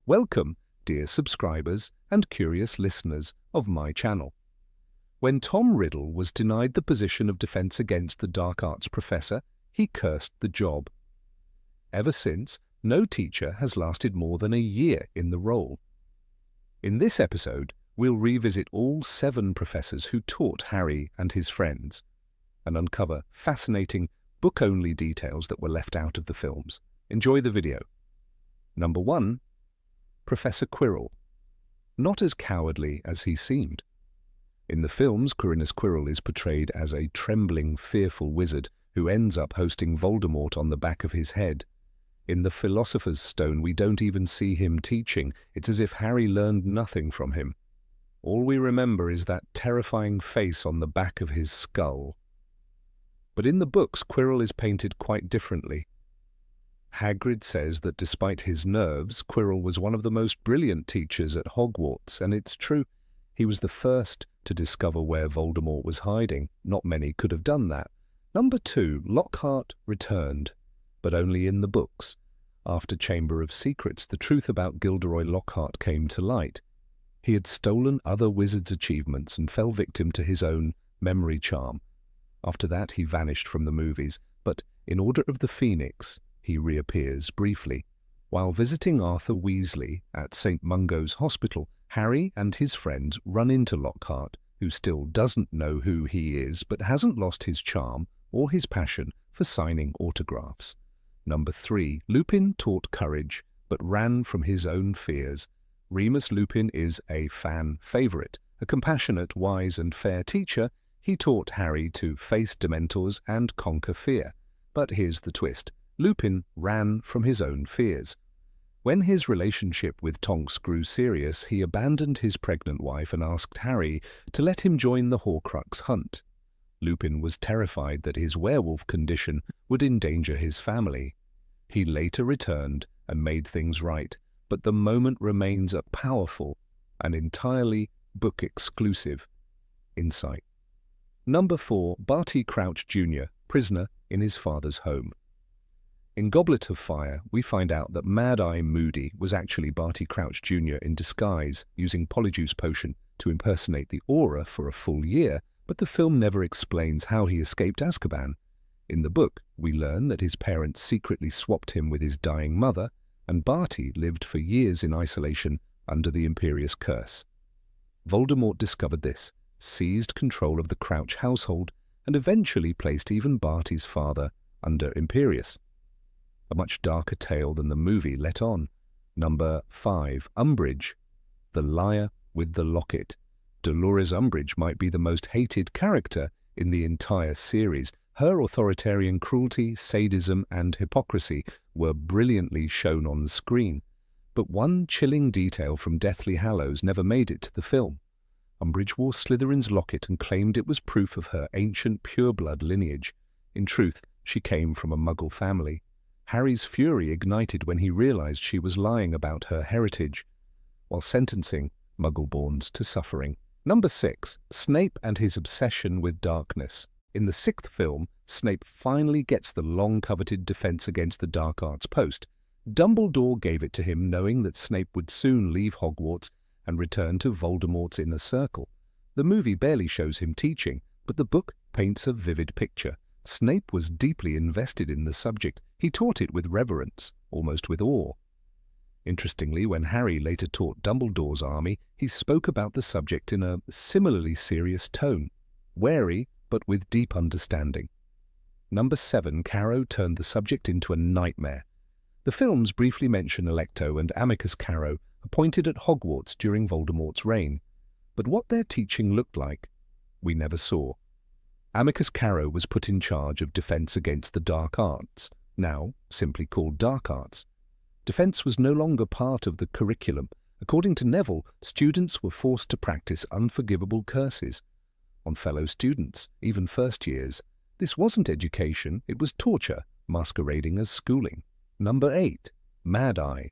Welcome, dear subscribers and curious listeners of my channel. When Tom Riddle was denied the position of Defense Against the Dark Arts professor, he cursed the job. Ever since, no teacher has lasted more than a year in the role. In this episode, we'll revisit all 7 professors who taught Harry and his friends, and uncover fascinating, book-only details that were left out of the films. Enjoy the video. Number 1. Professor Quirrell. Not as cowardly as he seemed. In the films, Quirrell is portrayed as a trembling, fearful wizard who ends up hosting Voldemort on the back of his head. In the Philosopher's Stone, we don't even see him teaching. It's as if Harry learned nothing from him. All we remember is that terrifying face on the back of his skull. But in the books, Quirrell is painted quite differently. Hagrid says that despite his nerves, Quirrell was one of the most brilliant teachers at Hogwarts, and it's true, he was the first to discover where Voldemort was hiding. Not many could have done that. Number 2, Lockhart returned, but only in the books. After Chamber of Secrets, the truth about Gilderoy Lockhart came to light. He had stolen other wizards' achievements and fell victim to his own memory charm. After that, he vanished from the movies, but in Order of the Phoenix, he reappears briefly. While visiting Arthur Weasley at St. Mungo's Hospital, Harry and his friends run into Lockhart, who still doesn't know who he is, but hasn't lost his charm or his passion for signing autographs. Number 3, Lupin taught courage, but ran from his own fears. Remus Lupin is a fan favorite. A compassionate, wise and fair teacher, he taught Harry to face Dementors and conquer fear. But here's the twist. Lupin ran from his own fears. When his relationship with Tonks grew serious, he abandoned his pregnant wife and asked Harry to let him join the Horcrux hunt. Lupin was terrified that his werewolf condition would endanger his family. He later returned and made things right, but the moment remains a powerful and entirely book-exclusive insight. Number 4, Barty Crouch Jr., prisoner in his father's home. In Goblet of Fire, we find out that Mad-Eye Moody was actually Barty Crouch Jr. in disguise, using Polyjuice Potion to impersonate the Auror for a full year, but the film never explains how he escaped Azkaban. In the book, we learn that his parents secretly swapped him with his dying mother, and Barty lived for years in isolation under the Imperius Curse. Voldemort discovered this, seized control of the Crouch household, and eventually placed even Barty's father under Imperius. A much darker tale than the movie let on. Number 5, Umbridge, the liar with the locket. Dolores Umbridge might be the most hated character in the entire series. Her authoritarian cruelty, sadism, and hypocrisy were brilliantly shown on the screen. But one chilling detail from Deathly Hallows never made it to the film. Umbridge wore Slytherin's locket and claimed it was proof of her ancient pureblood lineage. In truth, she came from a Muggle family. Harry's fury ignited when he realized she was lying about her heritage, while sentencing Muggle-borns to suffering. Number 6, Snape and his obsession with darkness. In the 6th film, Snape finally gets the long-coveted Defense Against the Dark Arts post. Dumbledore gave it to him knowing that Snape would soon leave Hogwarts and return to Voldemort's inner circle. The movie barely shows him teaching, but the book paints a vivid picture. Snape was deeply invested in the subject. He taught it with reverence, almost with awe. Interestingly, when Harry later taught Dumbledore's army, he spoke about the subject in a similarly serious tone, wary but with deep understanding. Number 7, Carrow turned the subject into a nightmare. The films briefly mention Electo and Amicus Carrow, appointed at Hogwarts during Voldemort's reign, but what their teaching looked like, we never saw. Amicus Carrow was put in charge of Defense Against the Dark Arts, now simply called Dark Arts. Defense was no longer part of the curriculum. According to Neville, students were forced to practice unforgivable curses on fellow students, even first years. This wasn't education, it was torture, masquerading as schooling. Number 8, Mad-Eye.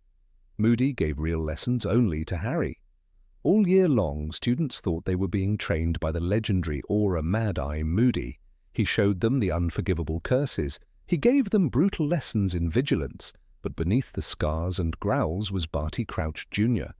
Moody gave real lessons only to Harry. All year long, students thought they were being trained by the legendary Auror Mad-Eye Moody. He showed them the unforgivable curses. He gave them brutal lessons in vigilance, But beneath the scars and growls was Barty Crouch Jr.,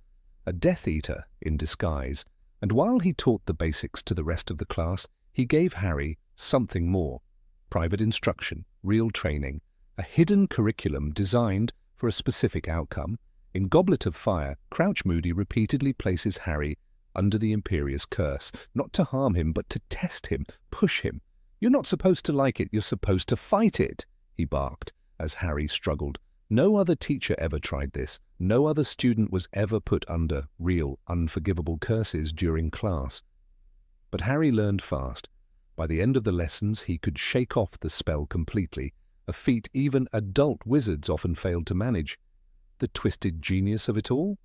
a Death Eater in disguise, and while he taught the basics to the rest of the class, he gave Harry something more: private instruction, real training, a hidden curriculum designed for a specific outcome. In Goblet of Fire, Crouch Moody repeatedly places Harry under the Imperious Curse, not to harm him, but to test him, push him. "You're not supposed to like it, you're supposed to fight it," he barked as Harry struggled. No other teacher ever tried this. No other student was ever put under real, unforgivable curses during class. But Harry learned fast. By the end of the lessons, he could shake off the spell completely, a feat even adult wizards often failed to manage. The twisted genius of it all?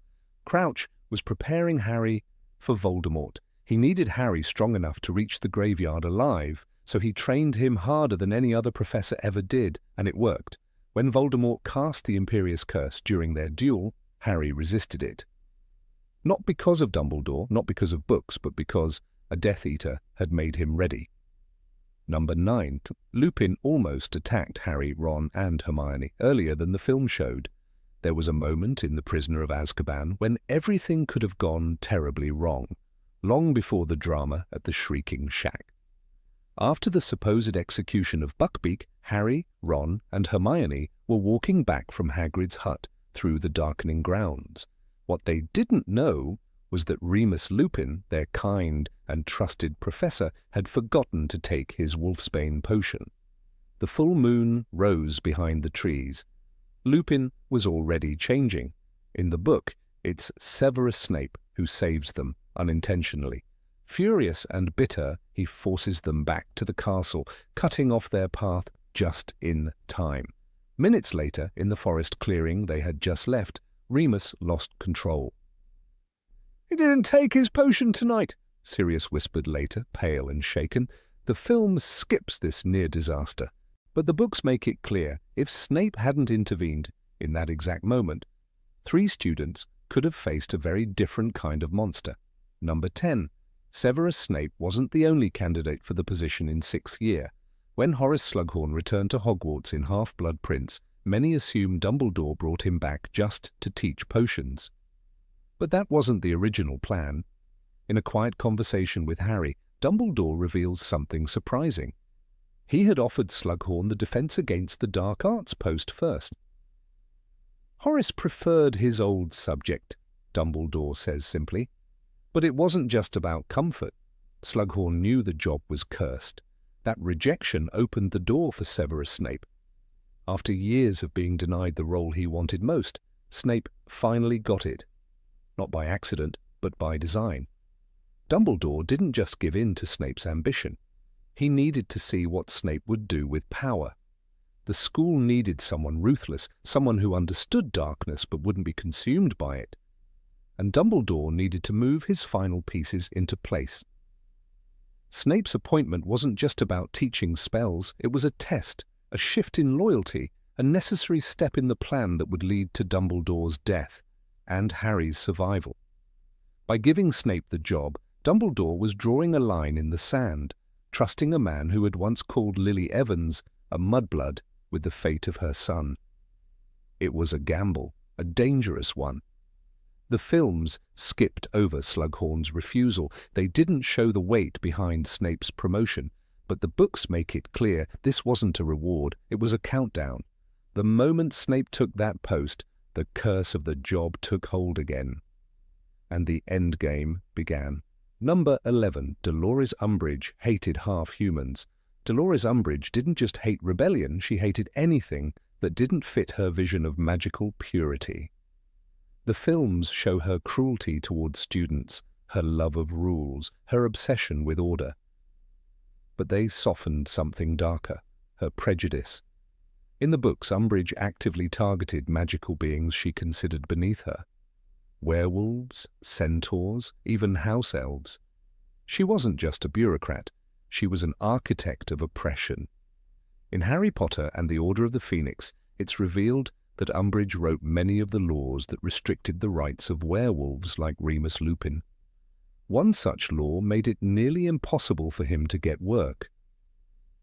Crouch was preparing Harry for Voldemort. He needed Harry strong enough to reach the graveyard alive, so he trained him harder than any other professor ever did, and it worked. When Voldemort cast the Imperious Curse during their duel, Harry resisted it. Not because of Dumbledore, not because of books, but because a Death Eater had made him ready. Number 9. Lupin almost attacked Harry, Ron, and Hermione earlier than the film showed. There was a moment in The Prisoner of Azkaban when everything could have gone terribly wrong, long before the drama at the Shrieking Shack. After the supposed execution of Buckbeak, Harry, Ron, and Hermione were walking back from Hagrid's hut through the darkening grounds. What they didn't know was that Remus Lupin, their kind and trusted professor, had forgotten to take his wolfsbane potion. The full moon rose behind the trees. Lupin was already changing. In the book, it's Severus Snape who saves them unintentionally. Furious and bitter, he forces them back to the castle, cutting off their path just in time. Minutes later, in the forest clearing they had just left, Remus lost control. "He didn't take his potion tonight," Sirius whispered later, pale and shaken. The film skips this near disaster, but the books make it clear if Snape hadn't intervened in that exact moment, 3 students could have faced a very different kind of monster. Number 10. Severus Snape wasn't the only candidate for the position in 6th year. When Horace Slughorn returned to Hogwarts in Half-Blood Prince, many assumed Dumbledore brought him back just to teach potions. But that wasn't the original plan. In a quiet conversation with Harry, Dumbledore reveals something surprising. He had offered Slughorn the defense against the dark arts post first. "Horace preferred his old subject," Dumbledore says simply. But it wasn't just about comfort. Slughorn knew the job was cursed. That rejection opened the door for Severus Snape. After years of being denied the role he wanted most, Snape finally got it. Not by accident, but by design. Dumbledore didn't just give in to Snape's ambition. He needed to see what Snape would do with power. The school needed someone ruthless, someone who understood darkness but wouldn't be consumed by it. And Dumbledore needed to move his final pieces into place. Snape's appointment wasn't just about teaching spells, it was a test, a shift in loyalty, a necessary step in the plan that would lead to Dumbledore's death and Harry's survival. By giving Snape the job, Dumbledore was drawing a line in the sand, trusting a man who had once called Lily Evans a mudblood with the fate of her son. It was a gamble, a dangerous one. The films skipped over Slughorn's refusal. They didn't show the weight behind Snape's promotion, but the books make it clear this wasn't a reward, it was a countdown. The moment Snape took that post, the curse of the job took hold again. And the endgame began. Number 11, Dolores Umbridge hated half-humans. Dolores Umbridge didn't just hate rebellion, she hated anything that didn't fit her vision of magical purity. The films show her cruelty towards students, her love of rules, her obsession with order. But they softened something darker, her prejudice. In the books, Umbridge actively targeted magical beings she considered beneath her. Werewolves, centaurs, even house elves. She wasn't just a bureaucrat, she was an architect of oppression. In Harry Potter and the Order of the Phoenix, it's revealed that Umbridge wrote many of the laws that restricted the rights of werewolves like Remus Lupin. One such law made it nearly impossible for him to get work.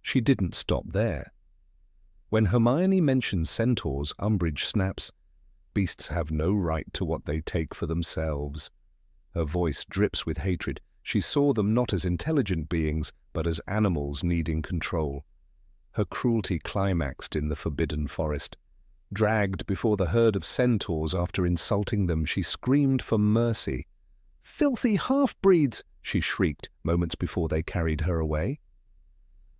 She didn't stop there. When Hermione mentions centaurs, Umbridge snaps, "Beasts have no right to what they take for themselves." Her voice drips with hatred. She saw them not as intelligent beings, but as animals needing control. Her cruelty climaxed in the Forbidden Forest. Dragged before the herd of centaurs after insulting them, she screamed for mercy. "Filthy half-breeds!" she shrieked moments before they carried her away.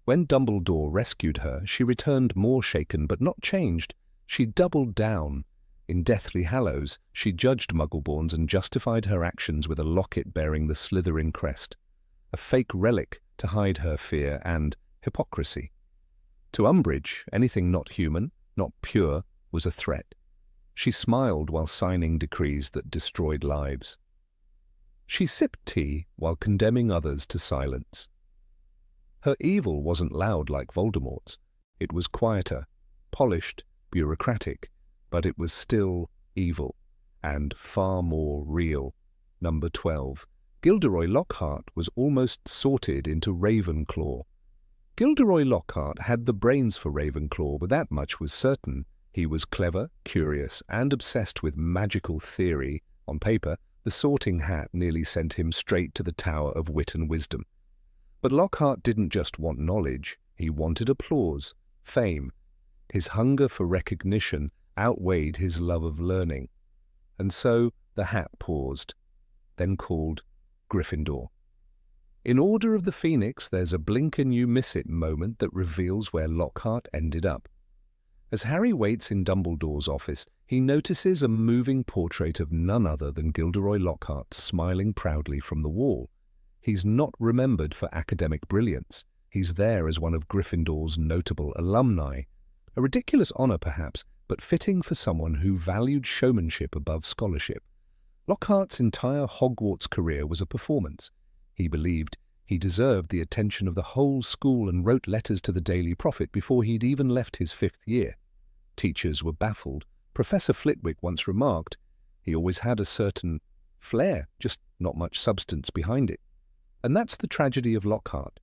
When Dumbledore rescued her, she returned more shaken but not changed. She doubled down. In Deathly Hallows, she judged Muggleborns and justified her actions with a locket bearing the Slytherin crest, a fake relic to hide her fear and hypocrisy. To Umbridge, anything not human, not pure, was a threat. She smiled while signing decrees that destroyed lives. She sipped tea while condemning others to silence. Her evil wasn't loud like Voldemort's. It was quieter, polished, bureaucratic, but it was still evil, and far more real. Number 12. Gilderoy Lockhart was almost sorted into Ravenclaw. Gilderoy Lockhart had the brains for Ravenclaw, but that much was certain. He was clever, curious, and obsessed with magical theory. On paper, the Sorting Hat nearly sent him straight to the Tower of Wit and Wisdom. But Lockhart didn't just want knowledge, he wanted applause, fame. His hunger for recognition outweighed his love of learning. And so the hat paused, then called Gryffindor. In Order of the Phoenix, there's a blink-and-you-miss-it moment that reveals where Lockhart ended up. As Harry waits in Dumbledore's office, he notices a moving portrait of none other than Gilderoy Lockhart smiling proudly from the wall. He's not remembered for academic brilliance. He's there as one of Gryffindor's notable alumni. A ridiculous honor, perhaps, but fitting for someone who valued showmanship above scholarship. Lockhart's entire Hogwarts career was a performance. He believed he deserved the attention of the whole school and wrote letters to the Daily Prophet before he'd even left his 5th year. Teachers were baffled. Professor Flitwick once remarked, he always had a certain flair, just not much substance behind it. And that's the tragedy of Lockhart.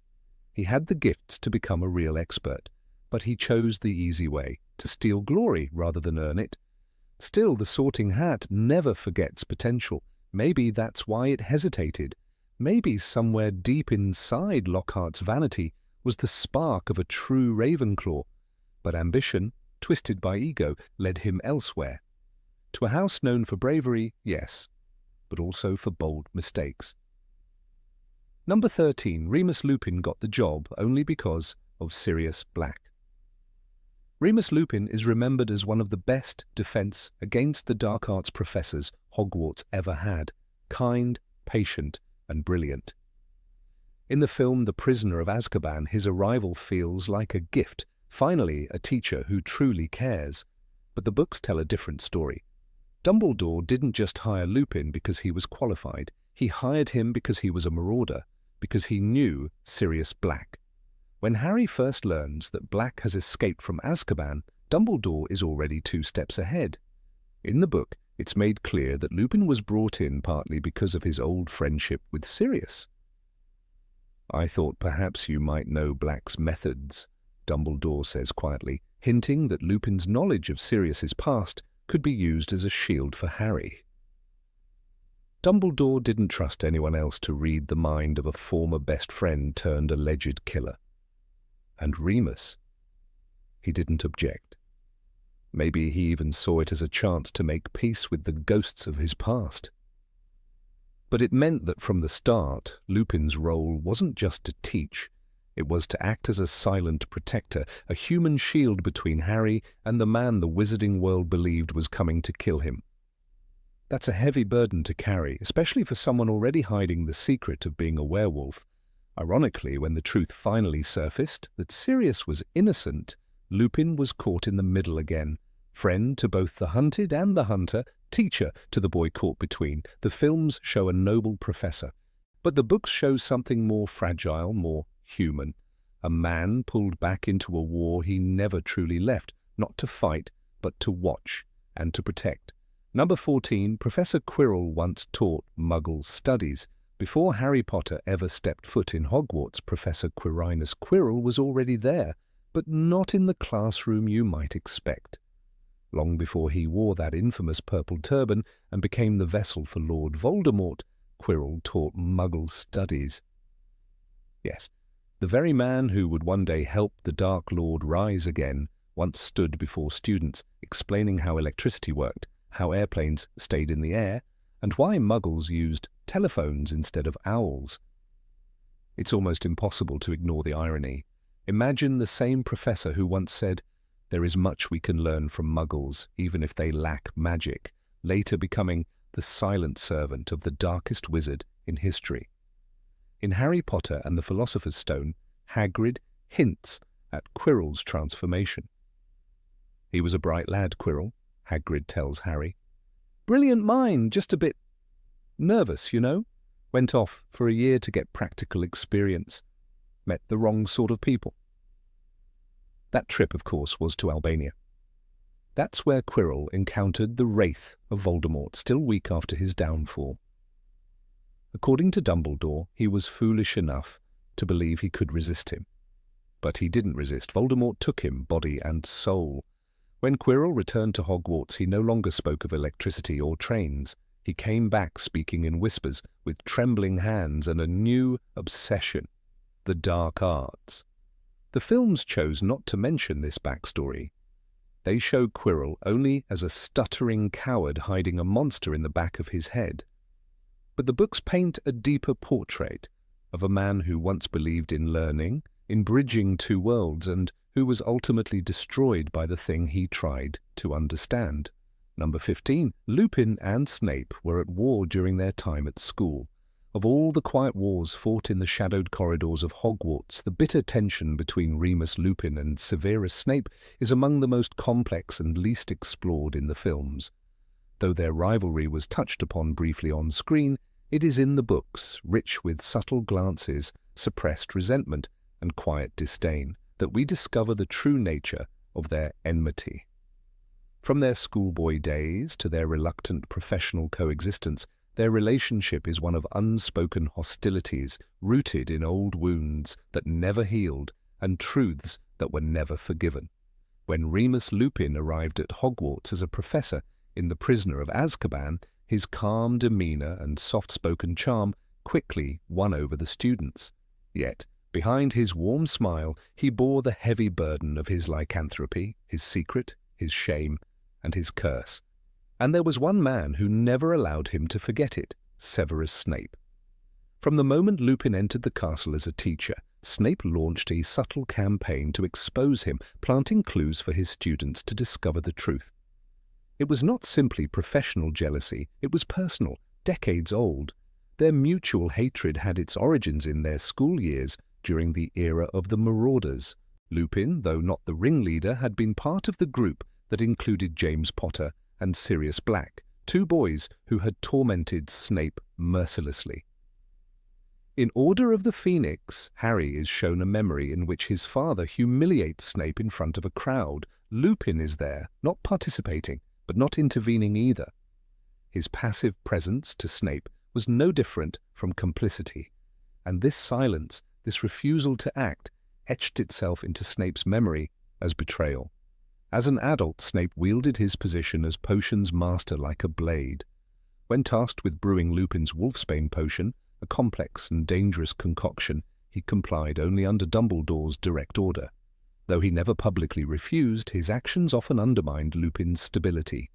He had the gifts to become a real expert, but he chose the easy way, to steal glory rather than earn it. Still, the Sorting Hat never forgets potential. Maybe that's why it hesitated. Maybe somewhere deep inside Lockhart's vanity was the spark of a true Ravenclaw. But ambition, twisted by ego, led him elsewhere. To a house known for bravery, yes, but also for bold mistakes. Number 13, Remus Lupin got the job only because of Sirius Black. Remus Lupin is remembered as one of the best defense against the dark arts professors Hogwarts ever had, kind, patient, and brilliant. In the film The Prisoner of Azkaban, his arrival feels like a gift, finally a teacher who truly cares. But the books tell a different story. Dumbledore didn't just hire Lupin because he was qualified. He hired him because he was a marauder, because he knew Sirius Black. When Harry first learns that Black has escaped from Azkaban, Dumbledore is already 2 steps ahead. In the book, it's made clear that Lupin was brought in partly because of his old friendship with Sirius. "I thought perhaps you might know Black's methods," Dumbledore says quietly, hinting that Lupin's knowledge of Sirius's past could be used as a shield for Harry. Dumbledore didn't trust anyone else to read the mind of a former best friend turned alleged killer. And Remus, he didn't object. Maybe he even saw it as a chance to make peace with the ghosts of his past. But it meant that from the start, Lupin's role wasn't just to teach. It was to act as a silent protector, a human shield between Harry and the man the wizarding world believed was coming to kill him. That's a heavy burden to carry, especially for someone already hiding the secret of being a werewolf. Ironically, when the truth finally surfaced that Sirius was innocent, Lupin was caught in the middle again. Friend to both the hunted and the hunter, teacher to the boy caught between. The films show a noble professor, but the books show something more fragile, more human. A man pulled back into a war he never truly left, not to fight, but to watch and to protect. Number 14, Professor Quirrell once taught Muggle studies. Before Harry Potter ever stepped foot in Hogwarts, Professor Quirinus Quirrell was already there, but not in the classroom you might expect. Long before he wore that infamous purple turban and became the vessel for Lord Voldemort, Quirrell taught Muggle studies. Yes, the very man who would one day help the Dark Lord rise again once stood before students explaining how electricity worked, how airplanes stayed in the air, and why Muggles used telephones instead of owls. It's almost impossible to ignore the irony. Imagine the same professor who once said, "There is much we can learn from Muggles, even if they lack magic," later becoming the silent servant of the darkest wizard in history. In Harry Potter and the Philosopher's Stone, Hagrid hints at Quirrell's transformation. "He was a bright lad, Quirrell," Hagrid tells Harry. "Brilliant mind, just a bit nervous, you know. Went off for a year to get practical experience. Met the wrong sort of people." That trip, of course, was to Albania. That's where Quirrell encountered the wraith of Voldemort, still weak after his downfall. According to Dumbledore, he was foolish enough to believe he could resist him. But he didn't resist. Voldemort took him, body and soul. When Quirrell returned to Hogwarts, he no longer spoke of electricity or trains. He came back speaking in whispers, with trembling hands and a new obsession: the dark arts. The films chose not to mention this backstory. They show Quirrell only as a stuttering coward hiding a monster in the back of his head. But the books paint a deeper portrait of a man who once believed in learning, in bridging two worlds, and who was ultimately destroyed by the thing he tried to understand. Number 15. Lupin and Snape were at war during their time at school. Of all the quiet wars fought in the shadowed corridors of Hogwarts, the bitter tension between Remus Lupin and Severus Snape is among the most complex and least explored in the films. Though their rivalry was touched upon briefly on screen, it is in the books, rich with subtle glances, suppressed resentment, and quiet disdain, that we discover the true nature of their enmity. From their schoolboy days to their reluctant professional coexistence, their relationship is one of unspoken hostilities, rooted in old wounds that never healed and truths that were never forgiven. When Remus Lupin arrived at Hogwarts as a professor in The Prisoner of Azkaban, his calm demeanor and soft-spoken charm quickly won over the students. Yet, behind his warm smile, he bore the heavy burden of his lycanthropy, his secret, his shame, and his curse. And there was one man who never allowed him to forget it: Severus Snape. From the moment Lupin entered the castle as a teacher, Snape launched a subtle campaign to expose him, planting clues for his students to discover the truth. It was not simply professional jealousy, it was personal, decades old. Their mutual hatred had its origins in their school years during the era of the Marauders. Lupin, though not the ringleader, had been part of the group that included James Potter and Sirius Black, two boys who had tormented Snape mercilessly. In Order of the Phoenix, Harry is shown a memory in which his father humiliates Snape in front of a crowd. Lupin is there, not participating, but not intervening either. His passive presence to Snape was no different from complicity, and this silence, this refusal to act, etched itself into Snape's memory as betrayal. As an adult, Snape wielded his position as potions master like a blade. When tasked with brewing Lupin's wolfsbane potion, a complex and dangerous concoction, he complied only under Dumbledore's direct order. Though he never publicly refused, his actions often undermined Lupin's stability.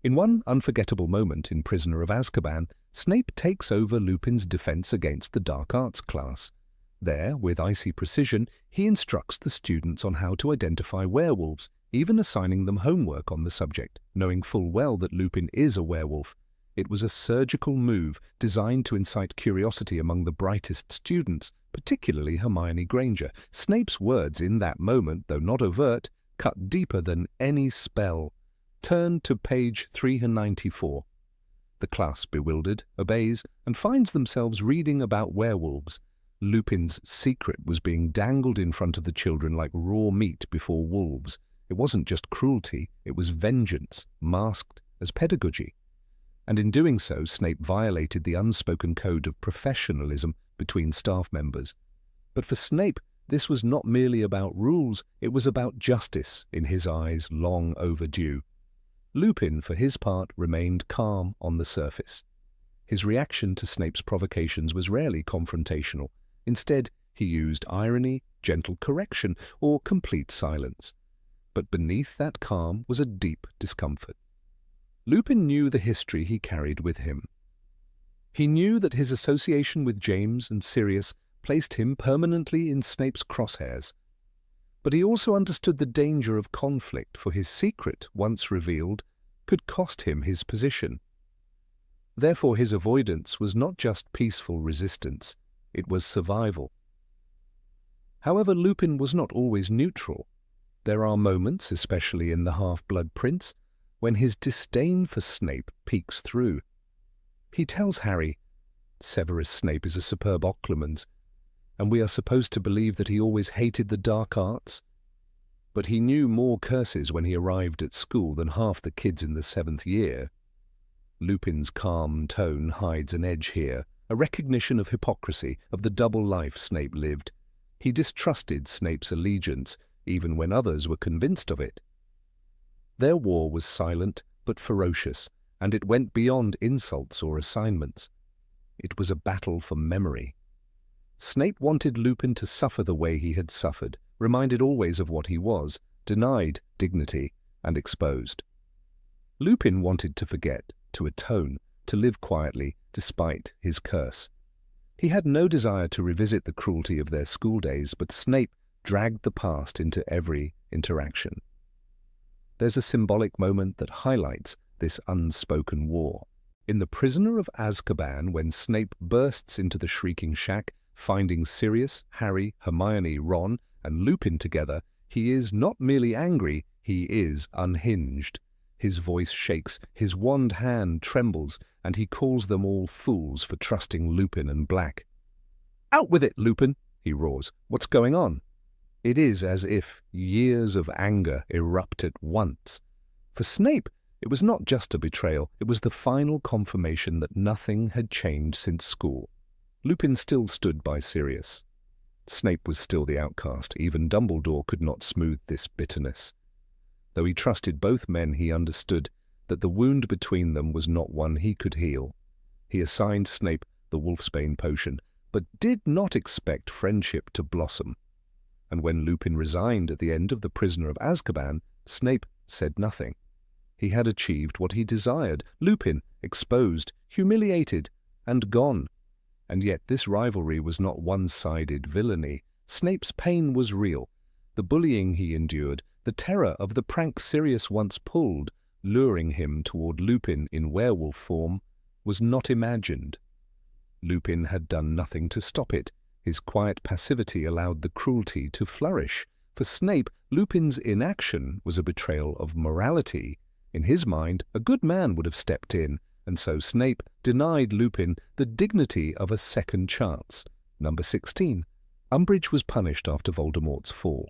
In one unforgettable moment in Prisoner of Azkaban, Snape takes over Lupin's defense against the dark arts class. There, with icy precision, he instructs the students on how to identify werewolves, even assigning them homework on the subject, knowing full well that Lupin is a werewolf. It was a surgical move designed to incite curiosity among the brightest students, particularly Hermione Granger. Snape's words in that moment, though not overt, cut deeper than any spell. Turn to page 394. The class, bewildered, obeys and finds themselves reading about werewolves. Lupin's secret was being dangled in front of the children like raw meat before wolves. It wasn't just cruelty, it was vengeance, masked as pedagogy. And in doing so, Snape violated the unspoken code of professionalism between staff members. But for Snape, This was not merely about rules, it was about justice, in his eyes long overdue. Lupin, for his part, remained calm on the surface. His reaction to Snape's provocations was rarely confrontational. Instead, he used irony, gentle correction, or complete silence. But beneath that calm was a deep discomfort. Lupin knew the history he carried with him. He knew that his association with James and Sirius placed him permanently in Snape's crosshairs. But he also understood the danger of conflict, for his secret, once revealed, could cost him his position. Therefore his avoidance was not just peaceful resistance, it was survival. However, Lupin was not always neutral. There are moments, especially in The Half-Blood Prince, when his disdain for Snape peeks through. He tells Harry, "Severus Snape is a superb occlumens, and we are supposed to believe that he always hated the dark arts. But he knew more curses when he arrived at school than half the kids in the 7th year." Lupin's calm tone hides an edge here, a recognition of hypocrisy, of the double life Snape lived. He distrusted Snape's allegiance, even when others were convinced of it. Their war was silent but ferocious, and it went beyond insults or assignments. It was a battle for memory. Snape wanted Lupin to suffer the way he had suffered, reminded always of what he was, denied dignity, and exposed. Lupin wanted to forget, to atone, to live quietly despite his curse. He had no desire to revisit the cruelty of their school days, but Snape dragged the past into every interaction. There's a symbolic moment that highlights this unspoken war. In The Prisoner of Azkaban, when Snape bursts into the Shrieking Shack, finding Sirius, Harry, Hermione, Ron, and Lupin together, he is not merely angry, he is unhinged. His voice shakes, his wand hand trembles, and he calls them all fools for trusting Lupin and Black. "Out with it, Lupin!" he roars. "What's going on?" It is as if years of anger erupt at once. For Snape, it was not just a betrayal, it was the final confirmation that nothing had changed since school. Lupin still stood by Sirius. Snape was still the outcast. Even Dumbledore could not smooth this bitterness. Though he trusted both men, he understood that the wound between them was not one he could heal. He assigned Snape the Wolfsbane potion, but did not expect friendship to blossom. And when Lupin resigned at the end of The Prisoner of Azkaban, Snape said nothing. He had achieved what he desired. Lupin, exposed, humiliated, and gone. And yet this rivalry was not one-sided villainy. Snape's pain was real. The bullying he endured, the terror of the prank Sirius once pulled, luring him toward Lupin in werewolf form, was not imagined. Lupin had done nothing to stop it. His quiet passivity allowed the cruelty to flourish. For Snape, Lupin's inaction was a betrayal of morality. In his mind, a good man would have stepped in, and so Snape denied Lupin the dignity of a second chance. Number 16. Umbridge was punished after Voldemort's fall.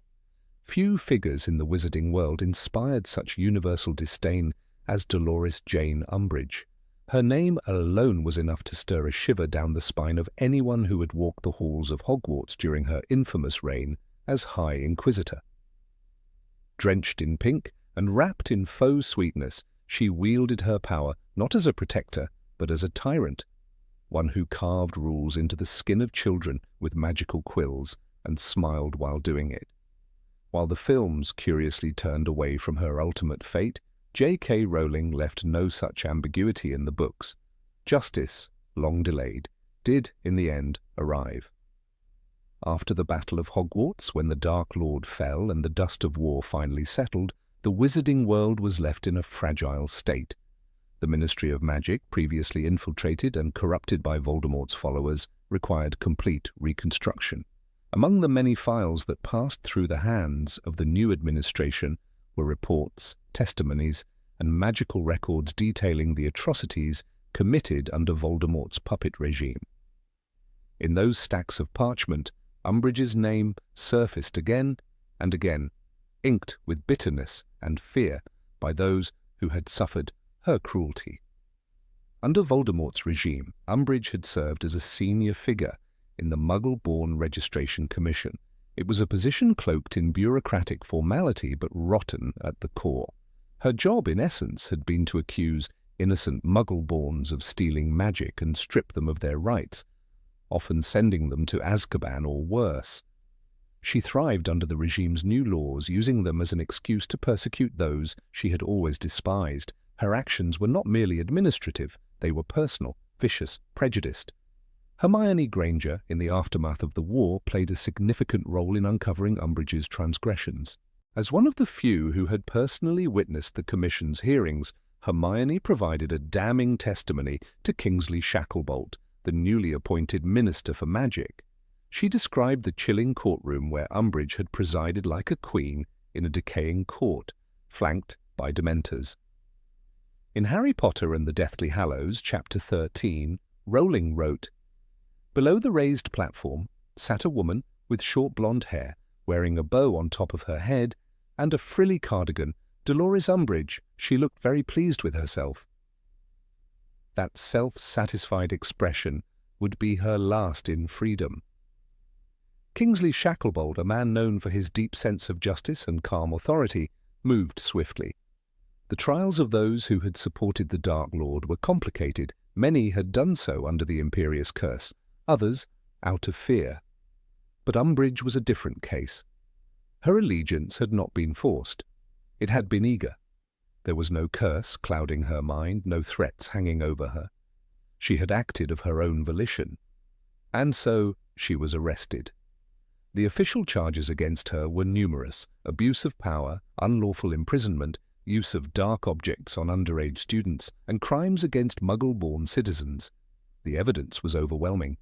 Few figures in the wizarding world inspired such universal disdain as Dolores Jane Umbridge. Her name alone was enough to stir a shiver down the spine of anyone who had walked the halls of Hogwarts during her infamous reign as High Inquisitor. Drenched in pink and wrapped in faux sweetness, she wielded her power not as a protector, but as a tyrant, one who carved rules into the skin of children with magical quills and smiled while doing it. While the films curiously turned away from her ultimate fate, J.K. Rowling left no such ambiguity in the books. Justice, long delayed, did in the end arrive. After the Battle of Hogwarts, when the Dark Lord fell and the dust of war finally settled, the wizarding world was left in a fragile state. The Ministry of Magic, previously infiltrated and corrupted by Voldemort's followers, required complete reconstruction. Among the many files that passed through the hands of the new administration were reports, testimonies, and magical records detailing the atrocities committed under Voldemort's puppet regime. In those stacks of parchment, Umbridge's name surfaced again and again, inked with bitterness and fear by those who had suffered her cruelty. Under Voldemort's regime, Umbridge had served as a senior figure in the Muggle-born Registration Commission, It was a position cloaked in bureaucratic formality but rotten at the core. Her job, in essence, had been to accuse innocent Muggle-borns of stealing magic and strip them of their rights, often sending them to Azkaban or worse. She thrived under the regime's new laws, using them as an excuse to persecute those she had always despised. Her actions were not merely administrative, they were personal, vicious, prejudiced. Hermione Granger, in the aftermath of the war, played a significant role in uncovering Umbridge's transgressions. As one of the few who had personally witnessed the Commission's hearings, Hermione provided a damning testimony to Kingsley Shacklebolt, the newly appointed Minister for Magic. She described the chilling courtroom where Umbridge had presided like a queen in a decaying court, flanked by Dementors. In Harry Potter and the Deathly Hallows, Chapter 13, Rowling wrote, "Below the raised platform sat a woman with short blonde hair, wearing a bow on top of her head and a frilly cardigan. Dolores Umbridge. She looked very pleased with herself." That self-satisfied expression would be her last in freedom. Kingsley Shacklebolt, a man known for his deep sense of justice and calm authority, moved swiftly. The trials of those who had supported the Dark Lord were complicated. Many had done so under the Imperious Curse, others out of fear. But Umbridge was a different case. Her allegiance had not been forced. It had been eager. There was no curse clouding her mind, no threats hanging over her. She had acted of her own volition. And so she was arrested. The official charges against her were numerous: abuse of power, unlawful imprisonment, use of dark objects on underage students, and crimes against Muggle-born citizens. The evidence was overwhelming.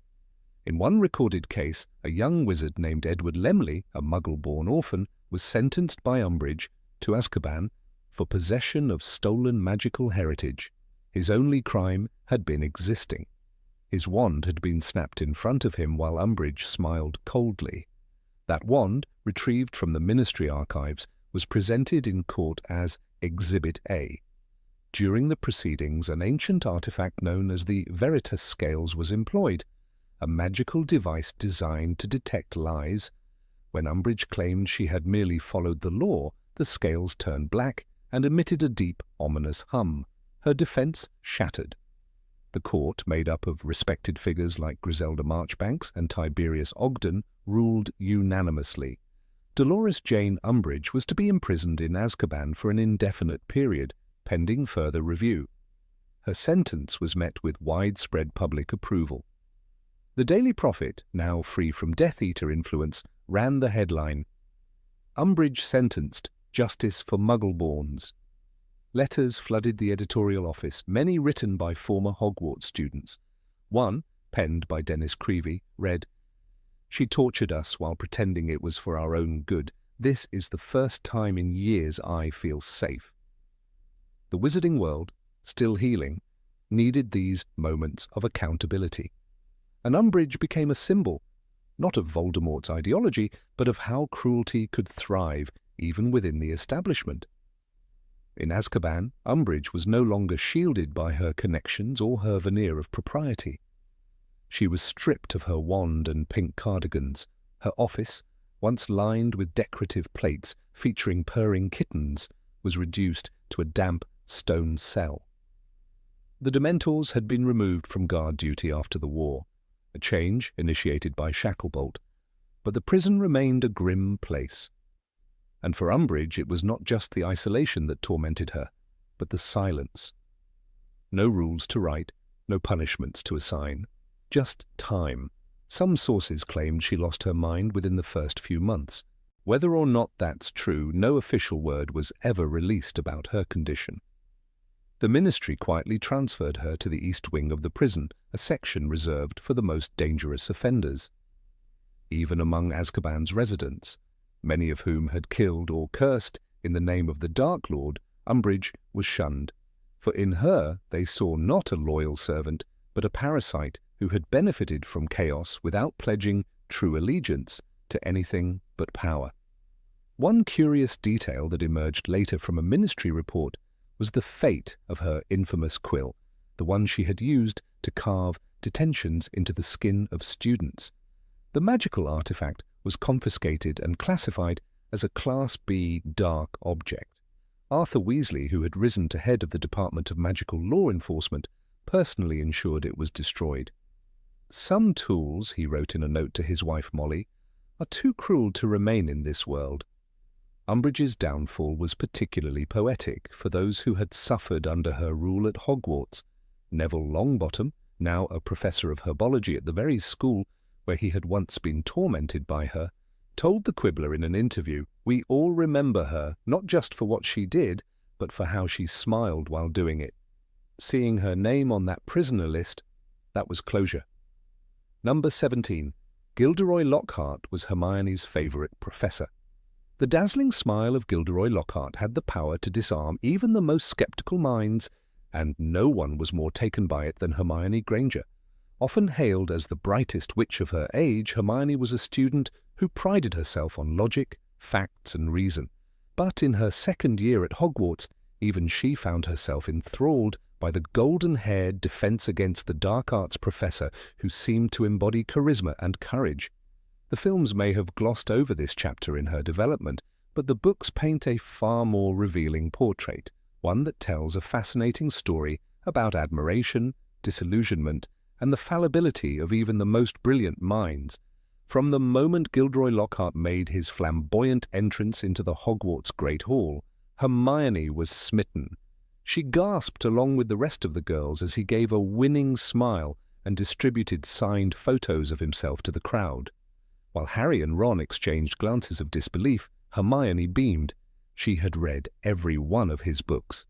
In one recorded case, a young wizard named Edward Lemley, a Muggle-born orphan, was sentenced by Umbridge to Azkaban for possession of stolen magical heritage. His only crime had been existing. His wand had been snapped in front of him while Umbridge smiled coldly. That wand, retrieved from the Ministry archives, was presented in court as Exhibit A. During the proceedings, an ancient artifact known as the Veritas Scales was employed, a magical device designed to detect lies. When Umbridge claimed she had merely followed the law, the scales turned black and emitted a deep, ominous hum. Her defense shattered. The court, made up of respected figures like Griselda Marchbanks and Tiberius Ogden, ruled unanimously. Dolores Jane Umbridge was to be imprisoned in Azkaban for an indefinite period, pending further review. Her sentence was met with widespread public approval. The Daily Prophet, now free from Death Eater influence, ran the headline, "Umbridge sentenced, justice for Muggle-borns." Letters flooded the editorial office, many written by former Hogwarts students. One, penned by Dennis Creevey, read, "She tortured us while pretending it was for our own good. This is the first time in years I feel safe." The wizarding world, still healing, needed these moments of accountability. And Umbridge became a symbol, not of Voldemort's ideology, but of how cruelty could thrive even within the establishment. In Azkaban, Umbridge was no longer shielded by her connections or her veneer of propriety. She was stripped of her wand and pink cardigans. Her office, once lined with decorative plates featuring purring kittens, was reduced to a damp stone cell. The Dementors had been removed from guard duty after the war, a change initiated by Shacklebolt, but the prison remained a grim place. And for Umbridge it was not just the isolation that tormented her, but the silence. No rules to write, no punishments to assign, just time. Some sources claimed she lost her mind within the first few months. Whether or not that's true, no official word was ever released about her condition. The Ministry quietly transferred her to the east wing of the prison, a section reserved for the most dangerous offenders. Even among Azkaban's residents, many of whom had killed or cursed in the name of the Dark Lord, Umbridge was shunned, for in her they saw not a loyal servant, but a parasite who had benefited from chaos without pledging true allegiance to anything but power. One curious detail that emerged later from a Ministry report was the fate of her infamous quill, the one she had used to carve detentions into the skin of students. The magical artifact was confiscated and classified as a Class B dark object. Arthur Weasley, who had risen to head of the Department of Magical Law Enforcement, personally ensured it was destroyed. "Some tools," he wrote in a note to his wife Molly, "are too cruel to remain in this world." Umbridge's downfall was particularly poetic for those who had suffered under her rule at Hogwarts. Neville Longbottom, now a professor of herbology at the very school where he had once been tormented by her, told the Quibbler in an interview, "We all remember her, not just for what she did, but for how she smiled while doing it. Seeing her name on that prisoner list, that was closure." Number 17. Gilderoy Lockhart was Hermione's favourite professor. The dazzling smile of Gilderoy Lockhart had the power to disarm even the most sceptical minds, and no one was more taken by it than Hermione Granger. Often hailed as the brightest witch of her age, Hermione was a student who prided herself on logic, facts, and reason. But in her second year at Hogwarts, even she found herself enthralled by the golden-haired Defense Against the Dark Arts professor who seemed to embody charisma and courage. The films may have glossed over this chapter in her development, but the books paint a far more revealing portrait, one that tells a fascinating story about admiration, disillusionment, and the fallibility of even the most brilliant minds. From the moment Gilderoy Lockhart made his flamboyant entrance into the Hogwarts Great Hall, Hermione was smitten. She gasped along with the rest of the girls as he gave a winning smile and distributed signed photos of himself to the crowd. While Harry and Ron exchanged glances of disbelief, Hermione beamed. She had read every one of his books.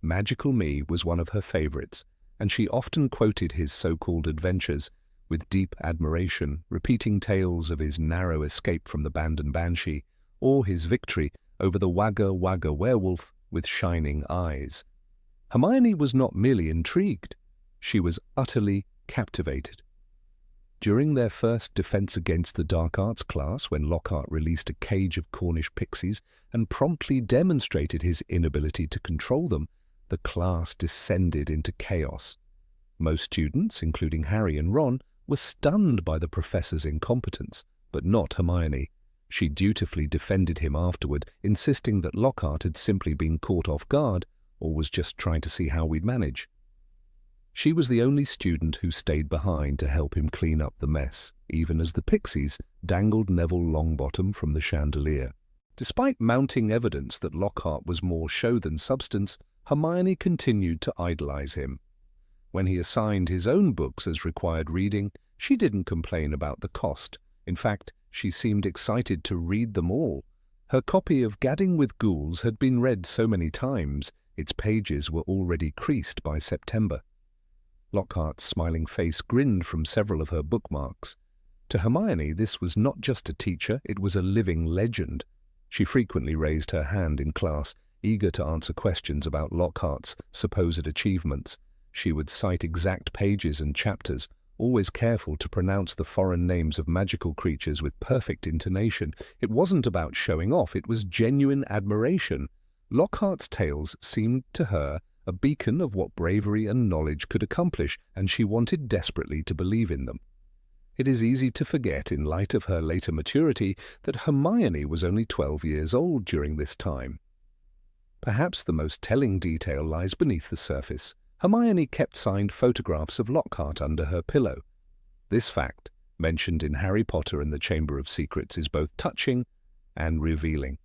Magical Me was one of her favourites, and she often quoted his so-called adventures with deep admiration, repeating tales of his narrow escape from the Band and Banshee, or his victory over the Wagga Wagga werewolf with shining eyes. Hermione was not merely intrigued, she was utterly captivated. During their first Defense Against the Dark Arts class, when Lockhart released a cage of Cornish pixies and promptly demonstrated his inability to control them, the class descended into chaos. Most students, including Harry and Ron, were stunned by the professor's incompetence, but not Hermione. She dutifully defended him afterward, insisting that Lockhart had simply been caught off guard or was just trying to see how we'd manage. She was the only student who stayed behind to help him clean up the mess, even as the pixies dangled Neville Longbottom from the chandelier. Despite mounting evidence that Lockhart was more show than substance, Hermione continued to idolize him. When he assigned his own books as required reading, she didn't complain about the cost. In fact, she seemed excited to read them all. Her copy of Gadding with Ghouls had been read so many times, its pages were already creased by September. Lockhart's smiling face grinned from several of her bookmarks. To Hermione, this was not just a teacher, it was a living legend. She frequently raised her hand in class, eager to answer questions about Lockhart's supposed achievements. She would cite exact pages and chapters, always careful to pronounce the foreign names of magical creatures with perfect intonation. It wasn't about showing off, it was genuine admiration. Lockhart's tales seemed to her a beacon of what bravery and knowledge could accomplish, and she wanted desperately to believe in them. It is easy to forget, in light of her later maturity, that Hermione was only 12 years old during this time. Perhaps the most telling detail lies beneath the surface. Hermione kept signed photographs of Lockhart under her pillow. This fact, mentioned in Harry Potter and the Chamber of Secrets, is both touching and revealing.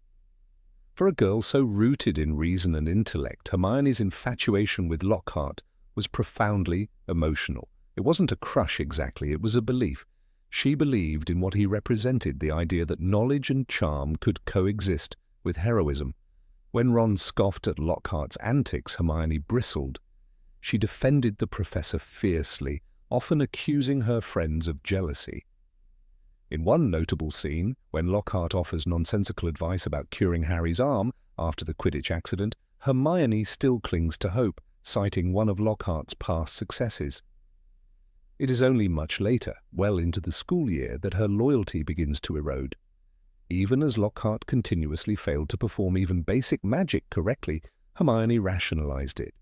For a girl so rooted in reason and intellect, Hermione's infatuation with Lockhart was profoundly emotional. It wasn't a crush exactly, it was a belief. She believed in what he represented, the idea that knowledge and charm could coexist with heroism. When Ron scoffed at Lockhart's antics, Hermione bristled. She defended the professor fiercely, often accusing her friends of jealousy. In one notable scene, when Lockhart offers nonsensical advice about curing Harry's arm after the Quidditch accident, Hermione still clings to hope, citing one of Lockhart's past successes. It is only much later, well into the school year, that her loyalty begins to erode. Even as Lockhart continuously failed to perform even basic magic correctly, Hermione rationalized it.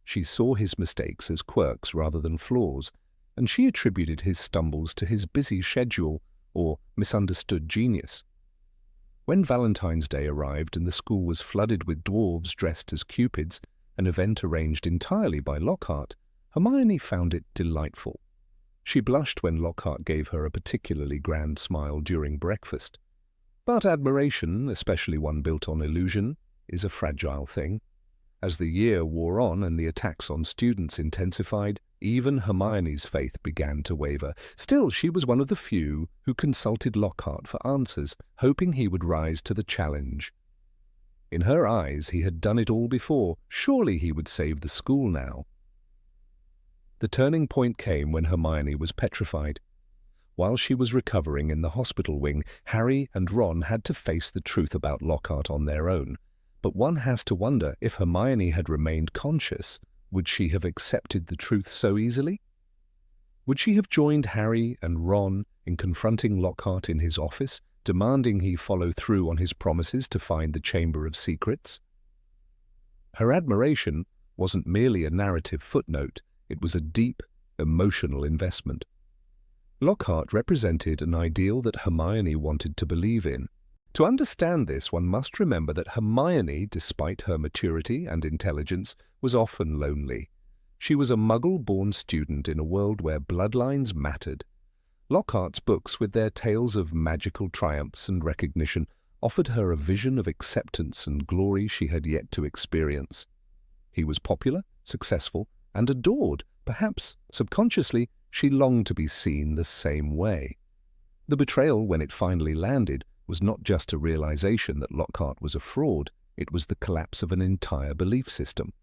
She saw his mistakes as quirks rather than flaws, and she attributed his stumbles to his busy schedule or misunderstood genius. When Valentine's Day arrived and the school was flooded with dwarves dressed as cupids, an event arranged entirely by Lockhart, Hermione found it delightful. She blushed when Lockhart gave her a particularly grand smile during breakfast. But admiration, especially one built on illusion, is a fragile thing. As the year wore on and the attacks on students intensified, even Hermione's faith began to waver. Still, she was one of the few who consulted Lockhart for answers, hoping he would rise to the challenge. In her eyes, he had done it all before. Surely he would save the school now. The turning point came when Hermione was petrified. While she was recovering in the hospital wing, Harry and Ron had to face the truth about Lockhart on their own. But one has to wonder, if Hermione had remained conscious, would she have accepted the truth so easily? Would she have joined Harry and Ron in confronting Lockhart in his office, demanding he follow through on his promises to find the Chamber of Secrets? Her admiration wasn't merely a narrative footnote, it was a deep, emotional investment. Lockhart represented an ideal that Hermione wanted to believe in. To understand this, one must remember that Hermione, despite her maturity and intelligence, was often lonely. She was a Muggle-born student in a world where bloodlines mattered. Lockhart's books, with their tales of magical triumphs and recognition, offered her a vision of acceptance and glory she had yet to experience. He was popular, successful, and adored. Perhaps, subconsciously, she longed to be seen the same way. The betrayal, when it finally landed, was not just a realization that Lockhart was a fraud, it was the collapse of an entire belief system.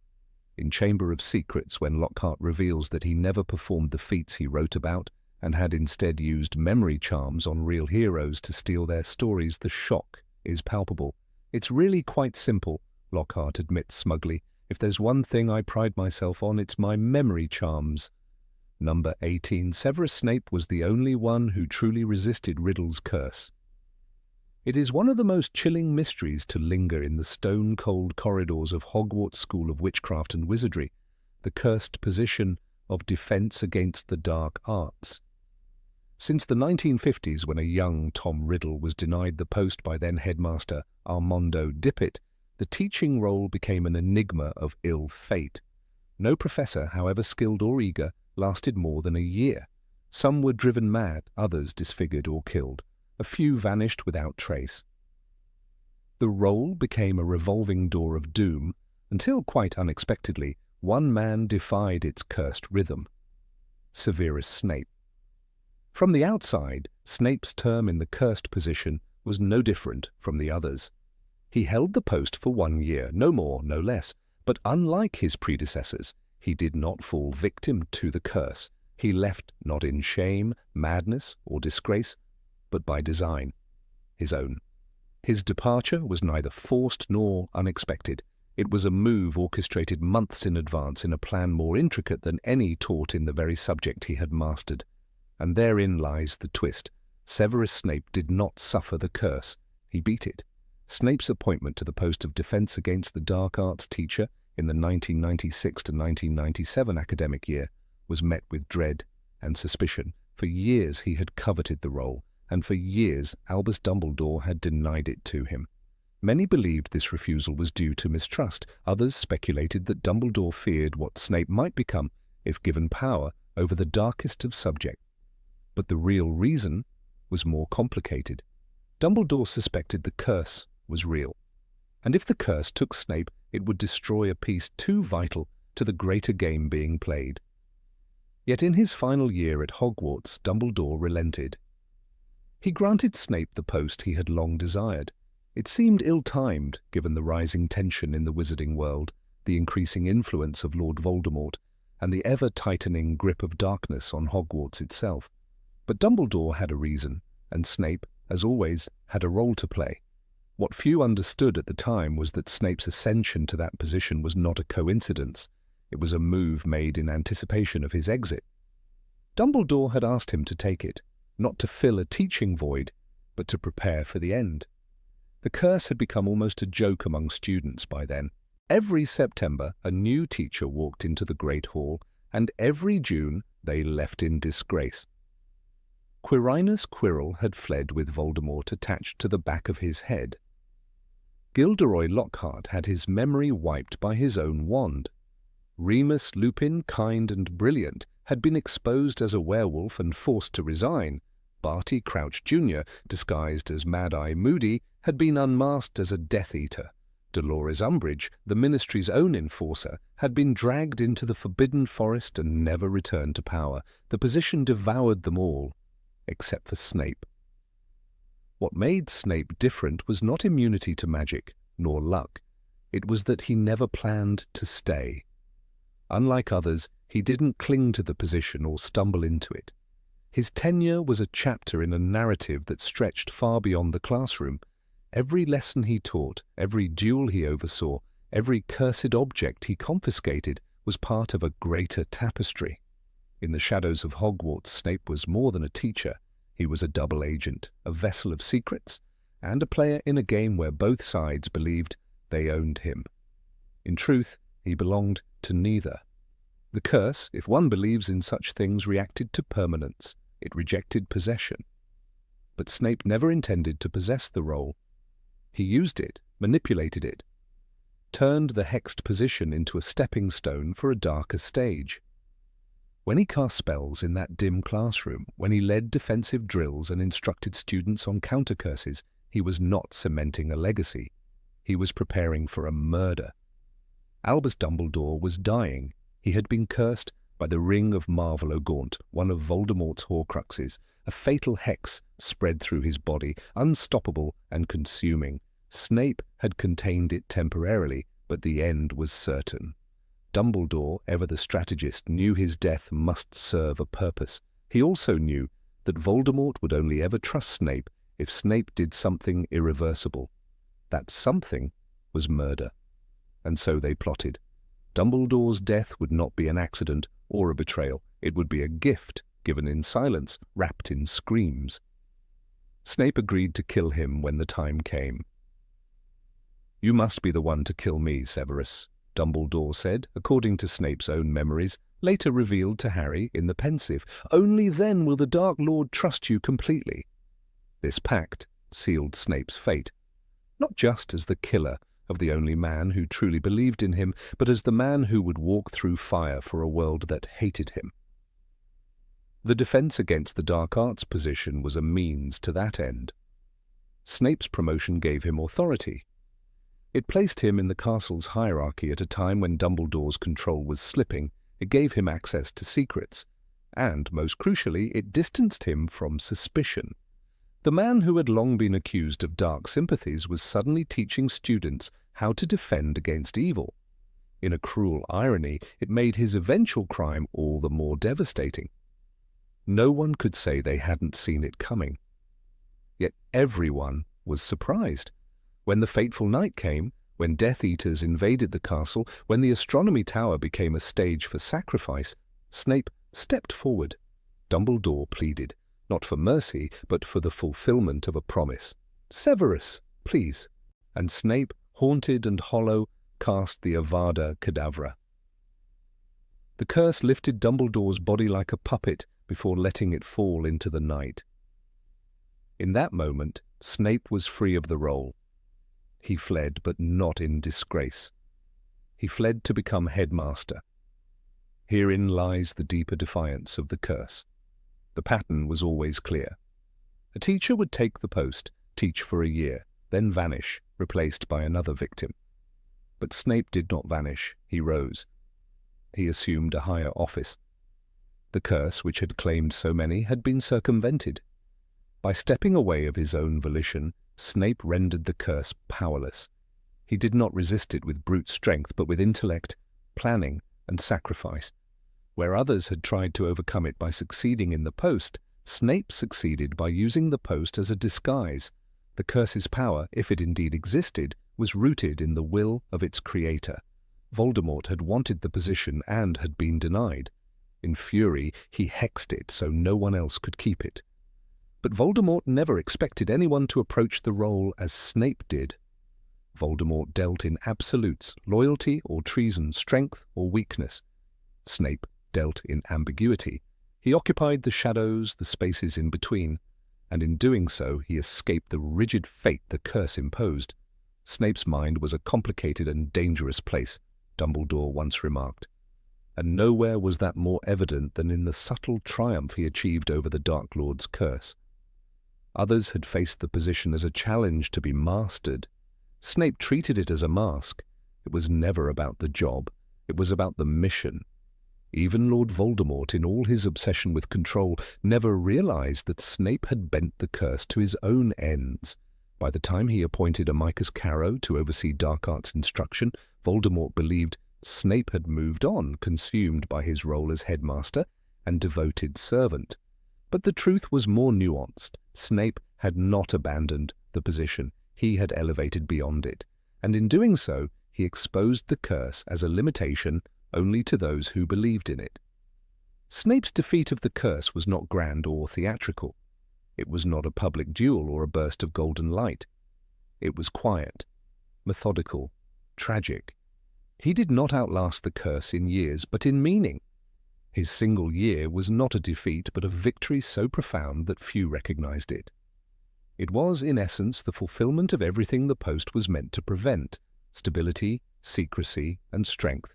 In Chamber of Secrets, when Lockhart reveals that he never performed the feats he wrote about and had instead used memory charms on real heroes to steal their stories, the shock is palpable. "It's really quite simple," Lockhart admits smugly. "If there's one thing I pride myself on, it's my memory charms." Number 18. Severus Snape was the only one who truly resisted Riddle's curse. It is one of the most chilling mysteries to linger in the stone-cold corridors of Hogwarts School of Witchcraft and Wizardry, the cursed position of defense against the dark arts. Since the 1950s, when a young Tom Riddle was denied the post by then-headmaster Armando Dippet, the teaching role became an enigma of ill fate. No professor, however skilled or eager, lasted more than a year. Some were driven mad, others disfigured or killed. A few vanished without trace. The role became a revolving door of doom until, quite unexpectedly, one man defied its cursed rhythm: Severus Snape. From the outside, Snape's term in the cursed position was no different from the others. He held the post for 1 year, no more, no less, but unlike his predecessors, he did not fall victim to the curse. He left not in shame, madness, or disgrace, but by design, his own. His departure was neither forced nor unexpected. It was a move orchestrated months in advance in a plan more intricate than any taught in the very subject he had mastered. And therein lies the twist. Severus Snape did not suffer the curse. He beat it. Snape's appointment to the post of Defense Against the Dark Arts teacher in the 1996 to 1997 academic year was met with dread and suspicion. For years he had coveted the role, and for years Albus Dumbledore had denied it to him. Many believed this refusal was due to mistrust. Others speculated that Dumbledore feared what Snape might become if given power over the darkest of subjects. But the real reason was more complicated. Dumbledore suspected the curse was real, and if the curse took Snape, it would destroy a piece too vital to the greater game being played. Yet in his final year at Hogwarts, Dumbledore relented. He granted Snape the post he had long desired. It seemed ill-timed, given the rising tension in the wizarding world, the increasing influence of Lord Voldemort, and the ever-tightening grip of darkness on Hogwarts itself. But Dumbledore had a reason, and Snape, as always, had a role to play. What few understood at the time was that Snape's ascension to that position was not a coincidence. It was a move made in anticipation of his exit. Dumbledore had asked him to take it, not to fill a teaching void, but to prepare for the end. The curse had become almost a joke among students by then. Every September, a new teacher walked into the Great Hall, and every June they left in disgrace. Quirrell had fled with Voldemort attached to the back of his head. Gilderoy Lockhart had his memory wiped by his own wand. Remus Lupin, kind and brilliant, had been exposed as a werewolf and forced to resign. Barty Crouch Jr., disguised as Mad-Eye Moody, had been unmasked as a Death Eater. Dolores Umbridge, the Ministry's own enforcer, had been dragged into the Forbidden Forest and never returned to power. The position devoured them all, except for Snape. What made Snape different was not immunity to magic, nor luck. It was that he never planned to stay. Unlike others, he didn't cling to the position or stumble into it. His tenure was a chapter in a narrative that stretched far beyond the classroom. Every lesson he taught, every duel he oversaw, every cursed object he confiscated was part of a greater tapestry. In the shadows of Hogwarts, Snape was more than a teacher. He was a double agent, a vessel of secrets, and a player in a game where both sides believed they owned him. In truth, he belonged to neither. The curse, if one believes in such things, reacted to permanence. It rejected possession. But Snape never intended to possess the role. He used it, manipulated it, turned the hexed position into a stepping stone for a darker stage. When he cast spells in that dim classroom, when he led defensive drills and instructed students on counter-curses, he was not cementing a legacy. He was preparing for a murder. Albus Dumbledore was dying. He had been cursed by the Ring of Marvel-O'Gaunt, one of Voldemort's Horcruxes, a fatal hex spread through his body, unstoppable and consuming. Snape had contained it temporarily, but the end was certain. Dumbledore, ever the strategist, knew his death must serve a purpose. He also knew that Voldemort would only ever trust Snape if Snape did something irreversible. That something was murder. And so they plotted. Dumbledore's death would not be an accident or a betrayal. It would be a gift, given in silence, wrapped in screams. Snape agreed to kill him when the time came. "You must be the one to kill me, Severus," Dumbledore said, according to Snape's own memories, later revealed to Harry in the Pensieve. "Only then will the Dark Lord trust you completely." This pact sealed Snape's fate, not just as the killer of the only man who truly believed in him, but as the man who would walk through fire for a world that hated him. The defense against the dark arts position was a means to that end. Snape's promotion gave him authority. It placed him in the castle's hierarchy at a time when Dumbledore's control was slipping. It gave him access to secrets, and, most crucially, it distanced him from suspicion. The man who had long been accused of dark sympathies was suddenly teaching students how to defend against evil. In a cruel irony, it made his eventual crime all the more devastating. No one could say they hadn't seen it coming. Yet everyone was surprised. When the fateful night came, when Death Eaters invaded the castle, when the Astronomy Tower became a stage for sacrifice, Snape stepped forward. Dumbledore pleaded, not for mercy, but for the fulfillment of a promise. "Severus, please." And Snape, haunted and hollow, cast the Avada Kedavra. The curse lifted Dumbledore's body like a puppet before letting it fall into the night. In that moment, Snape was free of the role. He fled, but not in disgrace. He fled to become headmaster. Herein lies the deeper defiance of the curse. The pattern was always clear. A teacher would take the post, teach for a year, then vanish, replaced by another victim. But Snape did not vanish. He rose. He assumed a higher office. The curse, which had claimed so many, had been circumvented. By stepping away of his own volition, Snape rendered the curse powerless. He did not resist it with brute strength, but with intellect, planning, and sacrifice. Where others had tried to overcome it by succeeding in the post, Snape succeeded by using the post as a disguise. The curse's power, if it indeed existed, was rooted in the will of its creator. Voldemort had wanted the position and had been denied. In fury, he hexed it so no one else could keep it. But Voldemort never expected anyone to approach the role as Snape did. Voldemort dealt in absolutes, loyalty or treason, strength or weakness. Snape dealt in ambiguity. He occupied the shadows, the spaces in between, and in doing so he escaped the rigid fate the curse imposed. Snape's mind was a complicated and dangerous place, Dumbledore once remarked, and nowhere was that more evident than in the subtle triumph he achieved over the Dark Lord's curse. Others had faced the position as a challenge to be mastered. Snape treated it as a mask. It was never about the job. It was about the mission. Even Lord Voldemort, in all his obsession with control, never realized that Snape had bent the curse to his own ends. By the time he appointed Amicus Carrow to oversee dark arts instruction, Voldemort believed Snape had moved on, consumed by his role as headmaster and devoted servant. But the truth was more nuanced. Snape had not abandoned the position. He had elevated beyond it, and in doing so, he exposed the curse as a limitation only to those who believed in it. Snape's defeat of the curse was not grand or theatrical. It was not a public duel or a burst of golden light. It was quiet, methodical, tragic. He did not outlast the curse in years, but in meaning. His single year was not a defeat, but a victory so profound that few recognized it. It was, in essence, the fulfillment of everything the post was meant to prevent: stability, secrecy, and strength.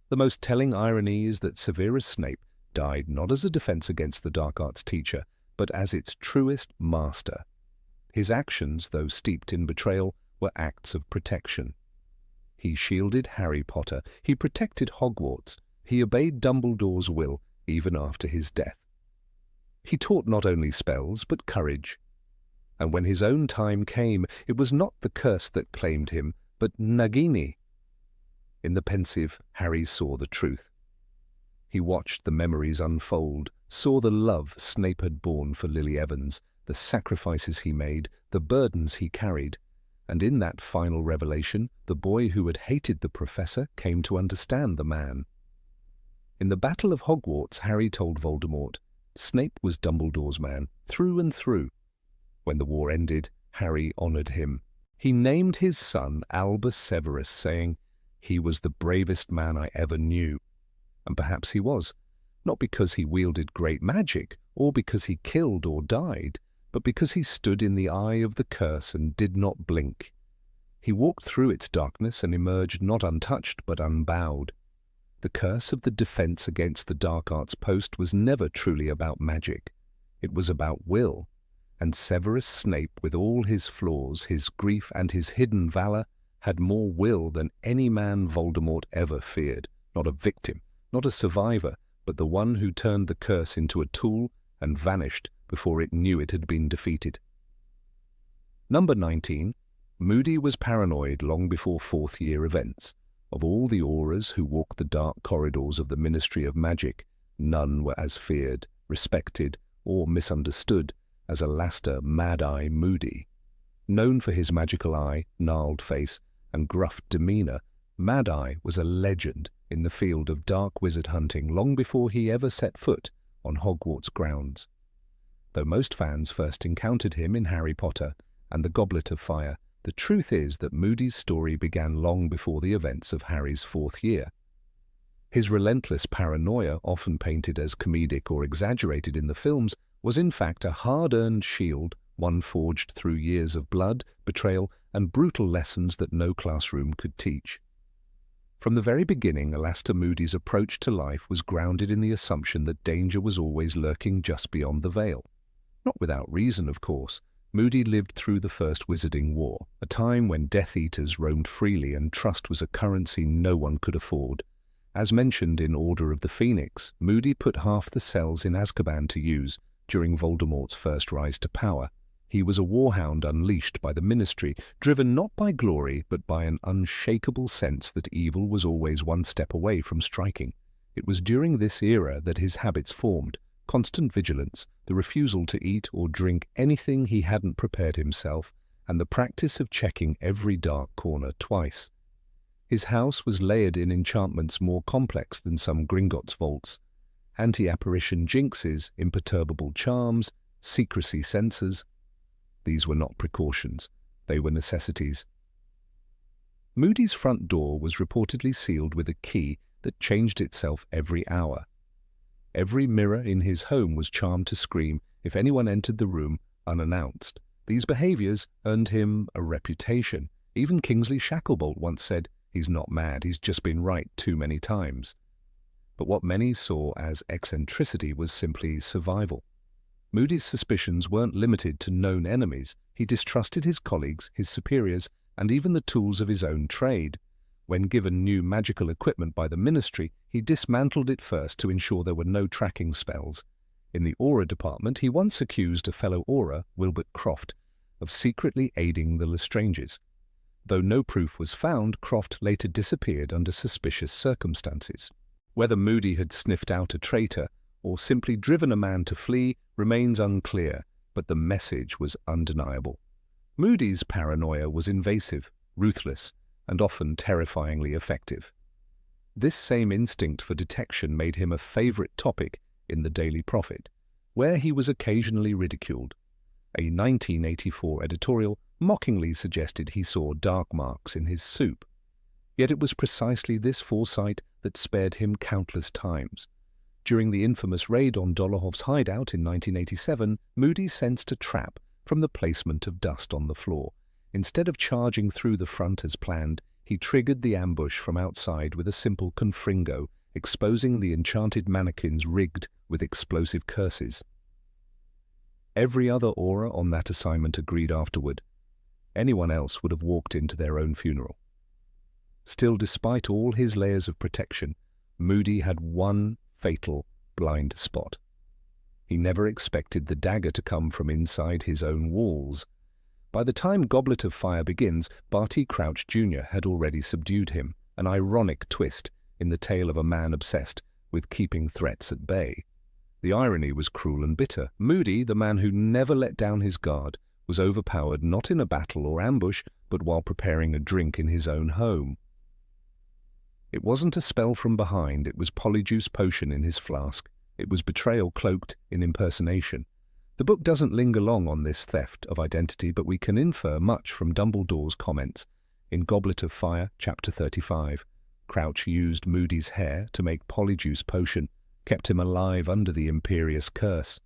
The most telling irony is that Severus Snape died not as a defense against the dark arts teacher, but as its truest master. His actions, though steeped in betrayal, were acts of protection. He shielded Harry Potter, he protected Hogwarts, he obeyed Dumbledore's will even after his death. He taught not only spells, but courage. And when his own time came, it was not the curse that claimed him, but Nagini. In the pensive, Harry saw the truth. He watched the memories unfold, saw the love Snape had borne for Lily Evans, the sacrifices he made, the burdens he carried, and in that final revelation, the boy who had hated the professor came to understand the man. In the Battle of Hogwarts, Harry told Voldemort, Snape was Dumbledore's man, through and through. When the war ended, Harry honored him. He named his son Albus Severus, saying, "He was the bravest man I ever knew." And perhaps he was, not because he wielded great magic, or because he killed or died, but because he stood in the eye of the curse and did not blink. He walked through its darkness and emerged not untouched but unbowed. The curse of the defense against the dark arts post was never truly about magic. It was about will, and Severus Snape, with all his flaws, his grief and his hidden valor, had more will than any man Voldemort ever feared. Not a victim, not a survivor, but the one who turned the curse into a tool and vanished before it knew it had been defeated. Number 19. Moody was paranoid long before fourth-year events. Of all the Aurors who walked the dark corridors of the Ministry of Magic, none were as feared, respected, or misunderstood as Alastair Mad-Eye Moody. Known for his magical eye, gnarled face, and gruff demeanor, Mad-Eye was a legend in the field of dark wizard hunting long before he ever set foot on Hogwarts grounds. Though most fans first encountered him in Harry Potter and the Goblet of Fire, the truth is that Moody's story began long before the events of Harry's fourth year. His relentless paranoia, often painted as comedic or exaggerated in the films, was in fact a hard-earned shield, one forged through years of blood, betrayal, and brutal lessons that no classroom could teach. From the very beginning, Alastair Moody's approach to life was grounded in the assumption that danger was always lurking just beyond the veil. Not without reason, of course. Moody lived through the First Wizarding War, a time when Death Eaters roamed freely and trust was a currency no one could afford. As mentioned in Order of the Phoenix, Moody put half the cells in Azkaban to use during Voldemort's first rise to power. He was a warhound unleashed by the Ministry, driven not by glory but by an unshakable sense that evil was always one step away from striking. It was during this era that his habits formed: constant vigilance, the refusal to eat or drink anything he hadn't prepared himself, and the practice of checking every dark corner twice. His house was layered in enchantments more complex than some Gringotts vaults: anti-apparition jinxes, imperturbable charms, secrecy censors. These were not precautions, they were necessities. Moody's front door was reportedly sealed with a key that changed itself every hour. Every mirror in his home was charmed to scream if anyone entered the room unannounced. These behaviors earned him a reputation. Even Kingsley Shacklebolt once said, "He's not mad, he's just been right too many times." But what many saw as eccentricity was simply survival. Moody's suspicions weren't limited to known enemies. He distrusted his colleagues, his superiors, and even the tools of his own trade. When given new magical equipment by the Ministry, he dismantled it first to ensure there were no tracking spells. In the Aura department, he once accused a fellow Aura, Wilbert Croft, of secretly aiding the Lestranges. Though no proof was found, Croft later disappeared under suspicious circumstances. Whether Moody had sniffed out a traitor or simply driven a man to flee remains unclear, but the message was undeniable. Moody's paranoia was invasive, ruthless, and often terrifyingly effective. This same instinct for detection made him a favorite topic in the Daily Prophet, where he was occasionally ridiculed. A 1984 editorial mockingly suggested he saw dark marks in his soup. Yet it was precisely this foresight that spared him countless times. During the infamous raid on Dolohov's hideout in 1987, Moody sensed a trap from the placement of dust on the floor. Instead of charging through the front as planned, he triggered the ambush from outside with a simple confringo, exposing the enchanted mannequins rigged with explosive curses. Every other Aura on that assignment agreed afterward. Anyone else would have walked into their own funeral. Still, despite all his layers of protection, Moody had one fatal blind spot. He never expected the dagger to come from inside his own walls. By the time Goblet of Fire begins, Barty Crouch Jr. had already subdued him, an ironic twist in the tale of a man obsessed with keeping threats at bay. The irony was cruel and bitter. Moody, the man who never let down his guard, was overpowered not in a battle or ambush, but while preparing a drink in his own home. It wasn't a spell from behind, it was polyjuice potion in his flask. It was betrayal cloaked in impersonation. The book doesn't linger long on this theft of identity, but we can infer much from Dumbledore's comments. In Goblet of Fire, chapter 35, Crouch used Moody's hair to make polyjuice potion, kept him alive under the imperious curse.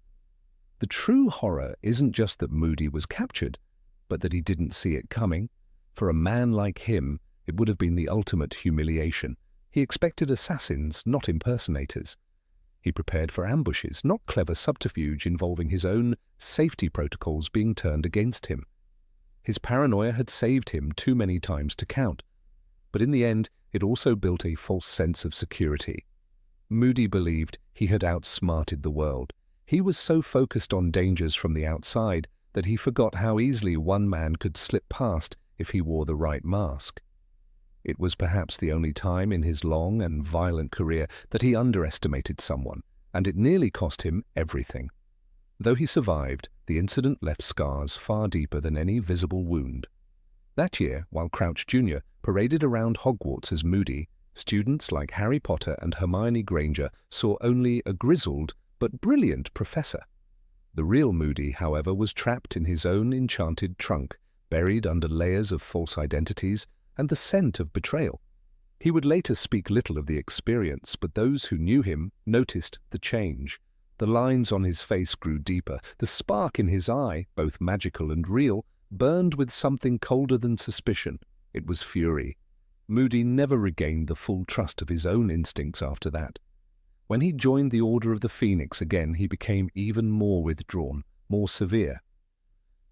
The true horror isn't just that Moody was captured, but that he didn't see it coming. For a man like him, it would have been the ultimate humiliation. He expected assassins, not impersonators. He prepared for ambushes, not clever subterfuge involving his own safety protocols being turned against him. His paranoia had saved him too many times to count. But in the end, it also built a false sense of security. Moody believed he had outsmarted the world. He was so focused on dangers from the outside that he forgot how easily one man could slip past if he wore the right mask. It was perhaps the only time in his long and violent career that he underestimated someone, and it nearly cost him everything. Though he survived, the incident left scars far deeper than any visible wound. That year, while Crouch Jr. paraded around Hogwarts as Moody, students like Harry Potter and Hermione Granger saw only a grizzled but brilliant professor. The real Moody, however, was trapped in his own enchanted trunk, buried under layers of false identities and the scent of betrayal. He would later speak little of the experience, but those who knew him noticed the change. The lines on his face grew deeper. The spark in his eye, both magical and real, burned with something colder than suspicion. It was fury. Moody never regained the full trust of his own instincts after that. When he joined the Order of the Phoenix again, he became even more withdrawn, more severe.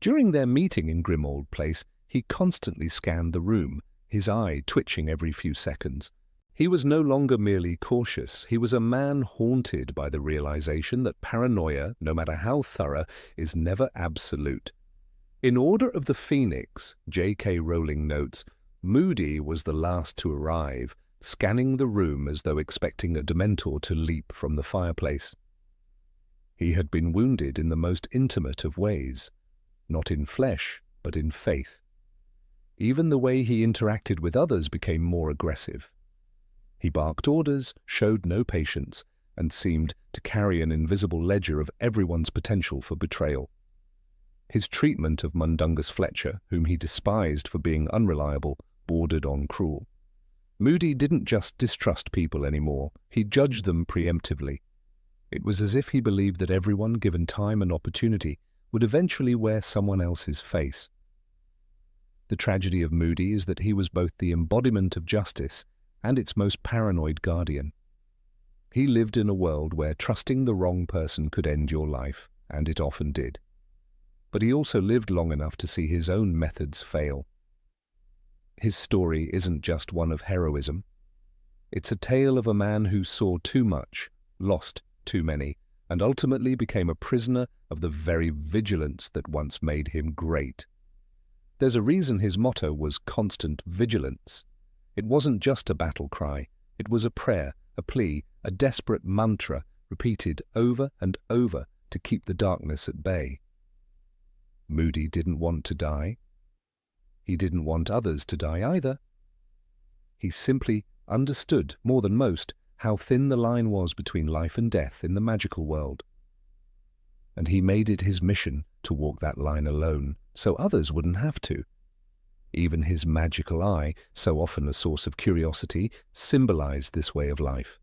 During their meeting in Grimmauld Place, he constantly scanned the room, his eye twitching every few seconds. He was no longer merely cautious. He was a man haunted by the realization that paranoia, no matter how thorough, is never absolute. In Order of the Phoenix, J.K. Rowling notes, Moody was the last to arrive, scanning the room as though expecting a Dementor to leap from the fireplace. He had been wounded in the most intimate of ways, not in flesh, but in faith. Even the way he interacted with others became more aggressive. He barked orders, showed no patience, and seemed to carry an invisible ledger of everyone's potential for betrayal. His treatment of Mundungus Fletcher, whom he despised for being unreliable, bordered on cruel. Moody didn't just distrust people anymore, he judged them preemptively. It was as if he believed that everyone, given time and opportunity, would eventually wear someone else's face. The tragedy of Moody is that he was both the embodiment of justice and its most paranoid guardian. He lived in a world where trusting the wrong person could end your life, and it often did. But he also lived long enough to see his own methods fail. His story isn't just one of heroism. It's a tale of a man who saw too much, lost too many, and ultimately became a prisoner of the very vigilance that once made him great. There's a reason his motto was constant vigilance. It wasn't just a battle cry. It was a prayer, a plea, a desperate mantra repeated over and over to keep the darkness at bay. Moody didn't want to die. He didn't want others to die either. He simply understood, more than most, how thin the line was between life and death in the magical world. And he made it his mission to walk that line alone, so others wouldn't have to. Even his magical eye, so often a source of curiosity, symbolized this way of life.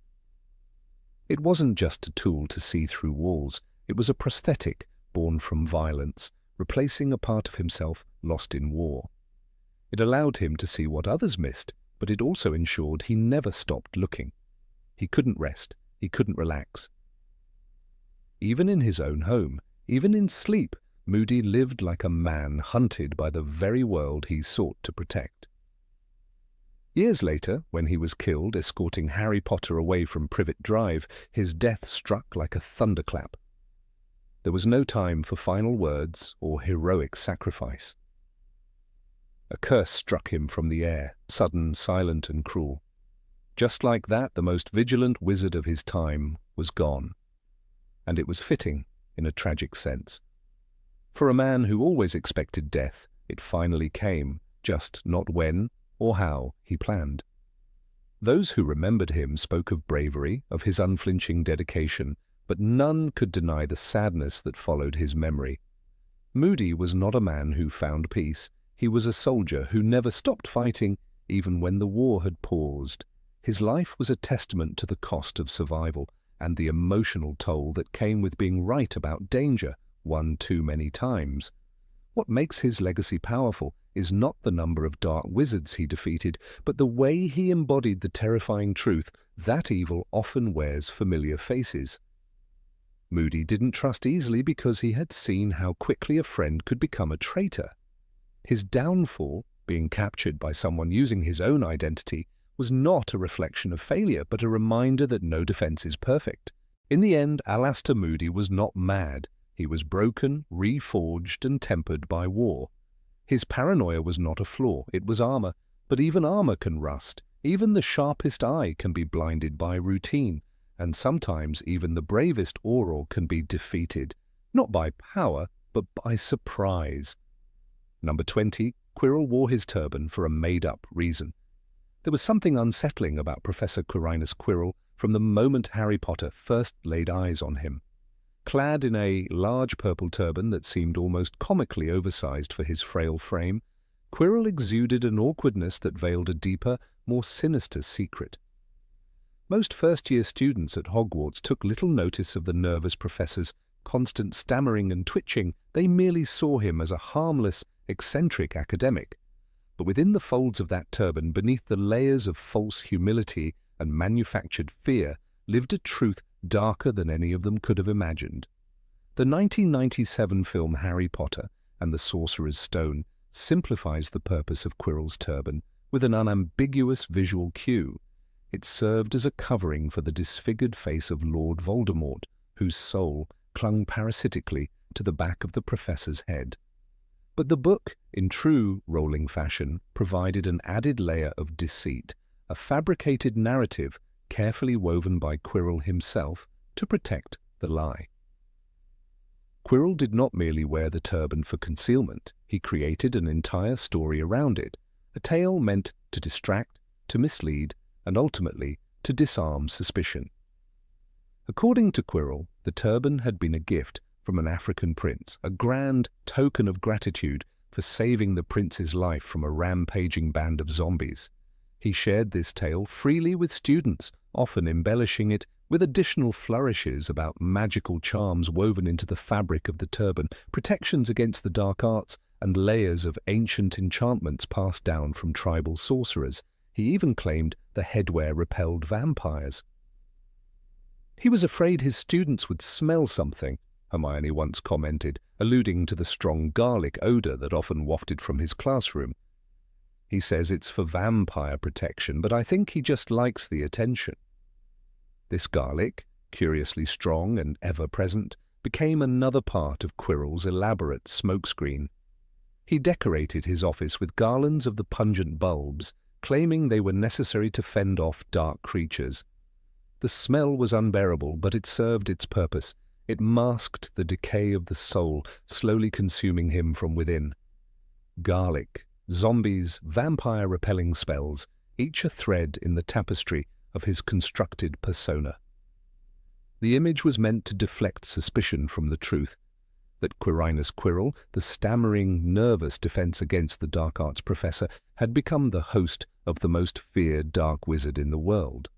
It wasn't just a tool to see through walls, it was a prosthetic born from violence, replacing a part of himself lost in war. It allowed him to see what others missed, but it also ensured he never stopped looking. He couldn't rest, he couldn't relax. Even in his own home, even in sleep, Moody lived like a man hunted by the very world he sought to protect. Years later, when he was killed escorting Harry Potter away from Privet Drive, his death struck like a thunderclap. There was no time for final words or heroic sacrifice. A curse struck him from the air, sudden, silent, and cruel. Just like that, the most vigilant wizard of his time was gone. And it was fitting, in a tragic sense. For a man who always expected death, it finally came, just not when or how he planned. Those who remembered him spoke of bravery, of his unflinching dedication, but none could deny the sadness that followed his memory. Moody was not a man who found peace. He was a soldier who never stopped fighting, even when the war had paused. His life was a testament to the cost of survival and the emotional toll that came with being right about danger, one too many times. What makes his legacy powerful is not the number of dark wizards he defeated, but the way he embodied the terrifying truth that evil often wears familiar faces. Moody didn't trust easily because he had seen how quickly a friend could become a traitor. His downfall, being captured by someone using his own identity, was not a reflection of failure, but a reminder that no defense is perfect. In the end, Alastor Moody was not mad. He was broken, reforged, and tempered by war. His paranoia was not a flaw, it was armor, but even armor can rust. Even the sharpest eye can be blinded by routine, and sometimes even the bravest Auror can be defeated, not by power, but by surprise. Number 20, Quirrell wore his turban for a made-up reason. There was something unsettling about Professor Quirinus Quirrell from the moment Harry Potter first laid eyes on him. Clad in a large purple turban that seemed almost comically oversized for his frail frame, Quirrell exuded an awkwardness that veiled a deeper, more sinister secret. Most first-year students at Hogwarts took little notice of the nervous professor's constant stammering and twitching. They merely saw him as a harmless, eccentric academic. But within the folds of that turban, beneath the layers of false humility and manufactured fear, lived a truth darker than any of them could have imagined. The 1997 film Harry Potter and the Sorcerer's Stone simplifies the purpose of Quirrell's turban with an unambiguous visual cue. It served as a covering for the disfigured face of Lord Voldemort, whose soul clung parasitically to the back of the professor's head. But the book, in true Rowling fashion, provided an added layer of deceit, a fabricated narrative carefully woven by Quirrell himself to protect the lie. Quirrell did not merely wear the turban for concealment. He created an entire story around it, a tale meant to distract, to mislead, and ultimately to disarm suspicion. According to Quirrell, the turban had been a gift from an African prince, a grand token of gratitude for saving the prince's life from a rampaging band of zombies. He shared this tale freely with students, often embellishing it with additional flourishes about magical charms woven into the fabric of the turban, protections against the dark arts, and layers of ancient enchantments passed down from tribal sorcerers. He even claimed the headwear repelled vampires. "He was afraid his students would smell something," Hermione once commented, alluding to the strong garlic odor that often wafted from his classroom. "He says it's for vampire protection, but I think he just likes the attention." This garlic, curiously strong and ever-present, became another part of Quirrell's elaborate smokescreen. He decorated his office with garlands of the pungent bulbs, claiming they were necessary to fend off dark creatures. The smell was unbearable, but it served its purpose. It masked the decay of the soul, slowly consuming him from within. Garlic, zombies, vampire-repelling spells, each a thread in the tapestry of his constructed persona. The image was meant to deflect suspicion from the truth, that Quirinus Quirrell, the stammering, nervous defense against the dark arts professor, had become the host of the most feared dark wizard in the world.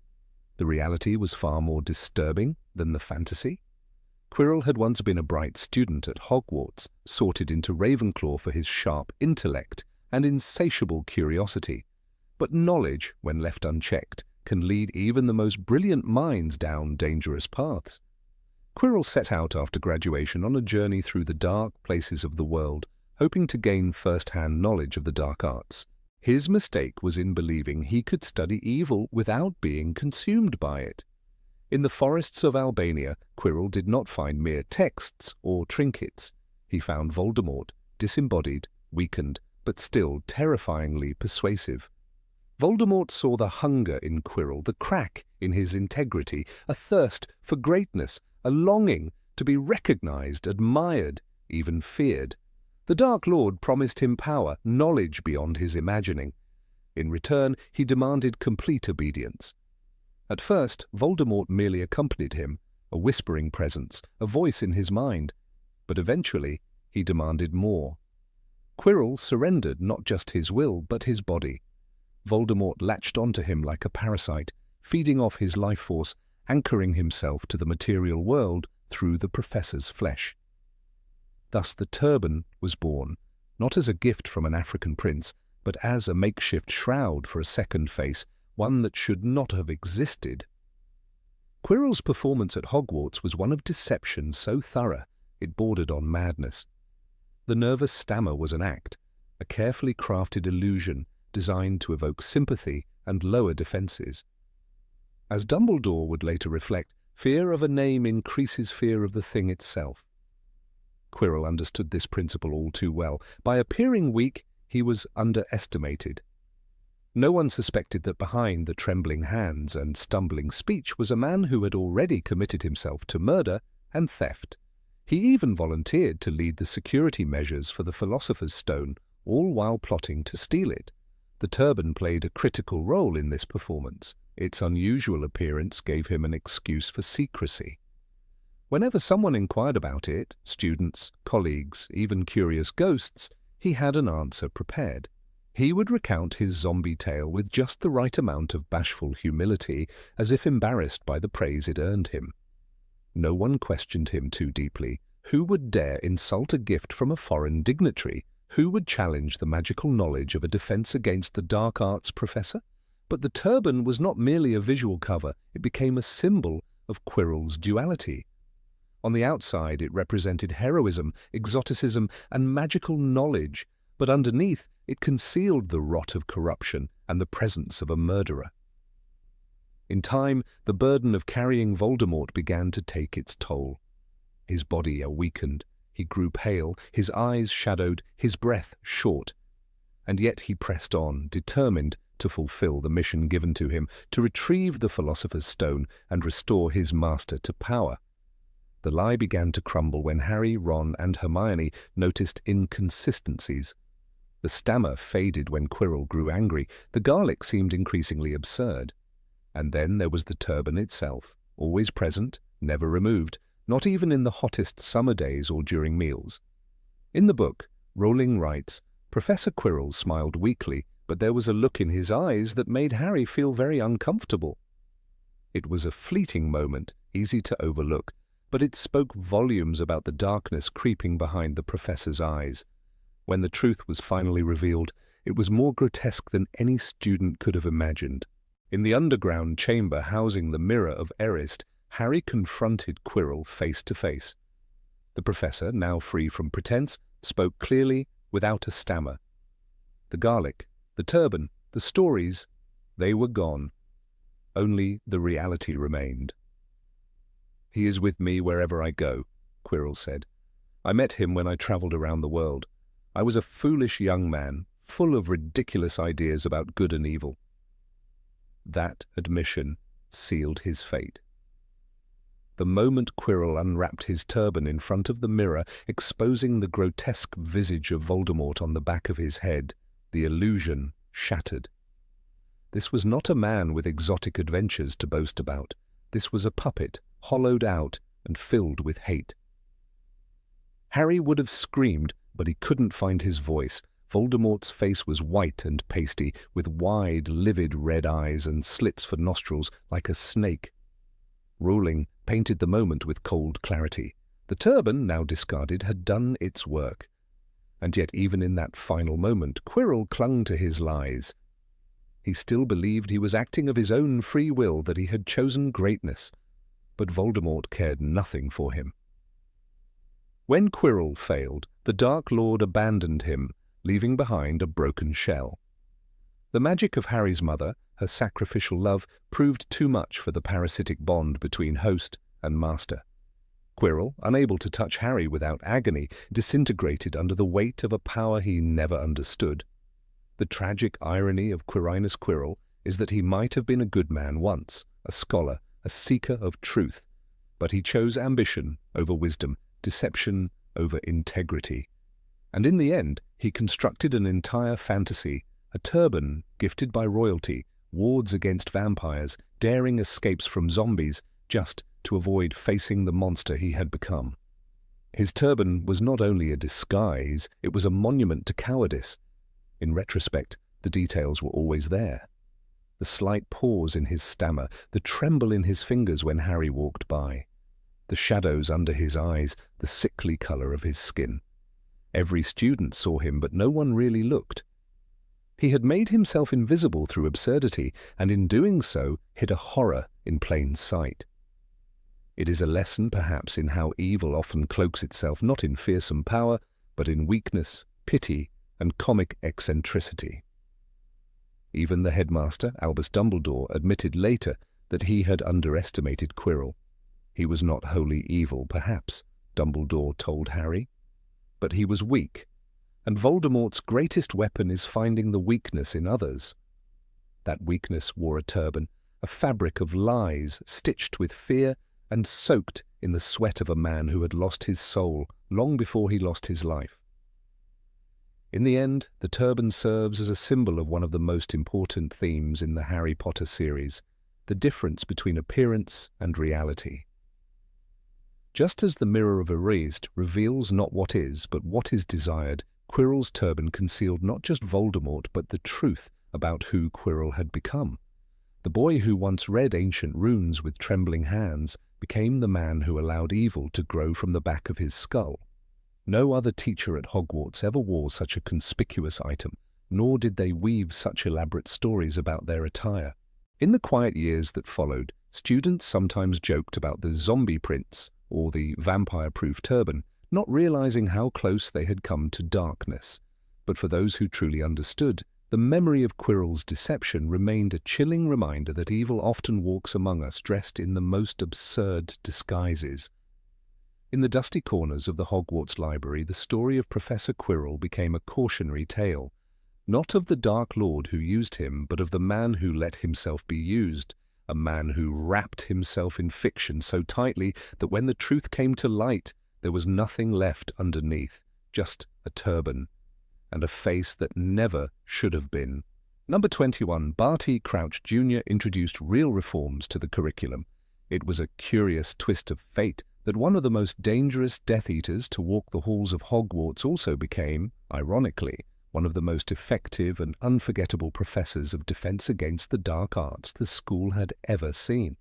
The reality was far more disturbing than the fantasy. Quirrell had once been a bright student at Hogwarts, sorted into Ravenclaw for his sharp intellect and insatiable curiosity. But knowledge, when left unchecked, can lead even the most brilliant minds down dangerous paths. Quirrell set out after graduation on a journey through the dark places of the world, hoping to gain first-hand knowledge of the dark arts. His mistake was in believing he could study evil without being consumed by it. In the forests of Albania, Quirrell did not find mere texts or trinkets. He found Voldemort, disembodied, weakened, but still terrifyingly persuasive. Voldemort saw the hunger in Quirrell, the crack in his integrity, a thirst for greatness, a longing to be recognized, admired, even feared. The Dark Lord promised him power, knowledge beyond his imagining. In return, he demanded complete obedience. At first, Voldemort merely accompanied him, a whispering presence, a voice in his mind. But eventually, he demanded more. Quirrell surrendered not just his will, but his body. Voldemort latched onto him like a parasite, feeding off his life force, anchoring himself to the material world through the professor's flesh. Thus the turban was born, not as a gift from an African prince, but as a makeshift shroud for a second face, one that should not have existed. Quirrell's performance at Hogwarts was one of deception so thorough it bordered on madness. The nervous stammer was an act, a carefully crafted illusion designed to evoke sympathy and lower defenses. As Dumbledore would later reflect, fear of a name increases fear of the thing itself. Quirrell understood this principle all too well. By appearing weak, he was underestimated. No one suspected that behind the trembling hands and stumbling speech was a man who had already committed himself to murder and theft. He even volunteered to lead the security measures for the Philosopher's Stone, all while plotting to steal it. The turban played a critical role in this performance. Its unusual appearance gave him an excuse for secrecy. Whenever someone inquired about it, students, colleagues, even curious ghosts, he had an answer prepared. He would recount his zombie tale with just the right amount of bashful humility, as if embarrassed by the praise it earned him. No one questioned him too deeply. Who would dare insult a gift from a foreign dignitary? Who would challenge the magical knowledge of a defense against the dark arts professor? But the turban was not merely a visual cover, it became a symbol of Quirrell's duality. On the outside, it represented heroism, exoticism, and magical knowledge, but underneath, it concealed the rot of corruption and the presence of a murderer. In time, the burden of carrying Voldemort began to take its toll. His body weakened, he grew pale, his eyes shadowed, his breath short. And yet he pressed on, determined to fulfill the mission given to him, to retrieve the Philosopher's Stone and restore his master to power. The lie began to crumble when Harry, Ron, and Hermione noticed inconsistencies. The stammer faded when Quirrell grew angry. The garlic seemed increasingly absurd. And then there was the turban itself, always present, never removed, not even in the hottest summer days or during meals. In the book, Rowling writes, Professor Quirrell smiled weakly, but there was a look in his eyes that made Harry feel very uncomfortable. It was a fleeting moment, easy to overlook, but it spoke volumes about the darkness creeping behind the professor's eyes. When the truth was finally revealed, it was more grotesque than any student could have imagined. In the underground chamber housing the Mirror of Erist, Harry confronted Quirrell face to face. The professor, now free from pretense, spoke clearly, without a stammer. The garlic, the turban, the stories, they were gone. Only the reality remained. "He is with me wherever I go," Quirrell said. "I met him when I travelled around the world. I was a foolish young man, full of ridiculous ideas about good and evil." That admission sealed his fate. The moment Quirrell unwrapped his turban in front of the mirror, exposing the grotesque visage of Voldemort on the back of his head, the illusion shattered. This was not a man with exotic adventures to boast about. This was a puppet, hollowed out and filled with hate. Harry would have screamed, but he couldn't find his voice. Voldemort's face was white and pasty, with wide, livid red eyes and slits for nostrils like a snake. Rowling painted the moment with cold clarity. The turban, now discarded, had done its work. And yet even in that final moment, Quirrell clung to his lies. He still believed he was acting of his own free will, that he had chosen greatness. But Voldemort cared nothing for him. When Quirrell failed, the Dark Lord abandoned him, leaving behind a broken shell. The magic of Harry's mother, her sacrificial love, proved too much for the parasitic bond between host and master. Quirrell, unable to touch Harry without agony, disintegrated under the weight of a power he never understood. The tragic irony of Quirinus Quirrell is that he might have been a good man once, a scholar, a seeker of truth, but he chose ambition over wisdom, deception over integrity. And in the end, he constructed an entire fantasy, a turban gifted by royalty, wards against vampires, daring escapes from zombies, just to avoid facing the monster he had become. His turban was not only a disguise, it was a monument to cowardice. In retrospect, the details were always there. The slight pause in his stammer, the tremble in his fingers when Harry walked by, the shadows under his eyes, the sickly colour of his skin. Every student saw him, but no one really looked. He had made himself invisible through absurdity, and in doing so hid a horror in plain sight. It is a lesson, perhaps, in how evil often cloaks itself not in fearsome power, but in weakness, pity, and comic eccentricity. Even the headmaster, Albus Dumbledore, admitted later that he had underestimated Quirrell. He was not wholly evil, perhaps, Dumbledore told Harry, but he was weak, and Voldemort's greatest weapon is finding the weakness in others. That weakness wore a turban, a fabric of lies stitched with fear and soaked in the sweat of a man who had lost his soul long before he lost his life. In the end, the turban serves as a symbol of one of the most important themes in the Harry Potter series, the difference between appearance and reality. Just as the Mirror of Erist reveals not what is, but what is desired, Quirrell's turban concealed not just Voldemort, but the truth about who Quirrell had become. The boy who once read ancient runes with trembling hands became the man who allowed evil to grow from the back of his skull. No other teacher at Hogwarts ever wore such a conspicuous item, nor did they weave such elaborate stories about their attire. In the quiet years that followed, students sometimes joked about the zombie prince or the vampire-proof turban, not realizing how close they had come to darkness. But for those who truly understood, the memory of Quirrell's deception remained a chilling reminder that evil often walks among us dressed in the most absurd disguises. In the dusty corners of the Hogwarts library, the story of Professor Quirrell became a cautionary tale, not of the Dark Lord who used him, but of the man who let himself be used, a man who wrapped himself in fiction so tightly that when the truth came to light, there was nothing left underneath, just a turban, and a face that never should have been. Number 21, Barty Crouch Jr. introduced real reforms to the curriculum. It was a curious twist of fate that one of the most dangerous Death Eaters to walk the halls of Hogwarts also became, ironically, one of the most effective and unforgettable professors of defense against the dark arts the school had ever seen.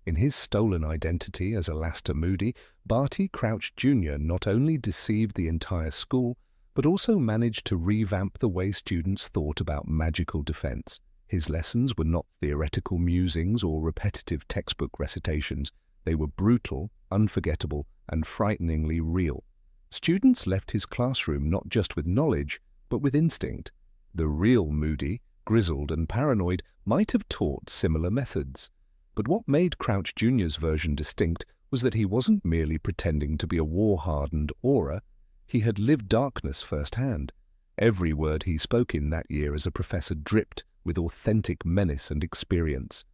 In his stolen identity as Alastair Moody, Barty Crouch Jr. not only deceived the entire school, but also managed to revamp the way students thought about magical defense. His lessons were not theoretical musings or repetitive textbook recitations. They were brutal, unforgettable, and frighteningly real. Students left his classroom not just with knowledge, but with instinct. The real Moody, grizzled and paranoid, might have taught similar methods. But what made Crouch Jr.'s version distinct was that he wasn't merely pretending to be a war-hardened aura. He had lived darkness firsthand. Every word he spoke in that year as a professor dripped with authentic menace and experience.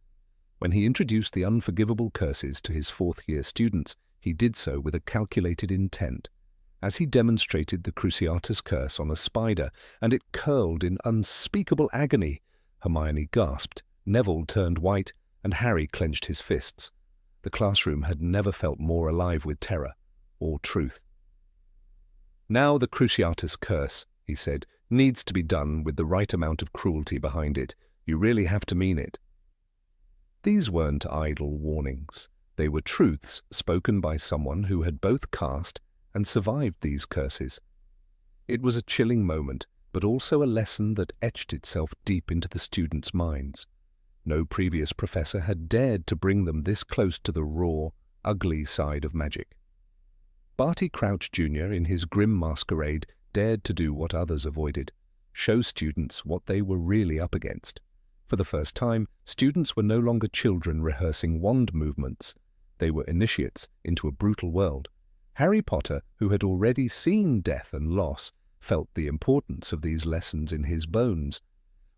When he introduced the unforgivable curses to his fourth-year students, he did so with a calculated intent. As he demonstrated the Cruciatus curse on a spider, and it curled in unspeakable agony, Hermione gasped, Neville turned white, and Harry clenched his fists. The classroom had never felt more alive with terror or truth. "Now the Cruciatus curse," he said, "needs to be done with the right amount of cruelty behind it. You really have to mean it." These weren't idle warnings. They were truths spoken by someone who had both cast and survived these curses. It was a chilling moment, but also a lesson that etched itself deep into the students' minds. No previous professor had dared to bring them this close to the raw, ugly side of magic. Barty Crouch Jr., in his grim masquerade, dared to do what others avoided, show students what they were really up against. For the first time, students were no longer children rehearsing wand movements. They were initiates into a brutal world. Harry Potter, who had already seen death and loss, felt the importance of these lessons in his bones.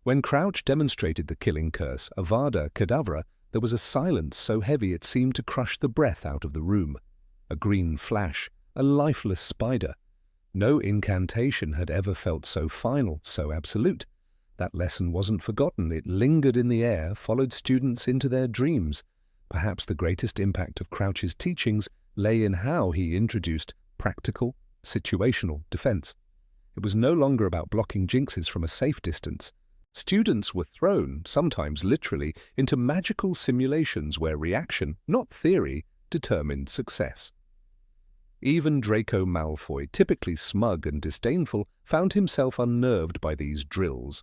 When Crouch demonstrated the killing curse, Avada Kedavra, there was a silence so heavy it seemed to crush the breath out of the room. A green flash, a lifeless spider. No incantation had ever felt so final, so absolute. That lesson wasn't forgotten. It lingered in the air, followed students into their dreams. Perhaps the greatest impact of Crouch's teachings lay in how he introduced practical, situational defense. It was no longer about blocking jinxes from a safe distance. Students were thrown, sometimes literally, into magical simulations where reaction, not theory, determined success. Even Draco Malfoy, typically smug and disdainful, found himself unnerved by these drills.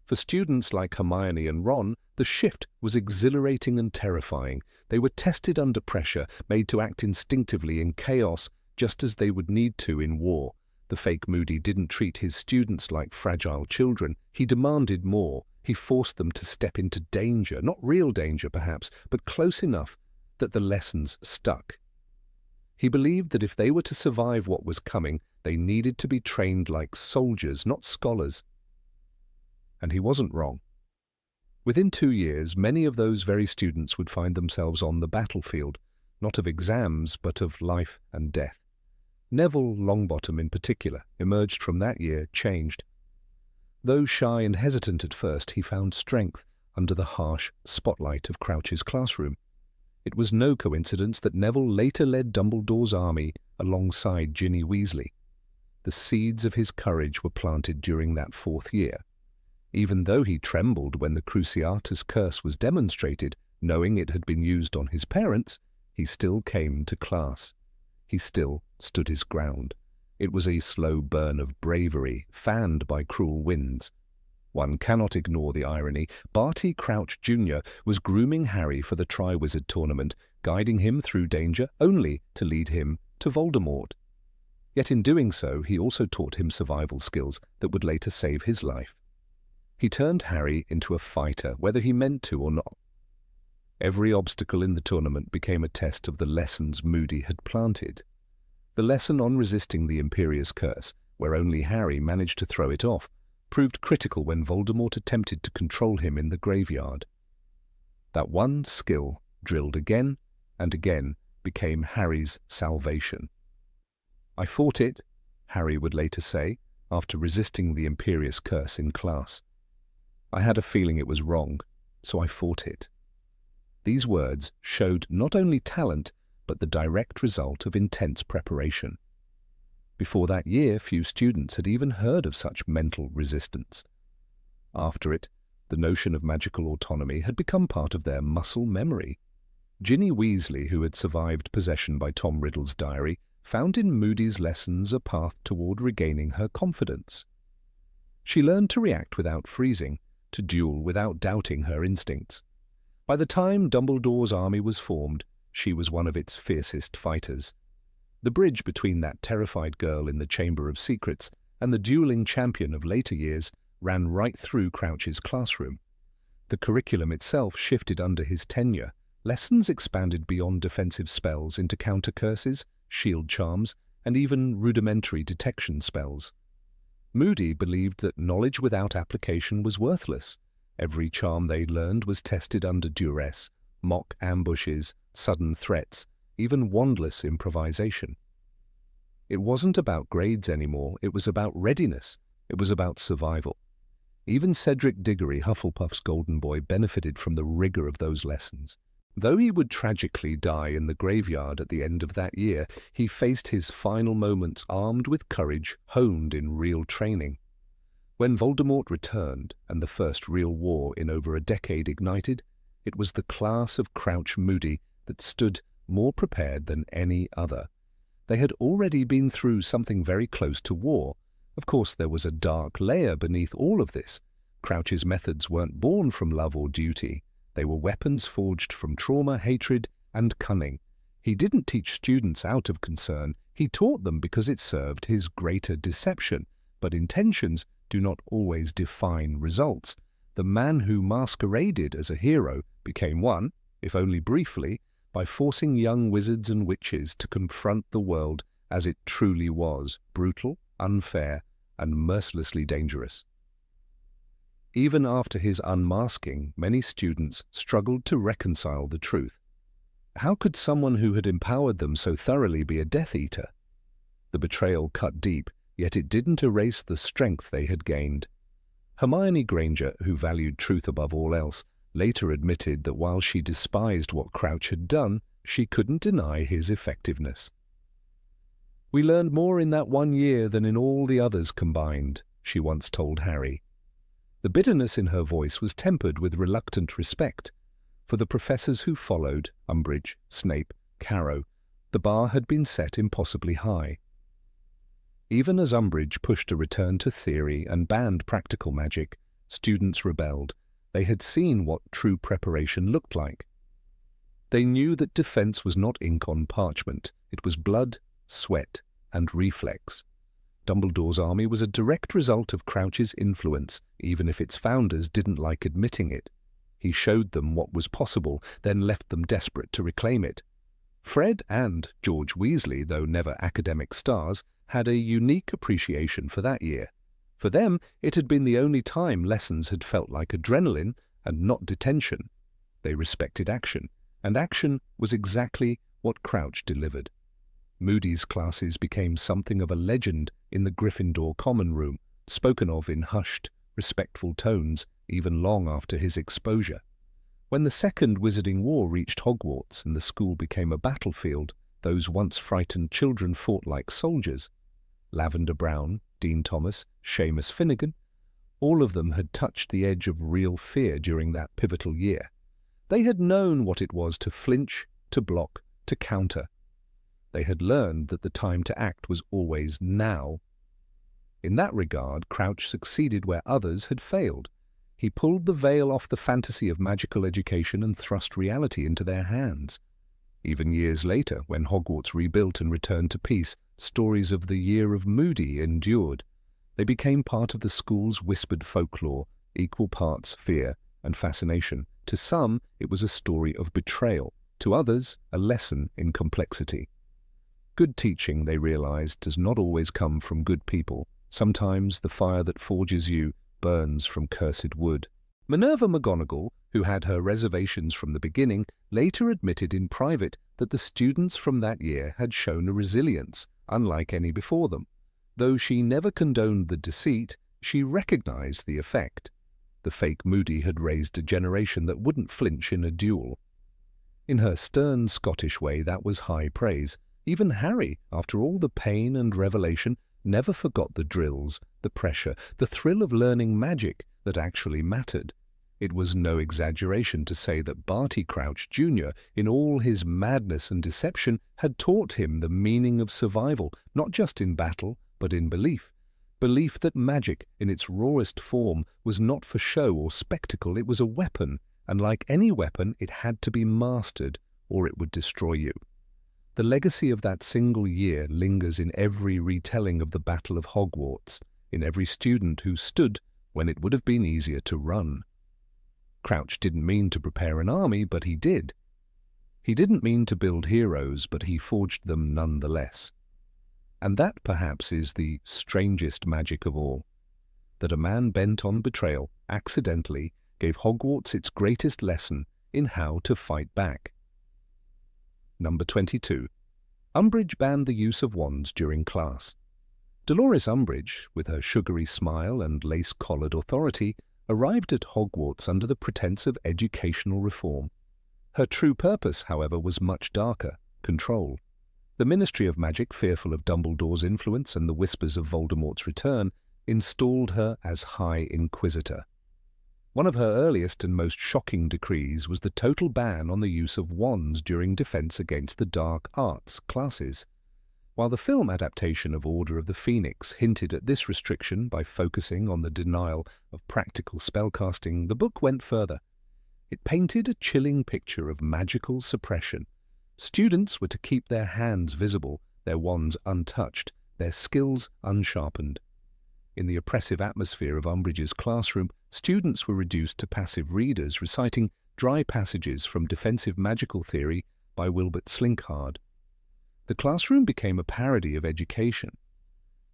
For students like Hermione and Ron, the shift was exhilarating and terrifying. They were tested under pressure, made to act instinctively in chaos, just as they would need to in war. The fake Moody didn't treat his students like fragile children. He demanded more. He forced them to step into danger, not real danger perhaps, but close enough that the lessons stuck. He believed that if they were to survive what was coming, they needed to be trained like soldiers, not scholars. And he wasn't wrong. Within 2 years, many of those very students would find themselves on the battlefield, not of exams, but of life and death. Neville Longbottom in particular emerged from that year changed. Though shy and hesitant at first, he found strength under the harsh spotlight of Crouch's classroom. It was no coincidence that Neville later led Dumbledore's army alongside Ginny Weasley. The seeds of his courage were planted during that 4th year. Even though he trembled when the Cruciatus curse was demonstrated, knowing it had been used on his parents, he still came to class. He still stood his ground. It was a slow burn of bravery, fanned by cruel winds. One cannot ignore the irony. Barty Crouch Jr. was grooming Harry for the Triwizard Tournament, guiding him through danger only to lead him to Voldemort. Yet in doing so, he also taught him survival skills that would later save his life. He turned Harry into a fighter, whether he meant to or not. Every obstacle in the tournament became a test of the lessons Moody had planted. The lesson on resisting the Imperious Curse, where only Harry managed to throw it off, proved critical when Voldemort attempted to control him in the graveyard. That one skill, drilled again and again, became Harry's salvation. "I fought it," Harry would later say, after resisting the Imperious Curse in class. "I had a feeling it was wrong, so I fought it." These words showed not only talent, but the direct result of intense preparation. Before that year, few students had even heard of such mental resistance. After it, the notion of magical autonomy had become part of their muscle memory. Ginny Weasley, who had survived possession by Tom Riddle's diary, found in Moody's lessons a path toward regaining her confidence. She learned to react without freezing, to duel without doubting her instincts. By the time Dumbledore's army was formed, she was one of its fiercest fighters. The bridge between that terrified girl in the Chamber of Secrets and the dueling champion of later years ran right through Crouch's classroom. The curriculum itself shifted under his tenure. Lessons expanded beyond defensive spells into counter curses, shield charms, and even rudimentary detection spells. Moody believed that knowledge without application was worthless. Every charm they learned was tested under duress, mock ambushes, sudden threats, even wandless improvisation. It wasn't about grades anymore, it was about readiness, it was about survival. Even Cedric Diggory, Hufflepuff's golden boy, benefited from the rigor of those lessons. Though he would tragically die in the graveyard at the end of that year, he faced his final moments armed with courage honed in real training. When Voldemort returned and the first real war in over a decade ignited, it was the class of Crouch Moody that stood more prepared than any other. They had already been through something very close to war. Of course, there was a dark layer beneath all of this. Crouch's methods weren't born from love or duty. They were weapons forged from trauma, hatred, and cunning. He didn't teach students out of concern. He taught them because it served his greater deception. But intentions do not always define results. The man who masqueraded as a hero became one, if only briefly, by forcing young wizards and witches to confront the world as it truly was, brutal, unfair, and mercilessly dangerous. Even after his unmasking, many students struggled to reconcile the truth. How could someone who had empowered them so thoroughly be a Death Eater? The betrayal cut deep, yet it didn't erase the strength they had gained. Hermione Granger, who valued truth above all else, later admitted that while she despised what Crouch had done, she couldn't deny his effectiveness. "We learned more in that 1 year than in all the others combined," she once told Harry. The bitterness in her voice was tempered with reluctant respect. For the professors who followed, Umbridge, Snape, Carrow, the bar had been set impossibly high. Even as Umbridge pushed a return to theory and banned practical magic, students rebelled. They had seen what true preparation looked like. They knew that defense was not ink on parchment. It was blood, sweat, and reflex. Dumbledore's army was a direct result of Crouch's influence, even if its founders didn't like admitting it. He showed them what was possible, then left them desperate to reclaim it. Fred and George Weasley, though never academic stars, had a unique appreciation for that year. For them, it had been the only time lessons had felt like adrenaline and not detention. They respected action, and action was exactly what Crouch delivered. Moody's classes became something of a legend in the Gryffindor common room, spoken of in hushed, respectful tones even long after his exposure. When the Second Wizarding War reached Hogwarts and the school became a battlefield, those once frightened children fought like soldiers. Lavender Brown, Dean Thomas, Seamus Finnegan, all of them had touched the edge of real fear during that pivotal year. They had known what it was to flinch, to block, to counter. They had learned that the time to act was always now. In that regard, Crouch succeeded where others had failed. He pulled the veil off the fantasy of magical education and thrust reality into their hands. Even years later, when Hogwarts rebuilt and returned to peace, stories of the Year of Moody endured. They became part of the school's whispered folklore, equal parts fear and fascination. To some, it was a story of betrayal. To others, a lesson in complexity. Good teaching, they realized, does not always come from good people. Sometimes the fire that forges you burns from cursed wood. Minerva McGonagall, who had her reservations from the beginning, later admitted in private that the students from that year had shown a resilience unlike any before them. Though she never condoned the deceit, she recognized the effect. The fake Moody had raised a generation that wouldn't flinch in a duel. In her stern Scottish way, that was high praise. Even Harry, after all the pain and revelation, never forgot the drills, the pressure, the thrill of learning magic that actually mattered. It was no exaggeration to say that Barty Crouch Jr., in all his madness and deception, had taught him the meaning of survival, not just in battle, but in belief. Belief that magic, in its rawest form, was not for show or spectacle, it was a weapon, and like any weapon, it had to be mastered, or it would destroy you. The legacy of that single year lingers in every retelling of the Battle of Hogwarts, in every student who stood when it would have been easier to run. Crouch didn't mean to prepare an army, but he did. He didn't mean to build heroes, but he forged them nonetheless. And that, perhaps, is the strangest magic of all, that a man bent on betrayal accidentally gave Hogwarts its greatest lesson in how to fight back. Number 22. Umbridge banned the use of wands during class. Dolores Umbridge, with her sugary smile and lace-collared authority, arrived at Hogwarts under the pretense of educational reform. Her true purpose, however, was much darker: control. The Ministry of Magic, fearful of Dumbledore's influence and the whispers of Voldemort's return, installed her as High Inquisitor. One of her earliest and most shocking decrees was the total ban on the use of wands during Defense Against the Dark Arts classes. While the film adaptation of Order of the Phoenix hinted at this restriction by focusing on the denial of practical spellcasting, the book went further. It painted a chilling picture of magical suppression. Students were to keep their hands visible, their wands untouched, their skills unsharpened. In the oppressive atmosphere of Umbridge's classroom, students were reduced to passive readers reciting dry passages from Defensive Magical Theory by Wilbert Slinkhard. The classroom became a parody of education.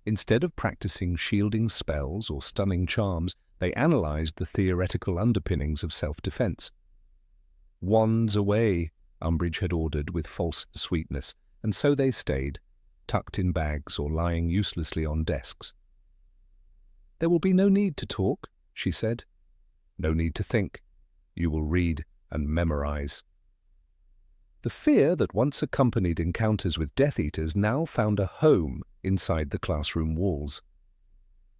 Instead of practicing shielding spells or stunning charms, they analyzed the theoretical underpinnings of self-defense. "Wands away," Umbridge had ordered with false sweetness, and so they stayed, tucked in bags or lying uselessly on desks. "There will be no need to talk," she said. "No need to think. You will read and memorize." The fear that once accompanied encounters with Death Eaters now found a home inside the classroom walls.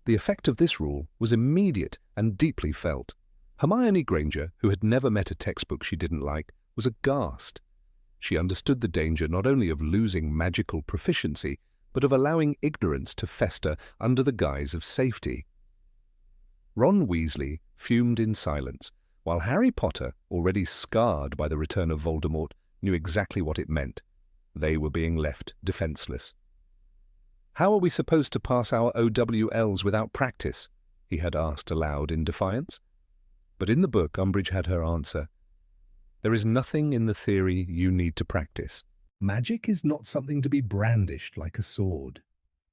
The effect of this rule was immediate and deeply felt. Hermione Granger, who had never met a textbook she didn't like, was aghast. She understood the danger not only of losing magical proficiency, but of allowing ignorance to fester under the guise of safety. Ron Weasley fumed in silence, while Harry Potter, already scarred by the return of Voldemort, knew exactly what it meant. They were being left defenseless. "How are we supposed to pass our OWLs without practice?" he had asked aloud in defiance. But in the book, Umbridge had her answer. "There is nothing in the theory you need to practice. Magic is not something to be brandished like a sword."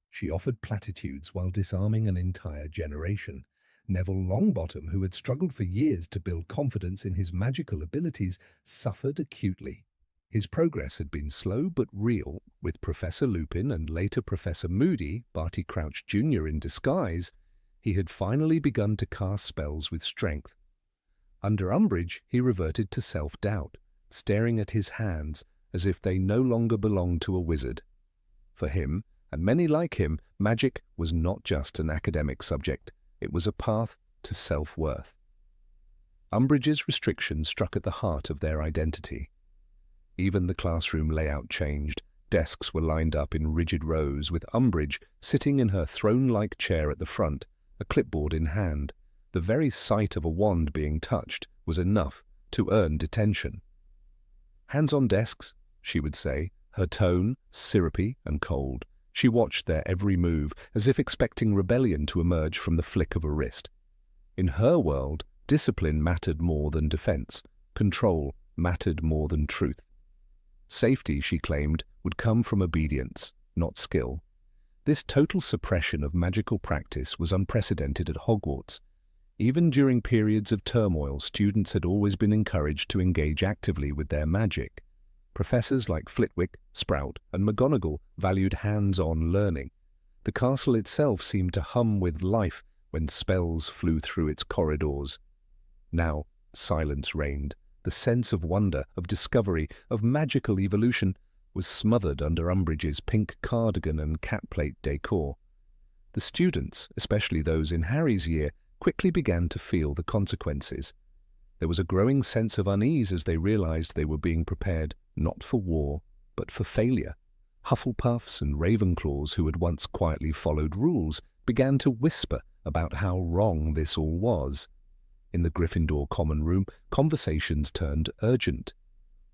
She offered platitudes while disarming an entire generation. Neville Longbottom, who had struggled for years to build confidence in his magical abilities, suffered acutely. His progress had been slow but real. With Professor Lupin and later Professor Moody, Barty Crouch Jr. in disguise, he had finally begun to cast spells with strength. Under Umbridge, he reverted to self-doubt, staring at his hands as if they no longer belonged to a wizard. For him, and many like him, magic was not just an academic subject. It was a path to self-worth. Umbridge's restrictions struck at the heart of their identity. Even the classroom layout changed. Desks were lined up in rigid rows, with Umbridge sitting in her throne-like chair at the front, a clipboard in hand. The very sight of a wand being touched was enough to earn detention. "Hands on desks," she would say, her tone syrupy and cold. She watched their every move, as if expecting rebellion to emerge from the flick of a wrist. In her world, discipline mattered more than defense. Control mattered more than truth. Safety, she claimed, would come from obedience, not skill. This total suppression of magical practice was unprecedented at Hogwarts. Even during periods of turmoil, students had always been encouraged to engage actively with their magic. Professors like Flitwick, Sprout, and McGonagall valued hands-on learning. The castle itself seemed to hum with life when spells flew through its corridors. Now, silence reigned. The sense of wonder, of discovery, of magical evolution was smothered under Umbridge's pink cardigan and catplate decor. The students, especially those in Harry's year, quickly began to feel the consequences. There was a growing sense of unease as they realized they were being prepared not for war, but for failure. Hufflepuffs and Ravenclaws, who had once quietly followed rules, began to whisper about how wrong this all was. In the Gryffindor common room, conversations turned urgent.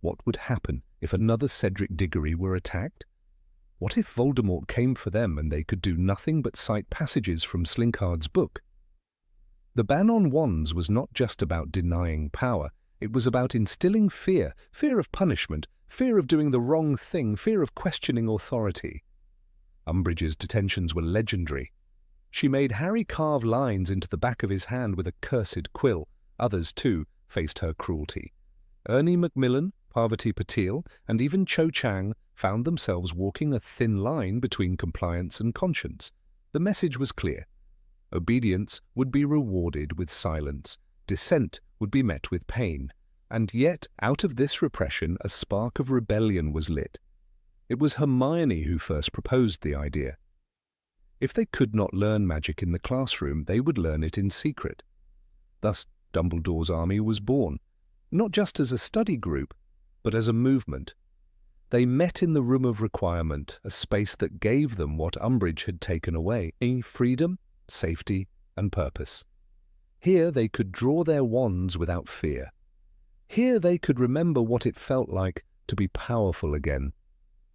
What would happen if another Cedric Diggory were attacked? What if Voldemort came for them and they could do nothing but cite passages from Slinkhard's book? The ban on wands was not just about denying power. It was about instilling fear, fear of punishment, fear of doing the wrong thing, fear of questioning authority. Umbridge's detentions were legendary. She made Harry carve lines into the back of his hand with a cursed quill. Others, too, faced her cruelty. Ernie Macmillan, Parvati Patil, and even Cho Chang found themselves walking a thin line between compliance and conscience. The message was clear. Obedience would be rewarded with silence. Dissent would be met with pain. And yet, out of this repression, a spark of rebellion was lit. It was Hermione who first proposed the idea. If they could not learn magic in the classroom, they would learn it in secret. Thus, Dumbledore's army was born, not just as a study group, but as a movement. They met in the Room of Requirement, a space that gave them what Umbridge had taken away, freedom, safety, and purpose. Here they could draw their wands without fear. Here they could remember what it felt like to be powerful again.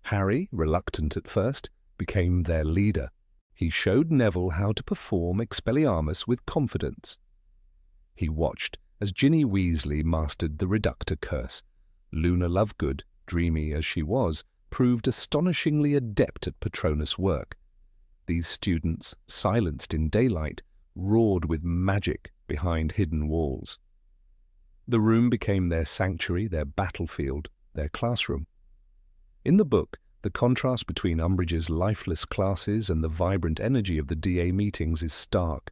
Harry, reluctant at first, became their leader. He showed Neville how to perform Expelliarmus with confidence. He watched as Ginny Weasley mastered the Reductor Curse. Luna Lovegood, dreamy as she was, proved astonishingly adept at Patronus work. These students, silenced in daylight, roared with magic behind hidden walls. The room became their sanctuary, their battlefield, their classroom. In the book, the contrast between Umbridge's lifeless classes and the vibrant energy of the DA meetings is stark.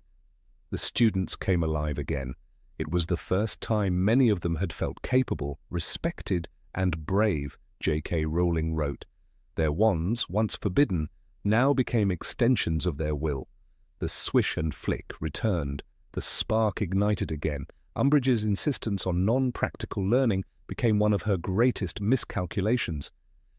The students came alive again. It was the first time many of them had felt capable, respected, and brave, J.K. Rowling wrote. Their wands, once forbidden, now became extensions of their will. The swish and flick returned. The spark ignited again. Umbridge's insistence on non-practical learning became one of her greatest miscalculations.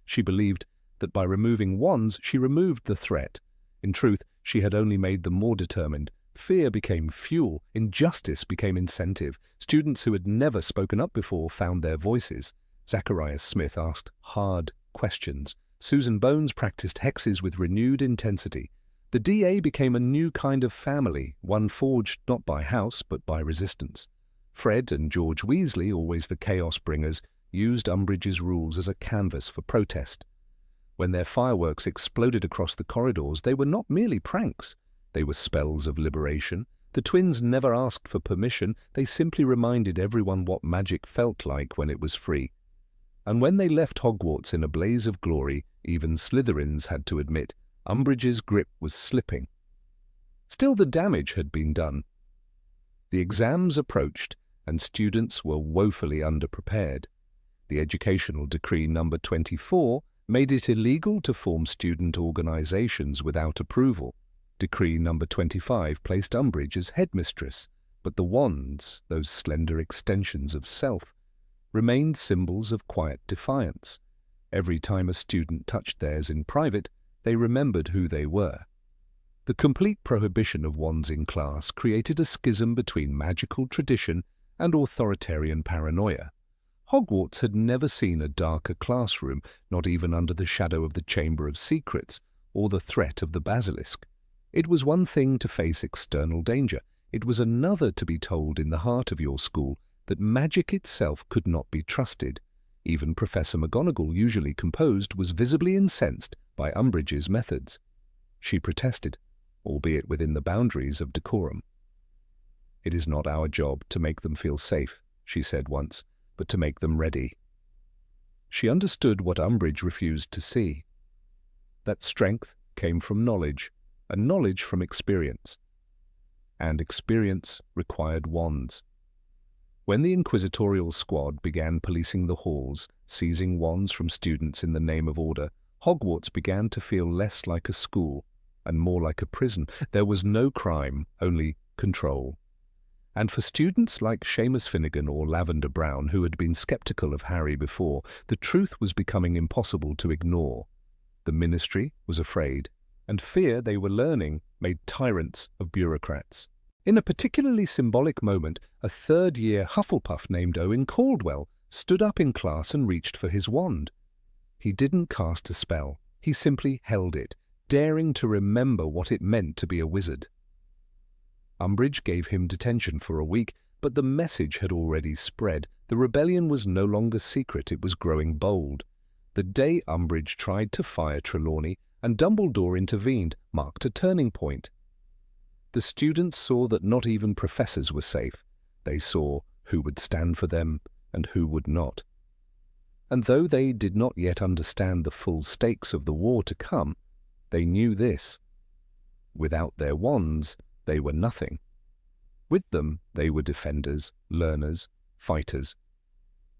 She believed that by removing wands, she removed the threat. In truth, she had only made them more determined. Fear became fuel. Injustice became incentive. Students who had never spoken up before found their voices. Zacharias Smith asked hard questions. Susan Bones practiced hexes with renewed intensity. The DA became a new kind of family, one forged not by house but by resistance. Fred and George Weasley, always the chaos bringers, used Umbridge's rules as a canvas for protest. When their fireworks exploded across the corridors, they were not merely pranks. They were spells of liberation. The twins never asked for permission. They simply reminded everyone what magic felt like when it was free. And when they left Hogwarts in a blaze of glory, even Slytherins had to admit Umbridge's grip was slipping. Still, the damage had been done. The exams approached, and students were woefully underprepared. The Educational Decree No. 24 made it illegal to form student organizations without approval. Decree No. 25 placed Umbridge as headmistress, but the wands, those slender extensions of self, remained symbols of quiet defiance. Every time a student touched theirs in private, they remembered who they were. The complete prohibition of wands in class created a schism between magical tradition and authoritarian paranoia. Hogwarts had never seen a darker classroom, not even under the shadow of the Chamber of Secrets or the threat of the basilisk. It was one thing to face external danger. It was another to be told in the heart of your school that magic itself could not be trusted. Even Professor McGonagall, usually composed, was visibly incensed by Umbridge's methods. She protested, albeit within the boundaries of decorum. "It is not our job to make them feel safe," she said once, "but to make them ready." She understood what Umbridge refused to see. That strength came from knowledge, and knowledge from experience. And experience required wands. When the inquisitorial squad began policing the halls, seizing wands from students in the name of order, Hogwarts began to feel less like a school and more like a prison. There was no crime, only control. And for students like Seamus Finnegan or Lavender Brown, who had been skeptical of Harry before, the truth was becoming impossible to ignore. The ministry was afraid, and fear, they were learning, made tyrants of bureaucrats. In a particularly symbolic moment, a third-year Hufflepuff named Owen Caldwell stood up in class and reached for his wand. He didn't cast a spell. He simply held it, daring to remember what it meant to be a wizard. Umbridge gave him detention for a week, but the message had already spread. The rebellion was no longer secret, it was growing bold. The day Umbridge tried to fire Trelawney and Dumbledore intervened marked a turning point. The students saw that not even professors were safe. They saw who would stand for them and who would not. And though they did not yet understand the full stakes of the war to come, they knew this: without their wands, they were nothing. With them, they were defenders, learners, fighters.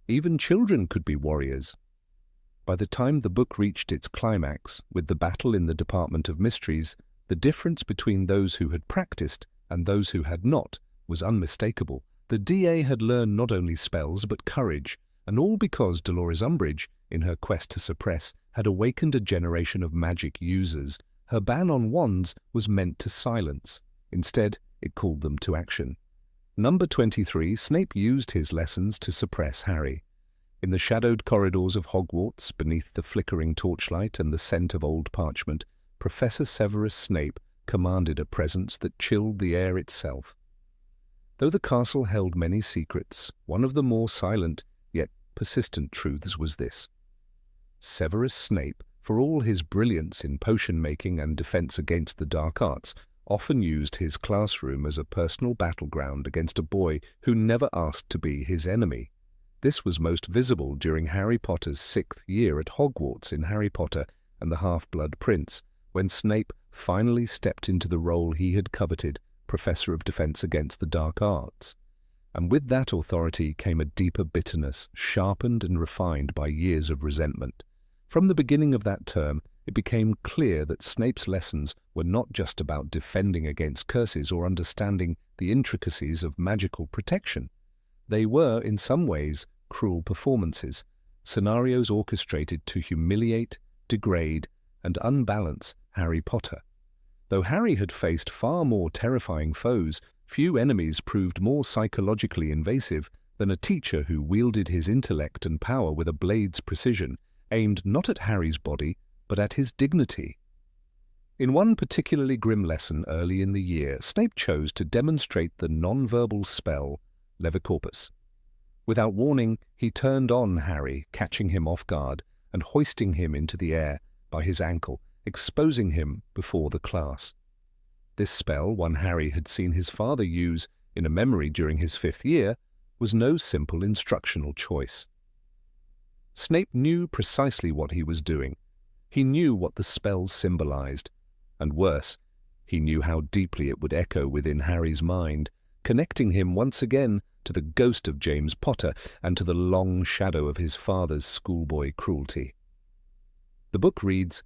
Even children could be warriors. By the time the book reached its climax, with the battle in the Department of Mysteries, the difference between those who had practiced and those who had not was unmistakable. The DA had learned not only spells but courage, and all because Dolores Umbridge, in her quest to suppress, had awakened a generation of magic users. Her ban on wands was meant to silence. Instead, it called them to action. Number 23, Snape used his lessons to suppress Harry. In the shadowed corridors of Hogwarts, beneath the flickering torchlight and the scent of old parchment, Professor Severus Snape commanded a presence that chilled the air itself. Though the castle held many secrets, one of the more silent, yet persistent truths was this: Severus Snape, for all his brilliance in potion-making and defense against the dark arts, often used his classroom as a personal battleground against a boy who never asked to be his enemy. This was most visible during Harry Potter's 6th year at Hogwarts in Harry Potter and the Half-Blood Prince, when Snape finally stepped into the role he had coveted, Professor of Defense Against the Dark Arts. And with that authority came a deeper bitterness, sharpened and refined by years of resentment. From the beginning of that term, it became clear that Snape's lessons were not just about defending against curses or understanding the intricacies of magical protection. They were, in some ways, cruel performances, scenarios orchestrated to humiliate, degrade, and unbalance Harry Potter. Though Harry had faced far more terrifying foes, few enemies proved more psychologically invasive than a teacher who wielded his intellect and power with a blade's precision, aimed not at Harry's body, but at his dignity. In one particularly grim lesson early in the year, Snape chose to demonstrate the non-verbal spell Levicorpus. Without warning, he turned on Harry, catching him off guard and hoisting him into the air by his ankle, exposing him before the class. This spell, one Harry had seen his father use in a memory during his 5th year, was no simple instructional choice. Snape knew precisely what he was doing. He knew what the spell symbolized, and worse, he knew how deeply it would echo within Harry's mind, connecting him once again to the ghost of James Potter and to the long shadow of his father's schoolboy cruelty. The book reads,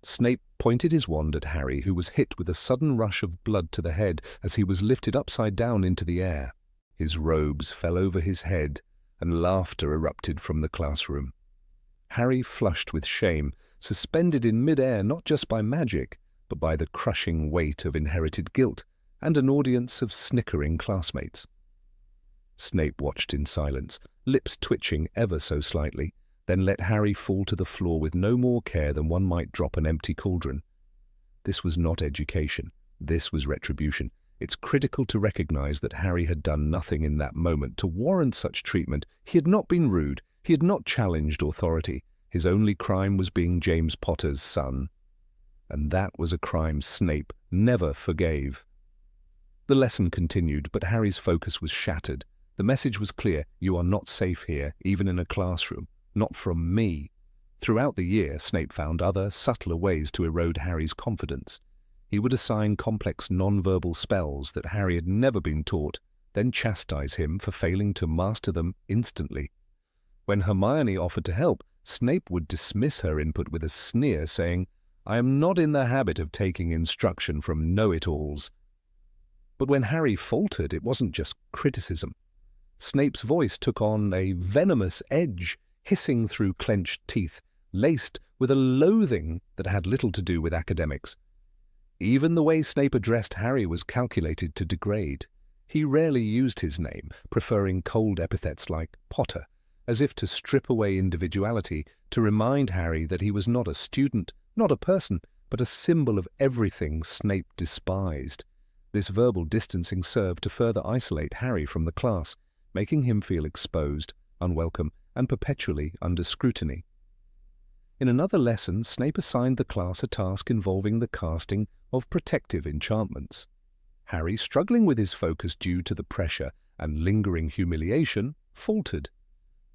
Snape pointed his wand at Harry, who was hit with a sudden rush of blood to the head as he was lifted upside down into the air. His robes fell over his head, and laughter erupted from the classroom. Harry flushed with shame, suspended in mid-air not just by magic, but by the crushing weight of inherited guilt and an audience of snickering classmates. Snape watched in silence, lips twitching ever so slightly, then let Harry fall to the floor with no more care than one might drop an empty cauldron. This was not education. This was retribution. It's critical to recognize that Harry had done nothing in that moment to warrant such treatment. He had not been rude. He had not challenged authority. His only crime was being James Potter's son. And that was a crime Snape never forgave. The lesson continued, but Harry's focus was shattered. The message was clear: you are not safe here, even in a classroom. Not from me. Throughout the year, Snape found other, subtler ways to erode Harry's confidence. He would assign complex non-verbal spells that Harry had never been taught, then chastise him for failing to master them instantly. When Hermione offered to help, Snape would dismiss her input with a sneer, saying, "I am not in the habit of taking instruction from know-it-alls." But when Harry faltered, it wasn't just criticism. Snape's voice took on a venomous edge, hissing through clenched teeth, laced with a loathing that had little to do with academics. Even the way Snape addressed Harry was calculated to degrade. He rarely used his name, preferring cold epithets like Potter, as if to strip away individuality, to remind Harry that he was not a student, not a person, but a symbol of everything Snape despised. This verbal distancing served to further isolate Harry from the class, making him feel exposed, unwelcome, and perpetually under scrutiny. In another lesson, Snape assigned the class a task involving the casting of protective enchantments. Harry, struggling with his focus due to the pressure and lingering humiliation, faltered.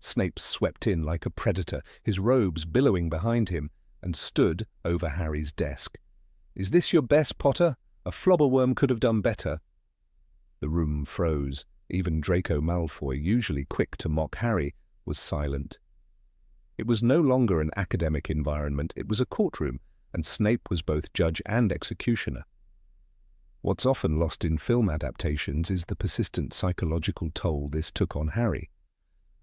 Snape swept in like a predator, his robes billowing behind him, and stood over Harry's desk. "Is this your best, Potter? A flobberworm could have done better." The room froze. Even Draco Malfoy, usually quick to mock Harry, was silent. It was no longer an academic environment, it was a courtroom, and Snape was both judge and executioner. What's often lost in film adaptations is the persistent psychological toll this took on Harry.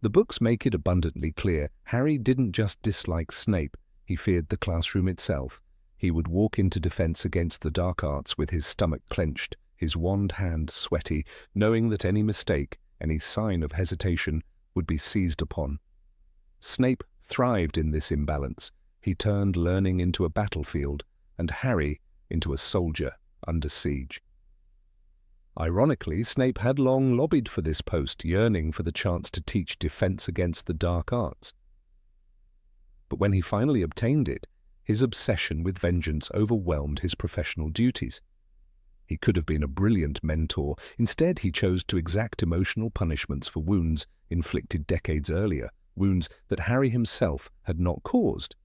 The books make it abundantly clear Harry didn't just dislike Snape, he feared the classroom itself. He would walk into defense against the dark arts with his stomach clenched, his wand hand sweaty, knowing that any mistake, any sign of hesitation, would be seized upon. Snape thrived in this imbalance. He turned learning into a battlefield, and Harry into a soldier under siege. Ironically, Snape had long lobbied for this post, yearning for the chance to teach defense against the dark arts. But when he finally obtained it, his obsession with vengeance overwhelmed his professional duties. He could have been a brilliant mentor. Instead, he chose to exact emotional punishments for wounds inflicted decades earlier, wounds that Harry himself had not caused.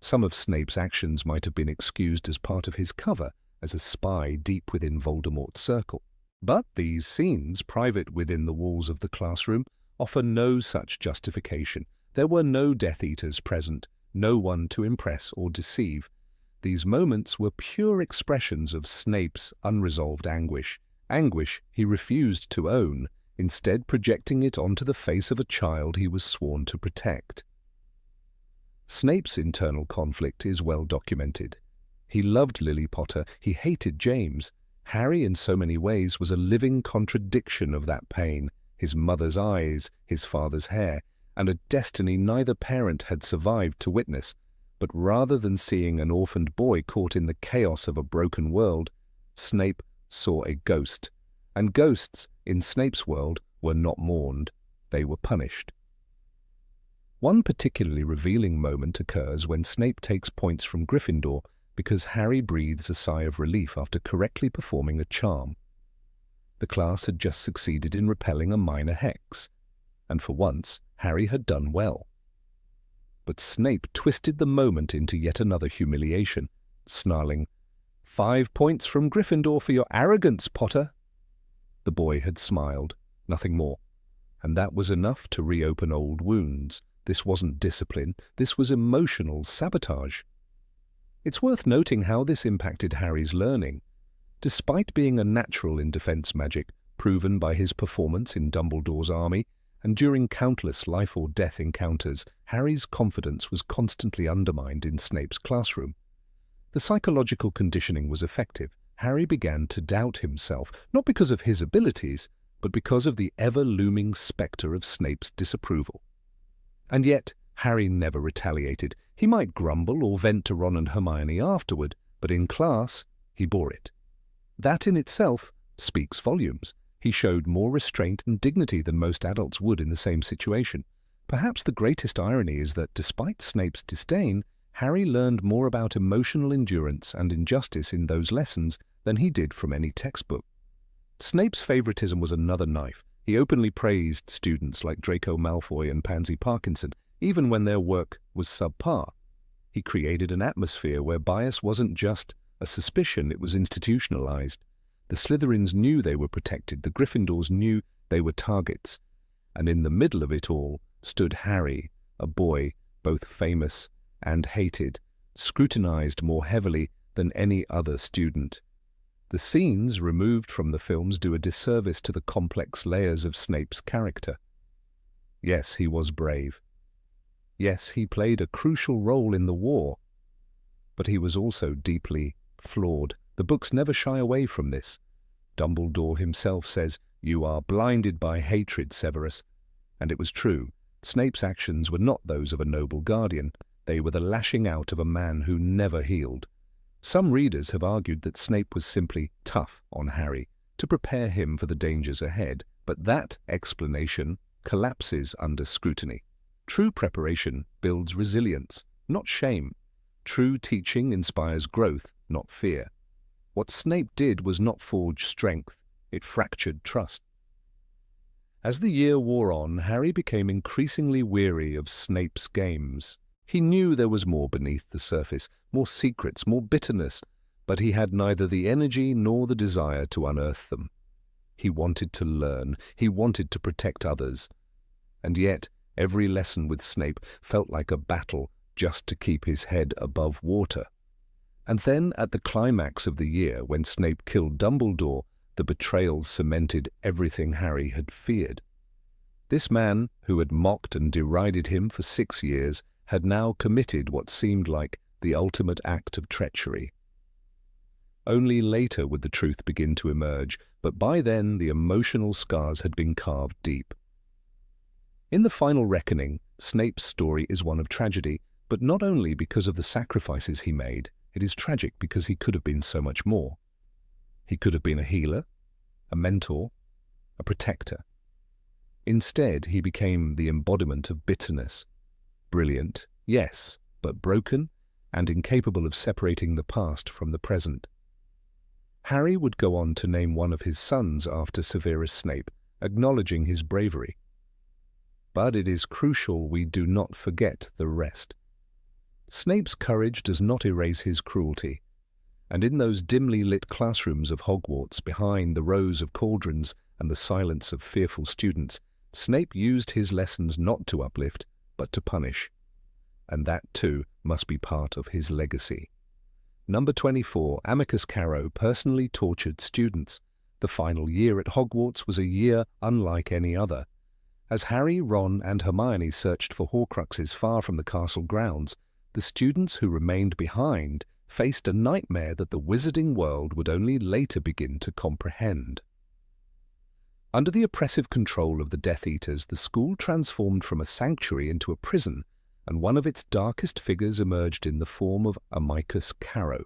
Some of Snape's actions might have been excused as part of his cover, as a spy deep within Voldemort's circle. But these scenes, private within the walls of the classroom, offer no such justification. There were no Death Eaters present, no one to impress or deceive. These moments were pure expressions of Snape's unresolved anguish, anguish he refused to own, instead projecting it onto the face of a child he was sworn to protect. Snape's internal conflict is well documented. He loved Lily Potter, he hated James. Harry, in so many ways, was a living contradiction of that pain, his mother's eyes, his father's hair, and a destiny neither parent had survived to witness. But rather than seeing an orphaned boy caught in the chaos of a broken world, Snape saw a ghost. And ghosts, in Snape's world, were not mourned, they were punished. One particularly revealing moment occurs when Snape takes points from Gryffindor because Harry breathes a sigh of relief after correctly performing a charm. The class had just succeeded in repelling a minor hex, and for once Harry had done well. But Snape twisted the moment into yet another humiliation, snarling, "5 points from Gryffindor for your arrogance, Potter." The boy had smiled, nothing more, and that was enough to reopen old wounds. This wasn't discipline, this was emotional sabotage. It's worth noting how this impacted Harry's learning. Despite being a natural in defense magic, proven by his performance in Dumbledore's army, and during countless life-or-death encounters, Harry's confidence was constantly undermined in Snape's classroom. The psychological conditioning was effective. Harry began to doubt himself, not because of his abilities, but because of the ever-looming spectre of Snape's disapproval. And yet, Harry never retaliated. He might grumble or vent to Ron and Hermione afterward, but in class, he bore it. That in itself speaks volumes. He showed more restraint and dignity than most adults would in the same situation. Perhaps the greatest irony is that, despite Snape's disdain, Harry learned more about emotional endurance and injustice in those lessons than he did from any textbook. Snape's favoritism was another knife. He openly praised students like Draco Malfoy and Pansy Parkinson, even when their work was subpar. He created an atmosphere where bias wasn't just a suspicion, it was institutionalized. The Slytherins knew they were protected, the Gryffindors knew they were targets. And in the middle of it all stood Harry, a boy both famous and hated, scrutinized more heavily than any other student. The scenes removed from the films do a disservice to the complex layers of Snape's character. Yes, he was brave. Yes, he played a crucial role in the war. But he was also deeply flawed. The books never shy away from this. Dumbledore himself says, "You are blinded by hatred, Severus." And it was true. Snape's actions were not those of a noble guardian. They were the lashing out of a man who never healed. Some readers have argued that Snape was simply tough on Harry to prepare him for the dangers ahead, but that explanation collapses under scrutiny. True preparation builds resilience, not shame. True teaching inspires growth, not fear. What Snape did was not forge strength, it fractured trust. As the year wore on, Harry became increasingly weary of Snape's games. He knew there was more beneath the surface, more secrets, more bitterness, but he had neither the energy nor the desire to unearth them. He wanted to learn, he wanted to protect others. And yet, every lesson with Snape felt like a battle just to keep his head above water. And then, at the climax of the year, when Snape killed Dumbledore, the betrayal cemented everything Harry had feared. This man, who had mocked and derided him for 6 years, had now committed what seemed like the ultimate act of treachery. Only later would the truth begin to emerge, but by then the emotional scars had been carved deep. In the final reckoning, Snape's story is one of tragedy, but not only because of the sacrifices he made. It is tragic because he could have been so much more. He could have been a healer, a mentor, a protector. Instead, he became the embodiment of bitterness. Brilliant, yes, but broken and incapable of separating the past from the present. Harry would go on to name one of his sons after Severus Snape, acknowledging his bravery. But it is crucial we do not forget the rest. Snape's courage does not erase his cruelty, and in those dimly lit classrooms of Hogwarts, behind the rows of cauldrons and the silence of fearful students, Snape used his lessons not to uplift, but to punish. And that, too, must be part of his legacy. Number 24, Amicus Carrow personally tortured students. The final year at Hogwarts was a year unlike any other. As Harry, Ron, and Hermione searched for Horcruxes far from the castle grounds, the students who remained behind faced a nightmare that the wizarding world would only later begin to comprehend. Under the oppressive control of the Death Eaters, the school transformed from a sanctuary into a prison, and one of its darkest figures emerged in the form of Amicus Carrow.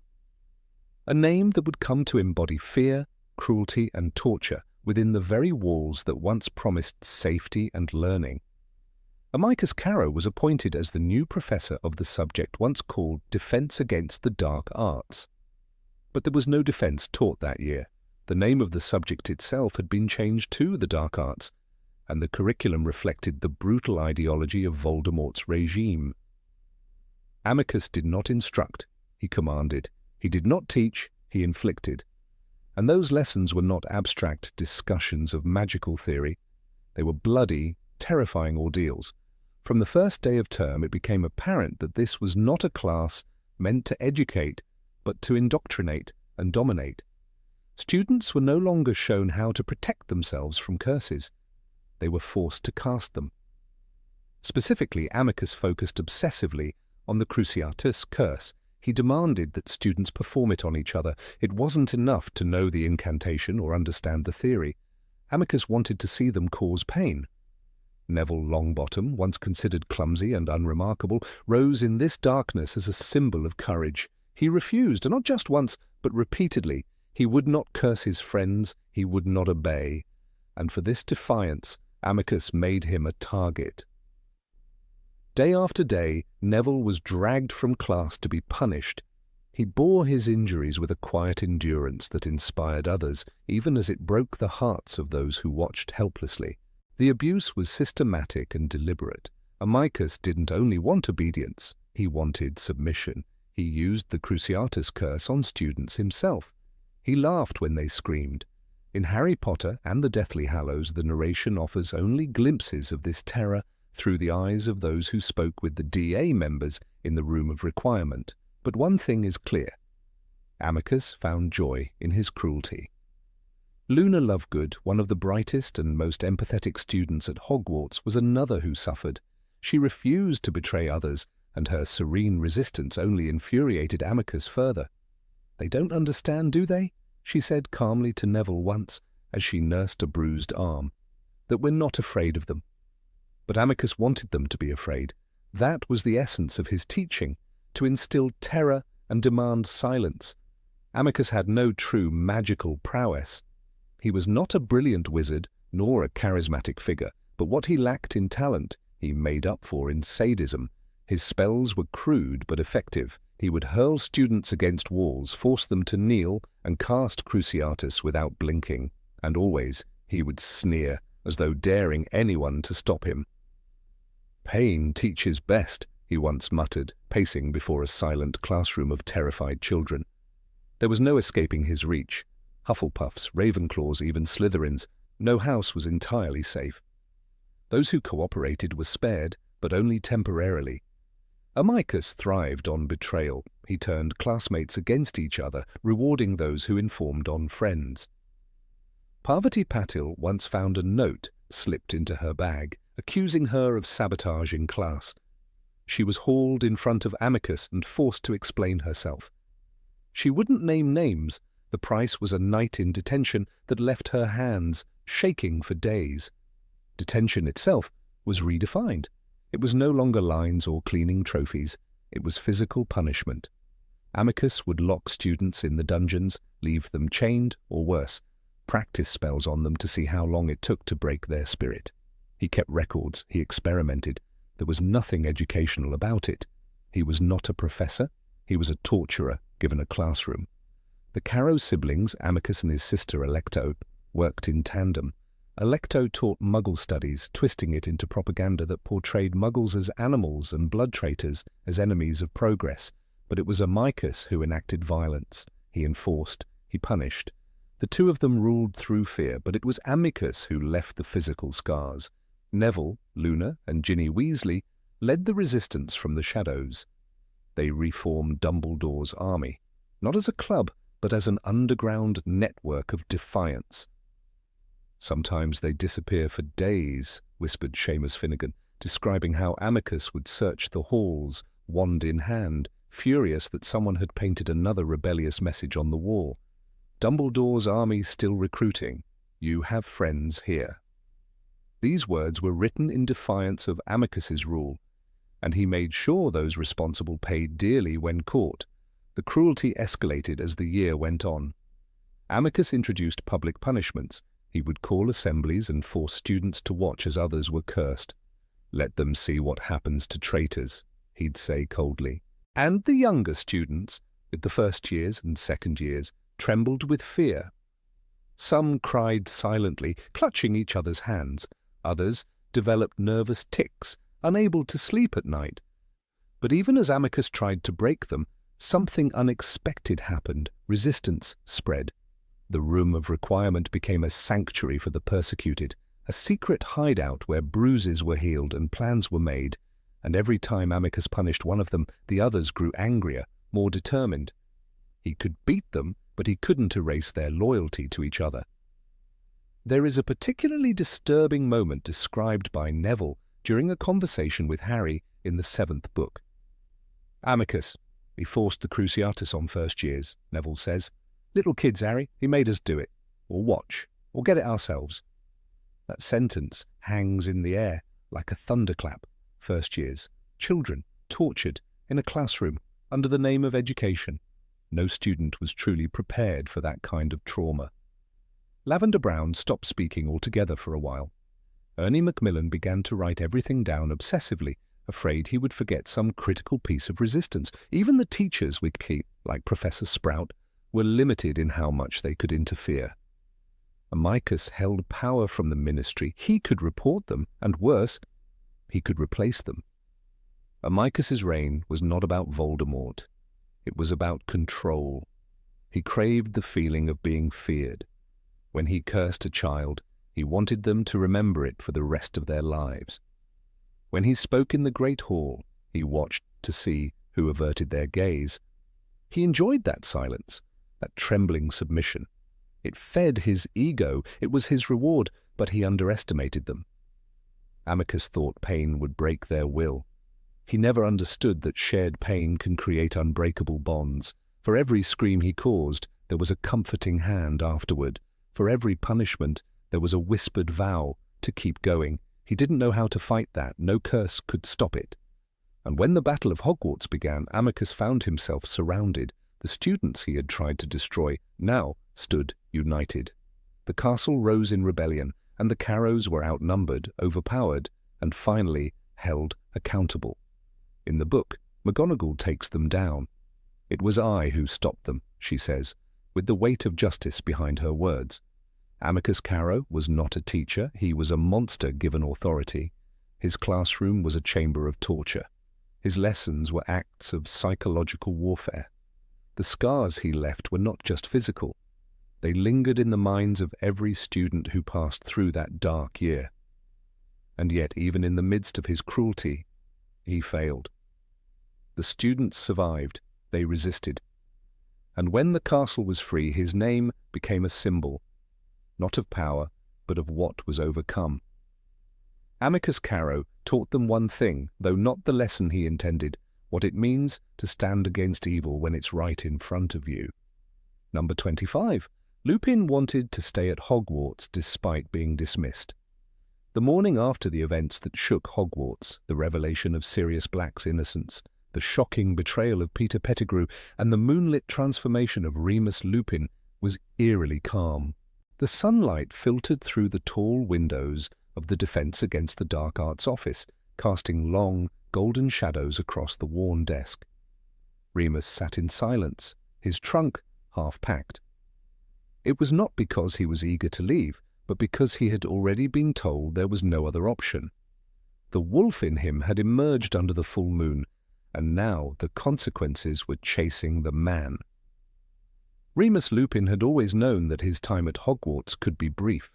A name that would come to embody fear, cruelty, and torture within the very walls that once promised safety and learning. Amicus Carrow was appointed as the new professor of the subject once called Defense Against the Dark Arts. But there was no defense taught that year. The name of the subject itself had been changed to the Dark Arts, and the curriculum reflected the brutal ideology of Voldemort's regime. Amicus did not instruct, he commanded. He did not teach, he inflicted. And those lessons were not abstract discussions of magical theory. They were bloody, terrifying ordeals. From the first day of term, it became apparent that this was not a class meant to educate, but to indoctrinate and dominate. Students were no longer shown how to protect themselves from curses. They were forced to cast them. Specifically, Amicus focused obsessively on the Cruciatus curse. He demanded that students perform it on each other. It wasn't enough to know the incantation or understand the theory. Amicus wanted to see them cause pain. Neville Longbottom, once considered clumsy and unremarkable, rose in this darkness as a symbol of courage. He refused, and not just once, but repeatedly. He would not curse his friends, he would not obey. And for this defiance, Amicus made him a target. Day after day, Neville was dragged from class to be punished. He bore his injuries with a quiet endurance that inspired others, even as it broke the hearts of those who watched helplessly. The abuse was systematic and deliberate. Amicus didn't only want obedience, he wanted submission. He used the Cruciatus curse on students himself. He laughed when they screamed. In Harry Potter and the Deathly Hallows, the narration offers only glimpses of this terror through the eyes of those who spoke with the DA members in the Room of Requirement. But one thing is clear. Amicus found joy in his cruelty. Luna Lovegood, one of the brightest and most empathetic students at Hogwarts, was another who suffered. She refused to betray others, and her serene resistance only infuriated Amicus further. "They don't understand, do they?" she said calmly to Neville once, as she nursed a bruised arm. "That we're not afraid of them." But Amicus wanted them to be afraid. That was the essence of his teaching, to instill terror and demand silence. Amicus had no true magical prowess. He was not a brilliant wizard, nor a charismatic figure, but what he lacked in talent, he made up for in sadism. His spells were crude but effective. He would hurl students against walls, force them to kneel, and cast Cruciatus without blinking. And always he would sneer, as though daring anyone to stop him. "Pain teaches best," he once muttered, pacing before a silent classroom of terrified children. There was no escaping his reach. Hufflepuffs, Ravenclaws, even Slytherins, no house was entirely safe. Those who cooperated were spared, but only temporarily. Amicus thrived on betrayal. He turned classmates against each other, rewarding those who informed on friends. Parvati Patil once found a note slipped into her bag, accusing her of sabotage in class. She was hauled in front of Amicus and forced to explain herself. She wouldn't name names. The price was a night in detention that left her hands shaking for days. Detention itself was redefined. It was no longer lines or cleaning trophies. It was physical punishment. Amicus would lock students in the dungeons, leave them chained or worse, practice spells on them to see how long it took to break their spirit. He kept records, he experimented. There was nothing educational about it. He was not a professor. He was a torturer given a classroom. The Carrow siblings, Amicus and his sister Alecto, worked in tandem. Alecto taught Muggle studies, twisting it into propaganda that portrayed Muggles as animals and blood traitors, as enemies of progress. But it was Amicus who enacted violence. He enforced, he punished. The two of them ruled through fear, but it was Amicus who left the physical scars. Neville, Luna, and Ginny Weasley led the resistance from the shadows. They reformed Dumbledore's army, not as a club, but as an underground network of defiance. "Sometimes they disappear for days," whispered Seamus Finnegan, describing how Amicus would search the halls, wand in hand, furious that someone had painted another rebellious message on the wall. "Dumbledore's army still recruiting. You have friends here." These words were written in defiance of Amicus's rule, and he made sure those responsible paid dearly when caught. The cruelty escalated as the year went on. Amicus introduced public punishments. He would call assemblies and force students to watch as others were cursed. "Let them see what happens to traitors," he'd say coldly. And the younger students, with the first years and second years, trembled with fear. Some cried silently, clutching each other's hands. Others developed nervous tics, unable to sleep at night. But even as Amicus tried to break them, something unexpected happened. Resistance spread. The room of requirement became a sanctuary for the persecuted, a secret hideout where bruises were healed and plans were made. And every time Amicus punished one of them, the others grew angrier, more determined. He could beat them, but he couldn't erase their loyalty to each other. There is a particularly disturbing moment described by Neville during a conversation with Harry in the 7th book. "Amicus, he forced the Cruciatus on first years," Neville says. "Little kids, Harry, he made us do it, or watch, or get it ourselves." That sentence hangs in the air like a thunderclap. First years, children, tortured, in a classroom, under the name of education. No student was truly prepared for that kind of trauma. Lavender Brown stopped speaking altogether for a while. Ernie Macmillan began to write everything down obsessively, afraid he would forget some critical piece of resistance. Even the teachers we'd keep, like Professor Sprout, were limited in how much they could interfere. Amicus held power from the ministry. He could report them, and worse, he could replace them. Amicus's reign was not about Voldemort. It was about control. He craved the feeling of being feared. When he cursed a child, he wanted them to remember it for the rest of their lives. When he spoke in the Great Hall, he watched to see who averted their gaze. He enjoyed that silence, that trembling submission. It fed his ego, it was his reward, but he underestimated them. Amicus thought pain would break their will. He never understood that shared pain can create unbreakable bonds. For every scream he caused, there was a comforting hand afterward. For every punishment, there was a whispered vow to keep going. He didn't know how to fight that. No curse could stop it. And when the Battle of Hogwarts began, Amicus found himself surrounded. The students he had tried to destroy now stood united. The castle rose in rebellion, and the Carrows were outnumbered, overpowered, and finally held accountable. In the book, McGonagall takes them down. "It was I who stopped them," she says, with the weight of justice behind her words. Amicus Carrow was not a teacher, he was a monster given authority. His classroom was a chamber of torture. His lessons were acts of psychological warfare. The scars he left were not just physical. They lingered in the minds of every student who passed through that dark year. And yet, even in the midst of his cruelty, he failed. The students survived, they resisted. And when the castle was free, his name became a symbol, not of power, but of what was overcome. Amicus Carrow taught them one thing, though not the lesson he intended, what it means to stand against evil when it's right in front of you. Number 25. Lupin wanted to stay at Hogwarts despite being dismissed. The morning after the events that shook Hogwarts, the revelation of Sirius Black's innocence, the shocking betrayal of Peter Pettigrew, and the moonlit transformation of Remus Lupin, was eerily calm. The sunlight filtered through the tall windows of the Defense Against the Dark Arts office, casting long, golden shadows across the worn desk. Remus sat in silence, his trunk half-packed. It was not because he was eager to leave, but because he had already been told there was no other option. The wolf in him had emerged under the full moon, and now the consequences were chasing the man. Remus Lupin had always known that his time at Hogwarts could be brief.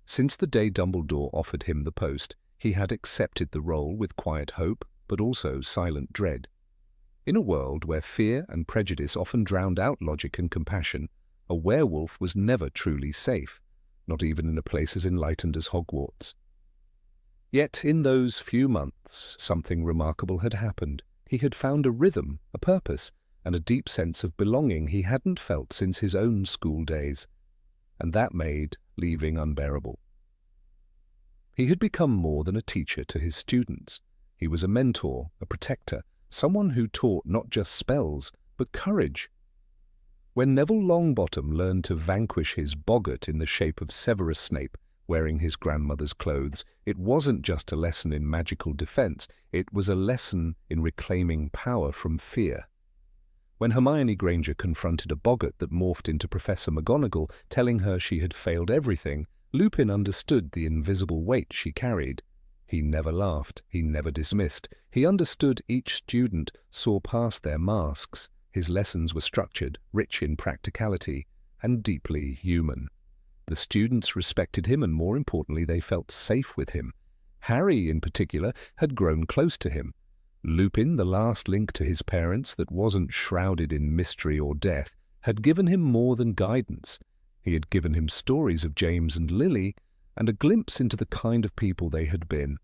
Since the day Dumbledore offered him the post, he had accepted the role with quiet hope, but also silent dread. In a world where fear and prejudice often drowned out logic and compassion, a werewolf was never truly safe, not even in a place as enlightened as Hogwarts. Yet in those few months, something remarkable had happened. He had found a rhythm, a purpose, and a deep sense of belonging he hadn't felt since his own school days, and that made leaving unbearable. He had become more than a teacher to his students. He was a mentor, a protector, someone who taught not just spells, but courage. When Neville Longbottom learned to vanquish his boggart in the shape of Severus Snape, wearing his grandmother's clothes, it wasn't just a lesson in magical defense, it was a lesson in reclaiming power from fear. When Hermione Granger confronted a boggart that morphed into Professor McGonagall, telling her she had failed everything, Lupin understood the invisible weight she carried. He never laughed, he never dismissed. He understood each student, saw past their masks. His lessons were structured, rich in practicality, and deeply human. The students respected him, and more importantly, they felt safe with him. Harry, in particular, had grown close to him. Lupin, the last link to his parents that wasn't shrouded in mystery or death, had given him more than guidance. He had given him stories of James and Lily, and a glimpse into the kind of people they had been.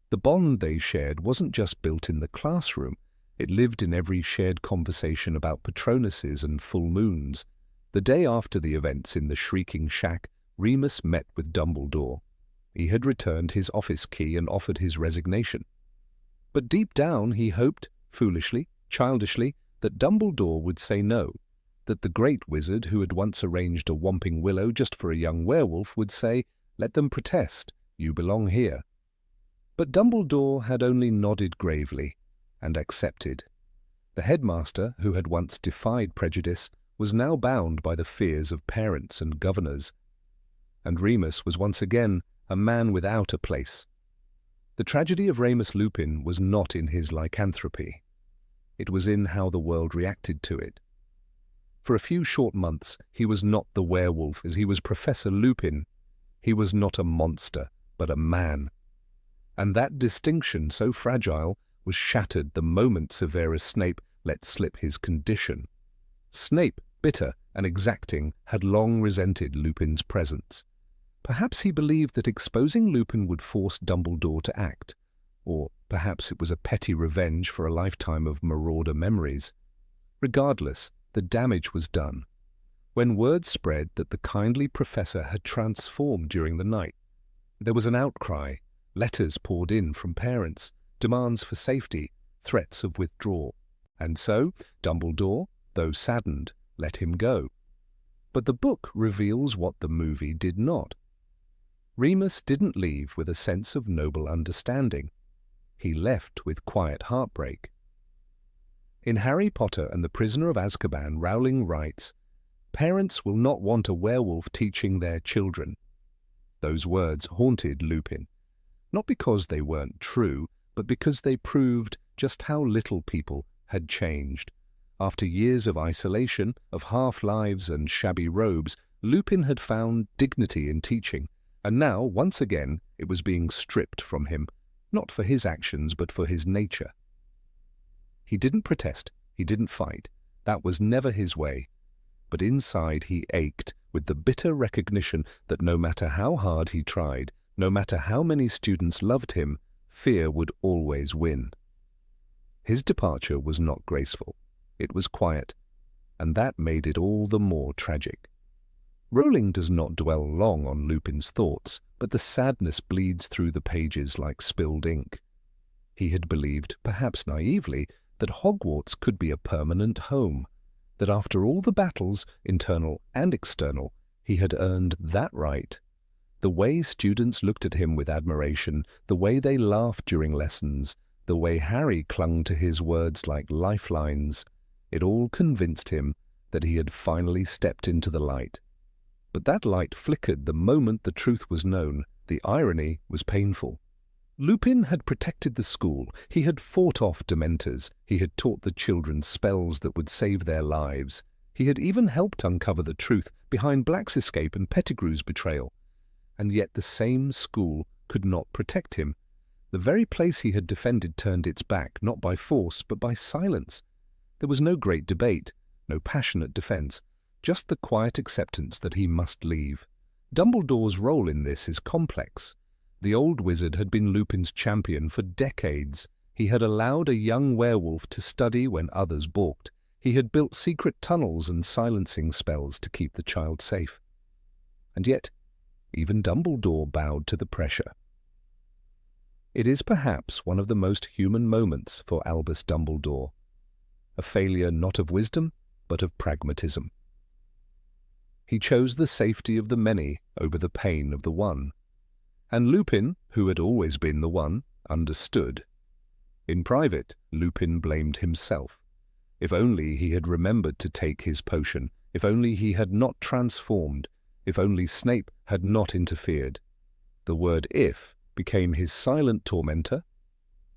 The bond they shared wasn't just built in the classroom. It lived in every shared conversation about Patronuses and full moons. The day after the events in the Shrieking Shack, Remus met with Dumbledore. He had returned his office key and offered his resignation. But deep down he hoped, foolishly, childishly, that Dumbledore would say no, that the great wizard who had once arranged a Whomping Willow just for a young werewolf would say, "Let them protest, you belong here." But Dumbledore had only nodded gravely and accepted. The headmaster, who had once defied prejudice, was now bound by the fears of parents and governors. And Remus was once again a man without a place. The tragedy of Remus Lupin was not in his lycanthropy. It was in how the world reacted to it. For a few short months, he was not the werewolf as he was Professor Lupin. He was not a monster, but a man. And that distinction, so fragile, was shattered the moment Severus Snape let slip his condition. Snape, bitter and exacting, had long resented Lupin's presence. Perhaps he believed that exposing Lupin would force Dumbledore to act, or perhaps it was a petty revenge for a lifetime of marauder memories. Regardless, the damage was done. When word spread that the kindly professor had transformed during the night, there was an outcry. Letters poured in from parents, demands for safety, threats of withdrawal. And so, Dumbledore, though saddened, let him go. But the book reveals what the movie did not. Remus didn't leave with a sense of noble understanding. He left with quiet heartbreak. In Harry Potter and the Prisoner of Azkaban, Rowling writes, "Parents will not want a werewolf teaching their children." Those words haunted Lupin, not because they weren't true, but because they proved just how little people had changed. After years of isolation, of half-lives and shabby robes, Lupin had found dignity in teaching, and now, once again, it was being stripped from him, not for his actions, but for his nature. He didn't protest, he didn't fight. That was never his way. But inside he ached with the bitter recognition that no matter how hard he tried, no matter how many students loved him, fear would always win. His departure was not graceful. It was quiet, and that made it all the more tragic. Rowling does not dwell long on Lupin's thoughts, but the sadness bleeds through the pages like spilled ink. He had believed, perhaps naively, that Hogwarts could be a permanent home, that after all the battles, internal and external, he had earned that right. The way students looked at him with admiration, the way they laughed during lessons, the way Harry clung to his words like lifelines, it all convinced him that he had finally stepped into the light. But that light flickered the moment the truth was known. The irony was painful. Lupin had protected the school. He had fought off Dementors. He had taught the children spells that would save their lives. He had even helped uncover the truth behind Black's escape and Pettigrew's betrayal. And yet the same school could not protect him. The very place he had defended turned its back, not by force, but by silence. There was no great debate, no passionate defense, just the quiet acceptance that he must leave. Dumbledore's role in this is complex. The old wizard had been Lupin's champion for decades. He had allowed a young werewolf to study when others balked. He had built secret tunnels and silencing spells to keep the child safe. And yet, even Dumbledore bowed to the pressure. It is perhaps one of the most human moments for Albus Dumbledore. A failure not of wisdom, but of pragmatism. He chose the safety of the many over the pain of the one. And Lupin, who had always been the one, understood. In private, Lupin blamed himself. If only he had remembered to take his potion, if only he had not transformed, if only Snape had not interfered. The word "if" became his silent tormentor,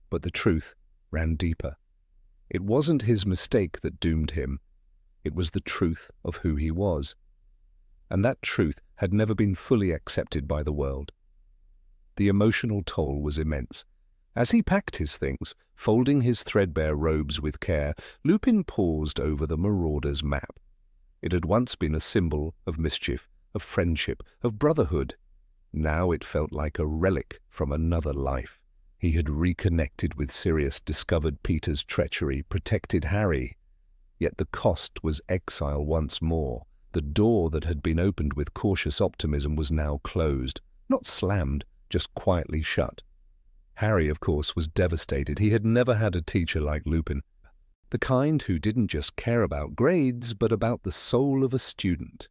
but the truth ran deeper. It wasn't his mistake that doomed him. It was the truth of who he was. And that truth had never been fully accepted by the world. The emotional toll was immense. As he packed his things, folding his threadbare robes with care, Lupin paused over the Marauder's map. It had once been a symbol of mischief, of friendship, of brotherhood. Now it felt like a relic from another life. He had reconnected with Sirius, discovered Peter's treachery, protected Harry. Yet the cost was exile once more. The door that had been opened with cautious optimism was now closed, not slammed, just quietly shut. Harry, of course, was devastated. He had never had a teacher like Lupin, the kind who didn't just care about grades, but about the soul of a student.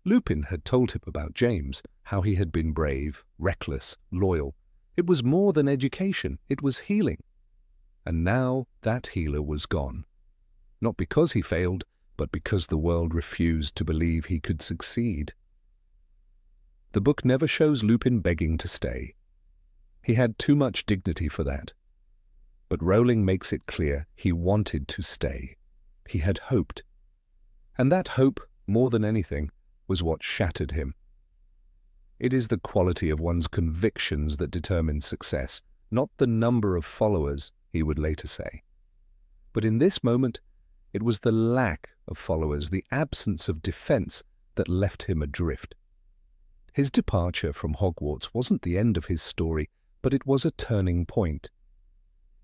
Lupin had told him about James, how he had been brave, reckless, loyal. It was more than education, it was healing. And now that healer was gone. Not because he failed, but because the world refused to believe he could succeed. The book never shows Lupin begging to stay. He had too much dignity for that. But Rowling makes it clear he wanted to stay. He had hoped. And that hope, more than anything, was what shattered him. It is the quality of one's convictions that determines success, not the number of followers, he would later say. But in this moment, It was the lack of followers, the absence of defense, that left him adrift. His departure from Hogwarts wasn't the end of his story, but it was a turning point.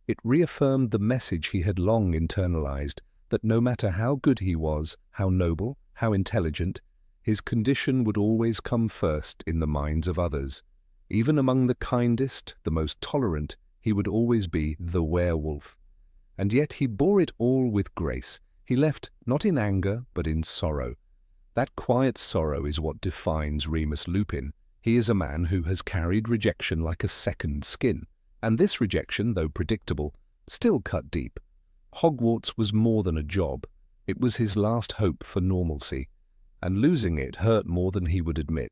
It reaffirmed the message he had long internalized, that no matter how good he was, how noble, how intelligent, his condition would always come first in the minds of others. Even among the kindest, the most tolerant, he would always be the werewolf. And yet he bore it all with grace. He left not in anger, but in sorrow. That quiet sorrow is what defines Remus Lupin. He is a man who has carried rejection like a second skin. And this rejection, though predictable, still cut deep. Hogwarts was more than a job. It was his last hope for normalcy, and losing it hurt more than he would admit.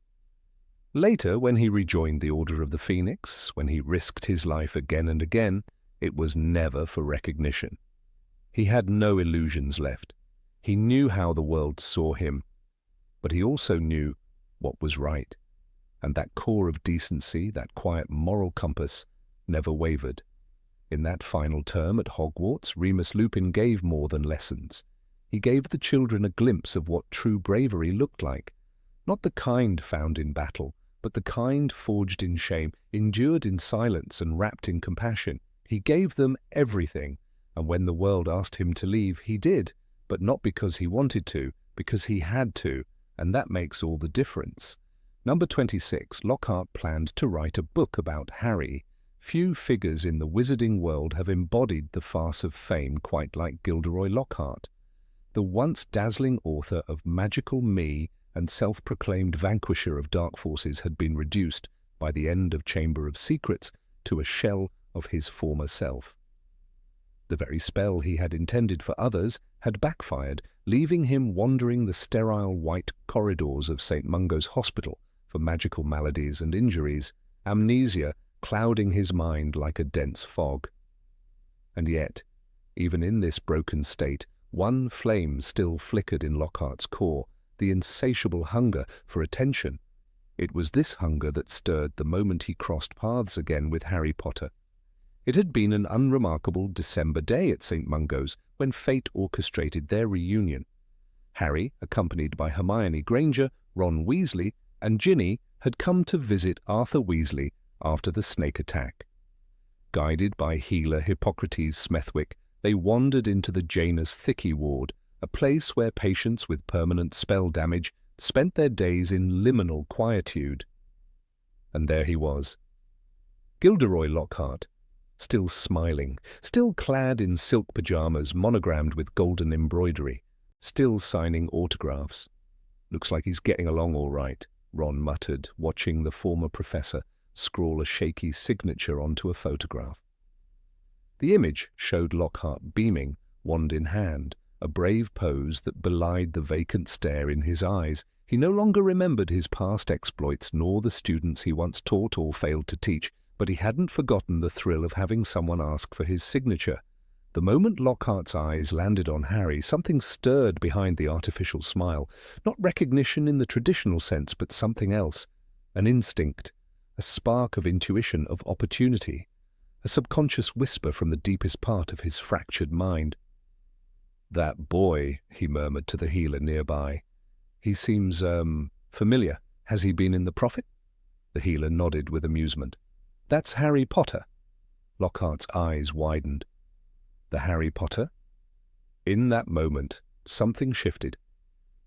Later, when he rejoined the Order of the Phoenix, when he risked his life again and again, it was never for recognition. He had no illusions left. He knew how the world saw him, but he also knew what was right. And that core of decency, that quiet moral compass, never wavered. In that final term at Hogwarts, Remus Lupin gave more than lessons. He gave the children a glimpse of what true bravery looked like. Not the kind found in battle, but the kind forged in shame, endured in silence and wrapped in compassion. He gave them everything, and when the world asked him to leave, he did, but not because he wanted to, because he had to, and that makes all the difference. Number 26, Lockhart planned to write a book about Harry. Few figures in the wizarding world have embodied the farce of fame quite like Gilderoy Lockhart. The once dazzling author of Magical Me and self-proclaimed vanquisher of dark forces had been reduced, by the end of Chamber of Secrets, to a shell of his former self. The very spell he had intended for others had backfired, leaving him wandering the sterile white corridors of St. Mungo's Hospital for magical maladies and injuries, amnesia clouding his mind like a dense fog. And yet, even in this broken state, one flame still flickered in Lockhart's core, the insatiable hunger for attention. It was this hunger that stirred the moment he crossed paths again with Harry Potter. It had been an unremarkable December day at St. Mungo's when fate orchestrated their reunion. Harry, accompanied by Hermione Granger, Ron Weasley, and Ginny, had come to visit Arthur Weasley after the snake attack. Guided by healer Hippocrates Smethwick, they wandered into the Janus Thicky ward, a place where patients with permanent spell damage spent their days in liminal quietude. And there he was, Gilderoy Lockhart, still smiling, still clad in silk pajamas monogrammed with golden embroidery, still signing autographs. "Looks like he's getting along all right," Ron muttered, watching the former professor scrawl a shaky signature onto a photograph. The image showed Lockhart beaming, wand in hand, a brave pose that belied the vacant stare in his eyes. He no longer remembered his past exploits nor the students he once taught or failed to teach, but he hadn't forgotten the thrill of having someone ask for his signature. The moment Lockhart's eyes landed on Harry, something stirred behind the artificial smile. Not recognition in the traditional sense, but something else. An instinct, a spark of intuition, of opportunity, a subconscious whisper from the deepest part of his fractured mind. "That boy," he murmured to the healer nearby. "He seems, familiar. Has he been in the Prophet?" The healer nodded with amusement. "That's Harry Potter." Lockhart's eyes widened. The Harry Potter? In that moment, something shifted.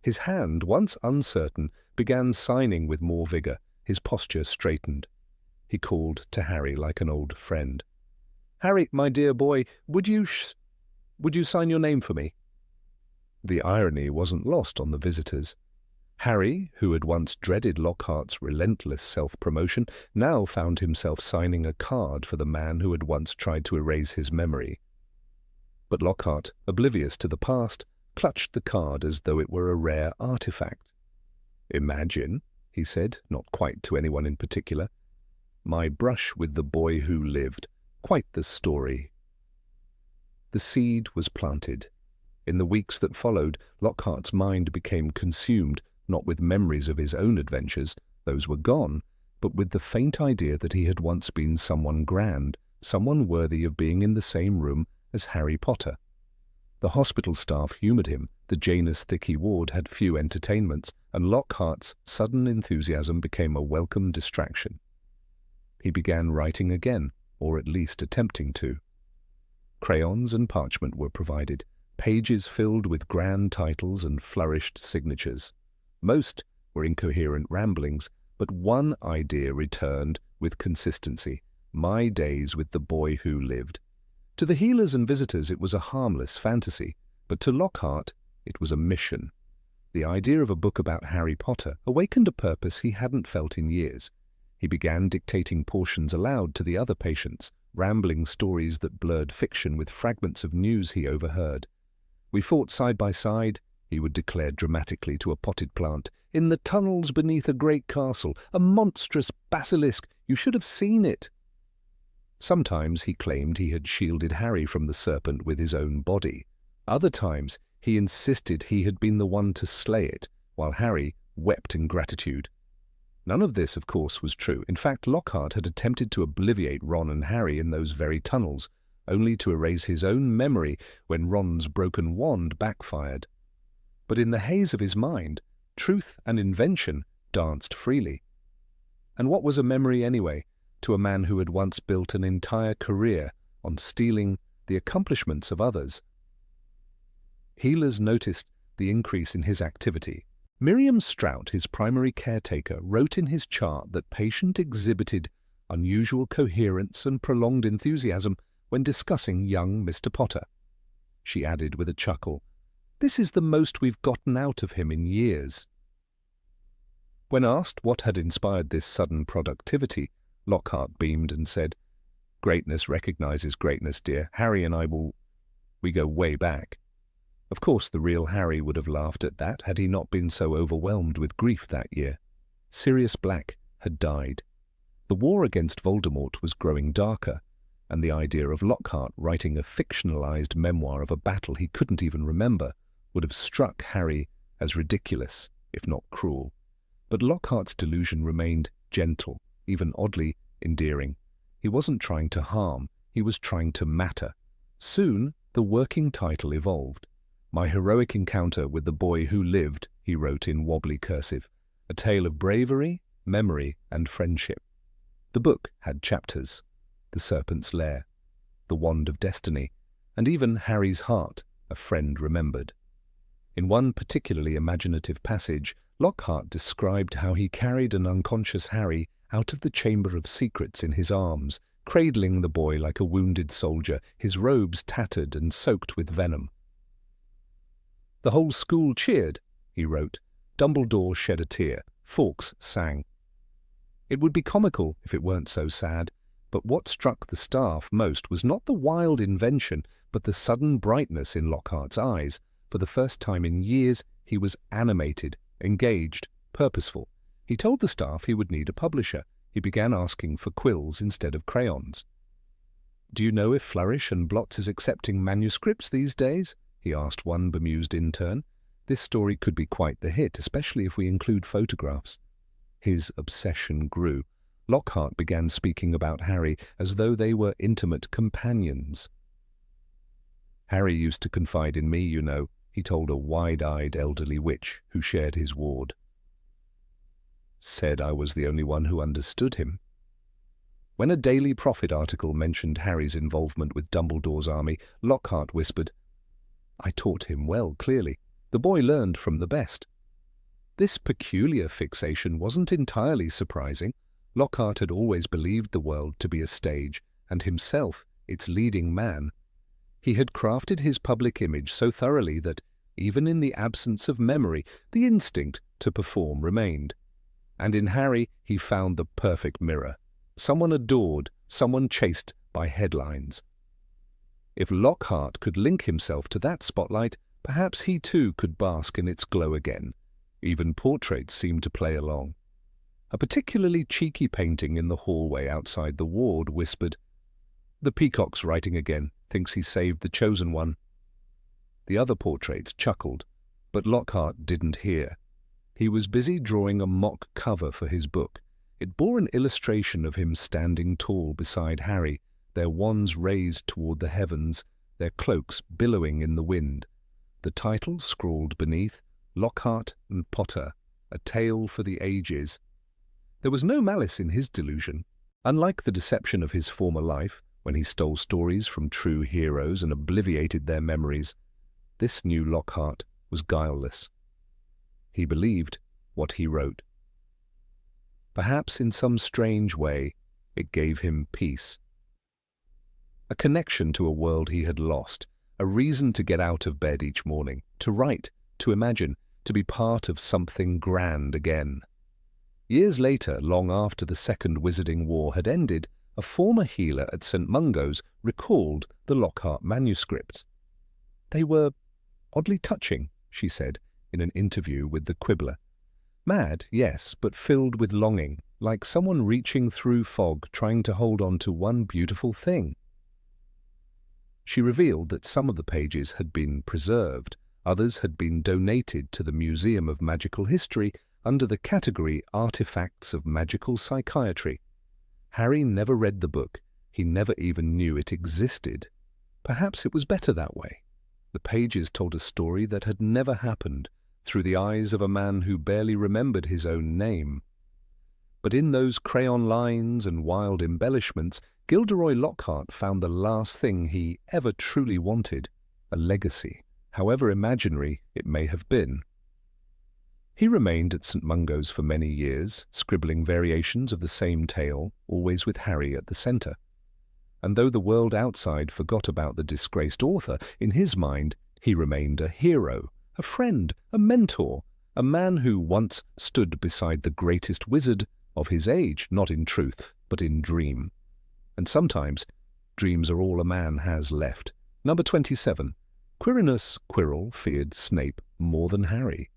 His hand, once uncertain, began signing with more vigor. His posture straightened. He called to Harry like an old friend. "Harry, my dear boy, would you sign your name for me?" The irony wasn't lost on the visitors. Harry, who had once dreaded Lockhart's relentless self-promotion, now found himself signing a card for the man who had once tried to erase his memory. But Lockhart, oblivious to the past, clutched the card as though it were a rare artifact. "Imagine," he said, not quite to anyone in particular, "my brush with the boy who lived. Quite the story." The seed was planted. In the weeks that followed, Lockhart's mind became consumed, not with memories of his own adventures, those were gone, but with the faint idea that he had once been someone grand, someone worthy of being in the same room as Harry Potter. The hospital staff humoured him. The Janus Thicky ward had few entertainments, and Lockhart's sudden enthusiasm became a welcome distraction. He began writing again, or at least attempting to. Crayons and parchment were provided, pages filled with grand titles and flourished signatures. Most were incoherent ramblings, but one idea returned with consistency: my days with the boy who lived. To the healers and visitors it was a harmless fantasy, but to Lockhart it was a mission. The idea of a book about Harry Potter awakened a purpose he hadn't felt in years. He began dictating portions aloud to the other patients, rambling stories that blurred fiction with fragments of news he overheard. We fought side by side, he would declare dramatically to a potted plant. In the tunnels beneath a great castle, a monstrous basilisk, you should have seen it. Sometimes he claimed he had shielded Harry from the serpent with his own body. Other times he insisted he had been the one to slay it, while Harry wept in gratitude. None of this, of course, was true. In fact, Lockhart had attempted to obliviate Ron and Harry in those very tunnels, only to erase his own memory when Ron's broken wand backfired. But in the haze of his mind, truth and invention danced freely. And what was a memory anyway, to a man who had once built an entire career on stealing the accomplishments of others? Healers noticed the increase in his activity. Miriam Strout, his primary caretaker, wrote in his chart that patient exhibited unusual coherence and prolonged enthusiasm when discussing young Mr. Potter. She added with a chuckle, "This is the most we've gotten out of him in years." When asked what had inspired this sudden productivity, Lockhart beamed and said, "Greatness recognizes greatness, dear. Harry and we go way back." Of course, the real Harry would have laughed at that had he not been so overwhelmed with grief that year. Sirius Black had died. The war against Voldemort was growing darker, and the idea of Lockhart writing a fictionalized memoir of a battle he couldn't even remember would have struck Harry as ridiculous, if not cruel. But Lockhart's delusion remained gentle, even oddly endearing. He wasn't trying to harm, he was trying to matter. Soon, the working title evolved. "My heroic encounter with the boy who lived," he wrote in wobbly cursive, "a tale of bravery, memory, and friendship." The book had chapters: The Serpent's Lair, The Wand of Destiny, and even Harry's Heart, a friend remembered. In one particularly imaginative passage, Lockhart described how he carried an unconscious Harry out of the Chamber of Secrets in his arms, cradling the boy like a wounded soldier, his robes tattered and soaked with venom. "The whole school cheered," he wrote. "Dumbledore shed a tear. Fawkes sang." It would be comical if it weren't so sad, but what struck the staff most was not the wild invention, but the sudden brightness in Lockhart's eyes. For the first time in years, he was animated, engaged, purposeful. He told the staff he would need a publisher. He began asking for quills instead of crayons. "Do you know if Flourish and Blots is accepting manuscripts these days?" he asked one bemused intern. "This story could be quite the hit, especially if we include photographs." His obsession grew. Lockhart began speaking about Harry as though they were intimate companions. "Harry used to confide in me, you know," he told a wide-eyed elderly witch who shared his ward. "Said I was the only one who understood him." When a Daily Prophet article mentioned Harry's involvement with Dumbledore's army, Lockhart whispered, "I taught him well, clearly. The boy learned from the best." This peculiar fixation wasn't entirely surprising. Lockhart had always believed the world to be a stage, and himself its leading man. He had crafted his public image so thoroughly that, even in the absence of memory, the instinct to perform remained. And in Harry he found the perfect mirror. Someone adored, someone chased by headlines. If Lockhart could link himself to that spotlight, perhaps he too could bask in its glow again. Even portraits seemed to play along. A particularly cheeky painting in the hallway outside the ward whispered, "The peacock's writing again, thinks he saved the chosen one." The other portraits chuckled, but Lockhart didn't hear. He was busy drawing a mock cover for his book. It bore an illustration of him standing tall beside Harry, their wands raised toward the heavens, their cloaks billowing in the wind. The title scrawled beneath, Lockhart and Potter, a tale for the ages. There was no malice in his delusion. Unlike the deception of his former life, when he stole stories from true heroes and obliviated their memories, this new Lockhart was guileless. He believed what he wrote. Perhaps in some strange way, it gave him peace. A connection to a world he had lost, a reason to get out of bed each morning, to write, to imagine, to be part of something grand again. Years later, long after the Second Wizarding War had ended, a former healer at St. Mungo's recalled the Lockhart manuscripts. They were oddly touching, she said in an interview with the Quibbler. Mad, yes, but filled with longing, like someone reaching through fog trying to hold on to one beautiful thing. She revealed that some of the pages had been preserved, others had been donated to the Museum of Magical History under the category Artifacts of Magical Psychiatry. Harry never read the book. He never even knew it existed. Perhaps it was better that way. The pages told a story that had never happened, through the eyes of a man who barely remembered his own name. But in those crayon lines and wild embellishments, Gilderoy Lockhart found the last thing he ever truly wanted, a legacy, however imaginary it may have been. He remained at St. Mungo's for many years, scribbling variations of the same tale, always with Harry at the centre. And though the world outside forgot about the disgraced author, in his mind he remained a hero, a friend, a mentor, a man who once stood beside the greatest wizard of his age, not in truth, but in dream. And sometimes dreams are all a man has left. Number 27. Quirinus Quirrell feared Snape more than Harry.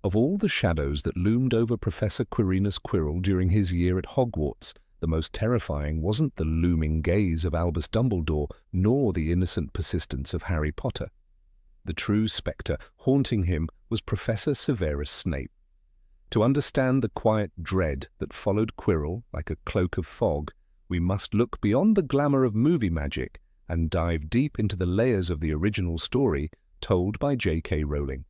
Of all the shadows that loomed over Professor Quirinus Quirrell during his year at Hogwarts, the most terrifying wasn't the looming gaze of Albus Dumbledore, nor the innocent persistence of Harry Potter. The true spectre haunting him was Professor Severus Snape. To understand the quiet dread that followed Quirrell like a cloak of fog, we must look beyond the glamour of movie magic and dive deep into the layers of the original story told by J.K. Rowling.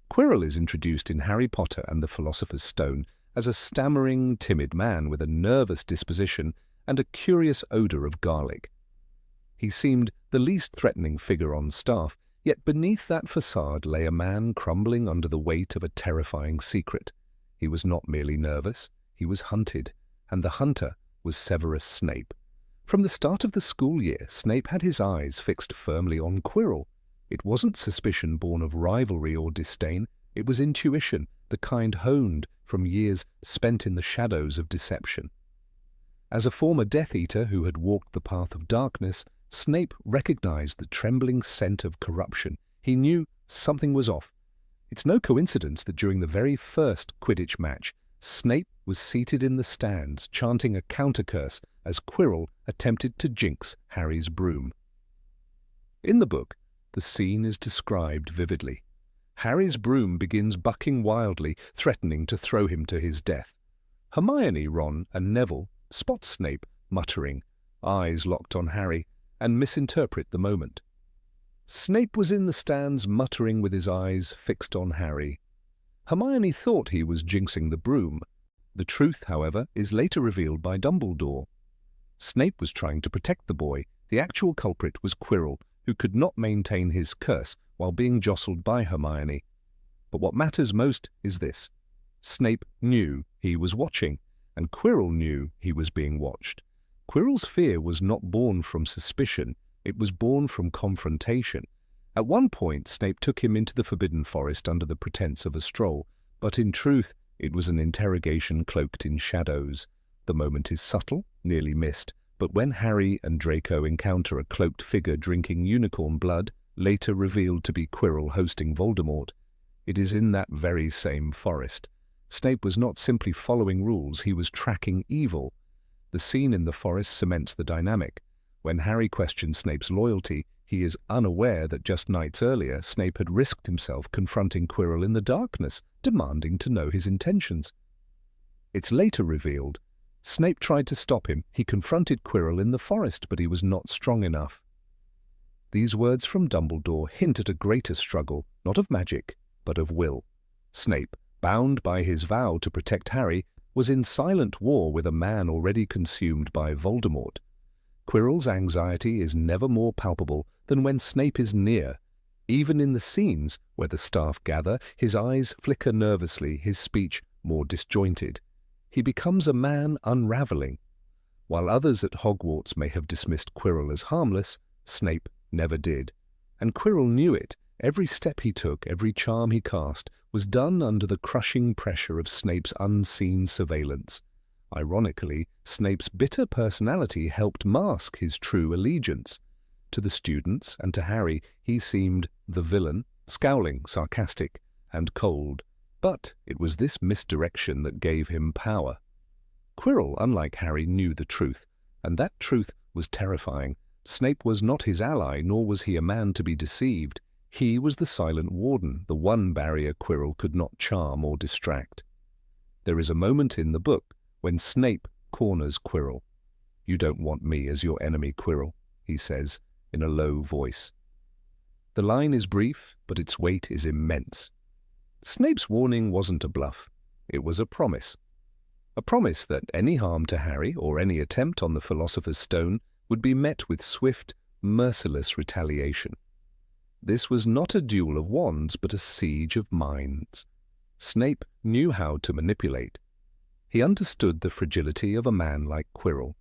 Quirrell is introduced in Harry Potter and the Philosopher's Stone as a stammering, timid man with a nervous disposition and a curious odour of garlic. He seemed the least threatening figure on staff, yet beneath that facade lay a man crumbling under the weight of a terrifying secret. He was not merely nervous, he was hunted, and the hunter was Severus Snape. From the start of the school year, Snape had his eyes fixed firmly on Quirrell. It wasn't suspicion born of rivalry or disdain, it was intuition, the kind honed from years spent in the shadows of deception. As a former Death Eater who had walked the path of darkness, Snape recognized the trembling scent of corruption. He knew something was off. It's no coincidence that during the very first Quidditch match, Snape was seated in the stands chanting a counter-curse as Quirrell attempted to jinx Harry's broom. In the book, the scene is described vividly. Harry's broom begins bucking wildly, threatening to throw him to his death. Hermione, Ron, and Neville spot Snape muttering, eyes locked on Harry, and misinterpret the moment. Snape was in the stands muttering with his eyes fixed on Harry. Hermione thought he was jinxing the broom. The truth, however, is later revealed by Dumbledore. Snape was trying to protect the boy. The actual culprit was Quirrell, who could not maintain his curse while being jostled by Hermione. But what matters most is this. Snape knew he was watching, and Quirrell knew he was being watched. Quirrell's fear was not born from suspicion, it was born from confrontation. At one point, Snape took him into the Forbidden Forest under the pretense of a stroll, but in truth it was an interrogation cloaked in shadows. The moment is subtle, nearly missed, but when Harry and Draco encounter a cloaked figure drinking unicorn blood, later revealed to be Quirrell hosting Voldemort, it is in that very same forest. Snape was not simply following rules, he was tracking evil. The scene in the forest cements the dynamic. When Harry questions Snape's loyalty, he is unaware that just nights earlier Snape had risked himself confronting Quirrell in the darkness, demanding to know his intentions. It's later revealed. Snape tried to stop him. He confronted Quirrell in the forest, but he was not strong enough. These words from Dumbledore hint at a greater struggle, not of magic, but of will. Snape, bound by his vow to protect Harry, was in silent war with a man already consumed by Voldemort. Quirrell's anxiety is never more palpable than when Snape is near. Even in the scenes where the staff gather, his eyes flicker nervously, his speech more disjointed. He becomes a man unravelling. While others at Hogwarts may have dismissed Quirrell as harmless, Snape never did. And Quirrell knew it. Every step he took, every charm he cast, was done under the crushing pressure of Snape's unseen surveillance. Ironically, Snape's bitter personality helped mask his true allegiance. To the students and to Harry, he seemed the villain, scowling, sarcastic, and cold. But it was this misdirection that gave him power. Quirrell, unlike Harry, knew the truth, and that truth was terrifying. Snape was not his ally, nor was he a man to be deceived. He was the silent warden, the one barrier Quirrell could not charm or distract. There is a moment in the book when Snape corners Quirrell. "You don't want me as your enemy, Quirrell," he says in a low voice. The line is brief, but its weight is immense. Snape's warning wasn't a bluff. It was a promise. A promise that any harm to Harry or any attempt on the Philosopher's Stone would be met with swift, merciless retaliation. This was not a duel of wands, but a siege of minds. Snape knew how to manipulate. He understood the fragility of a man like Quirrell,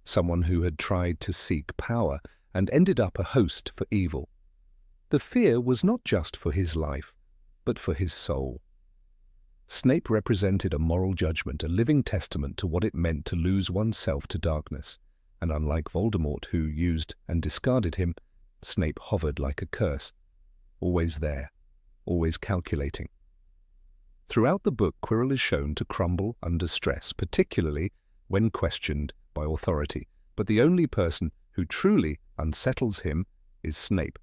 someone who had tried to seek power and ended up a host for evil. The fear was not just for his life, but for his soul. Snape represented a moral judgment, a living testament to what it meant to lose oneself to darkness, and unlike Voldemort, who used and discarded him, Snape hovered like a curse, always there, always calculating. Throughout the book, Quirrell is shown to crumble under stress, particularly when questioned by authority, but the only person who truly unsettles him is Snape.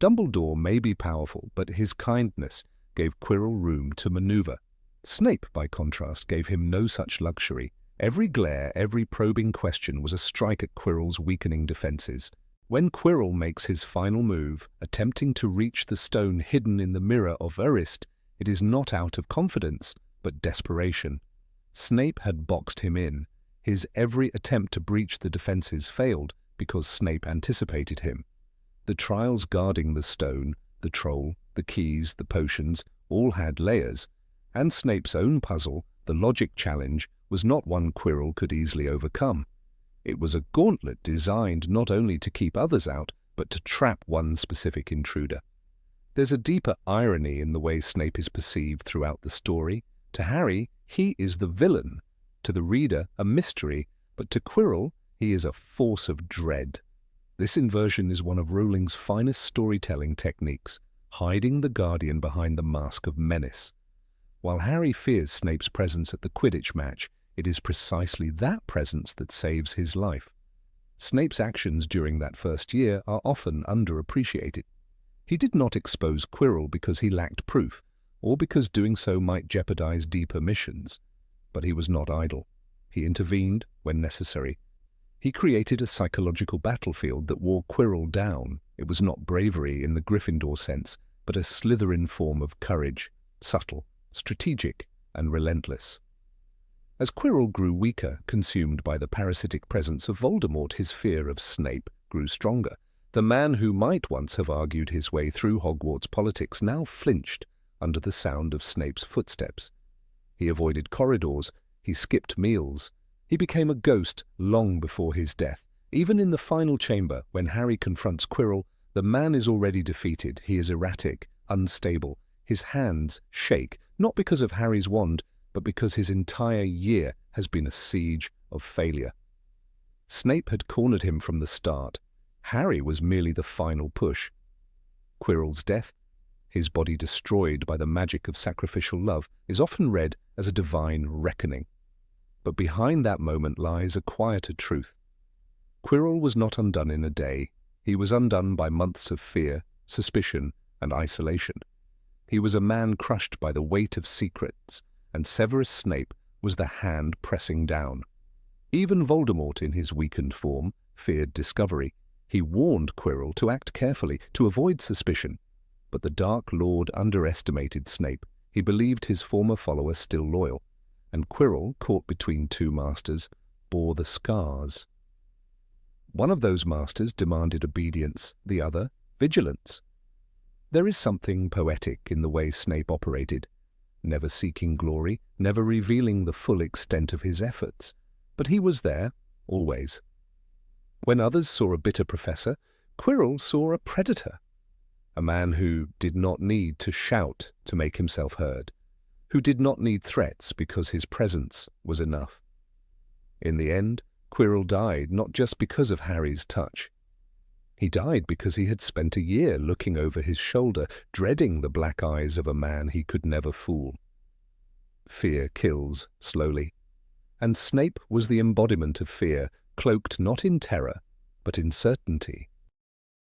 Dumbledore may be powerful, but his kindness gave Quirrell room to maneuver. Snape, by contrast, gave him no such luxury. Every glare, every probing question was a strike at Quirrell's weakening defenses. When Quirrell makes his final move, attempting to reach the stone hidden in the mirror of Erist, it is not out of confidence, but desperation. Snape had boxed him in. His every attempt to breach the defenses failed because Snape anticipated him. The trials guarding the stone, the troll, the keys, the potions, all had layers, and Snape's own puzzle, the logic challenge, was not one Quirrell could easily overcome. It was a gauntlet designed not only to keep others out, but to trap one specific intruder. There's a deeper irony in the way Snape is perceived throughout the story. To Harry, he is the villain. To the reader, a mystery, but to Quirrell, he is a force of dread. This inversion is one of Rowling's finest storytelling techniques, hiding the Guardian behind the mask of menace. While Harry fears Snape's presence at the Quidditch match, it is precisely that presence that saves his life. Snape's actions during that first year are often underappreciated. He did not expose Quirrell because he lacked proof, or because doing so might jeopardize deeper missions. But he was not idle. He intervened when necessary. He created a psychological battlefield that wore Quirrell down. It was not bravery in the Gryffindor sense, but a Slytherin form of courage, subtle, strategic, and relentless. As Quirrell grew weaker, consumed by the parasitic presence of Voldemort, his fear of Snape grew stronger. The man who might once have argued his way through Hogwarts politics now flinched under the sound of Snape's footsteps. He avoided corridors, he skipped meals. He became a ghost long before his death. Even in the final chamber, when Harry confronts Quirrell, the man is already defeated. He is erratic, unstable. His hands shake, not because of Harry's wand, but because his entire year has been a siege of failure. Snape had cornered him from the start. Harry was merely the final push. Quirrell's death, his body destroyed by the magic of sacrificial love, is often read as a divine reckoning. But behind that moment lies a quieter truth. Quirrell was not undone in a day. He was undone by months of fear, suspicion, and isolation. He was a man crushed by the weight of secrets, and Severus Snape was the hand pressing down. Even Voldemort, in his weakened form, feared discovery. He warned Quirrell to act carefully, to avoid suspicion. But the Dark Lord underestimated Snape. He believed his former follower still loyal, and Quirrell, caught between two masters, bore the scars. One of those masters demanded obedience, the other vigilance. There is something poetic in the way Snape operated, never seeking glory, never revealing the full extent of his efforts, but he was there, always. When others saw a bitter professor, Quirrell saw a predator, a man who did not need to shout to make himself heard, who did not need threats because his presence was enough. In the end, Quirrell died not just because of Harry's touch. He died because he had spent a year looking over his shoulder, dreading the black eyes of a man he could never fool. Fear kills slowly, and Snape was the embodiment of fear, cloaked not in terror, but in certainty.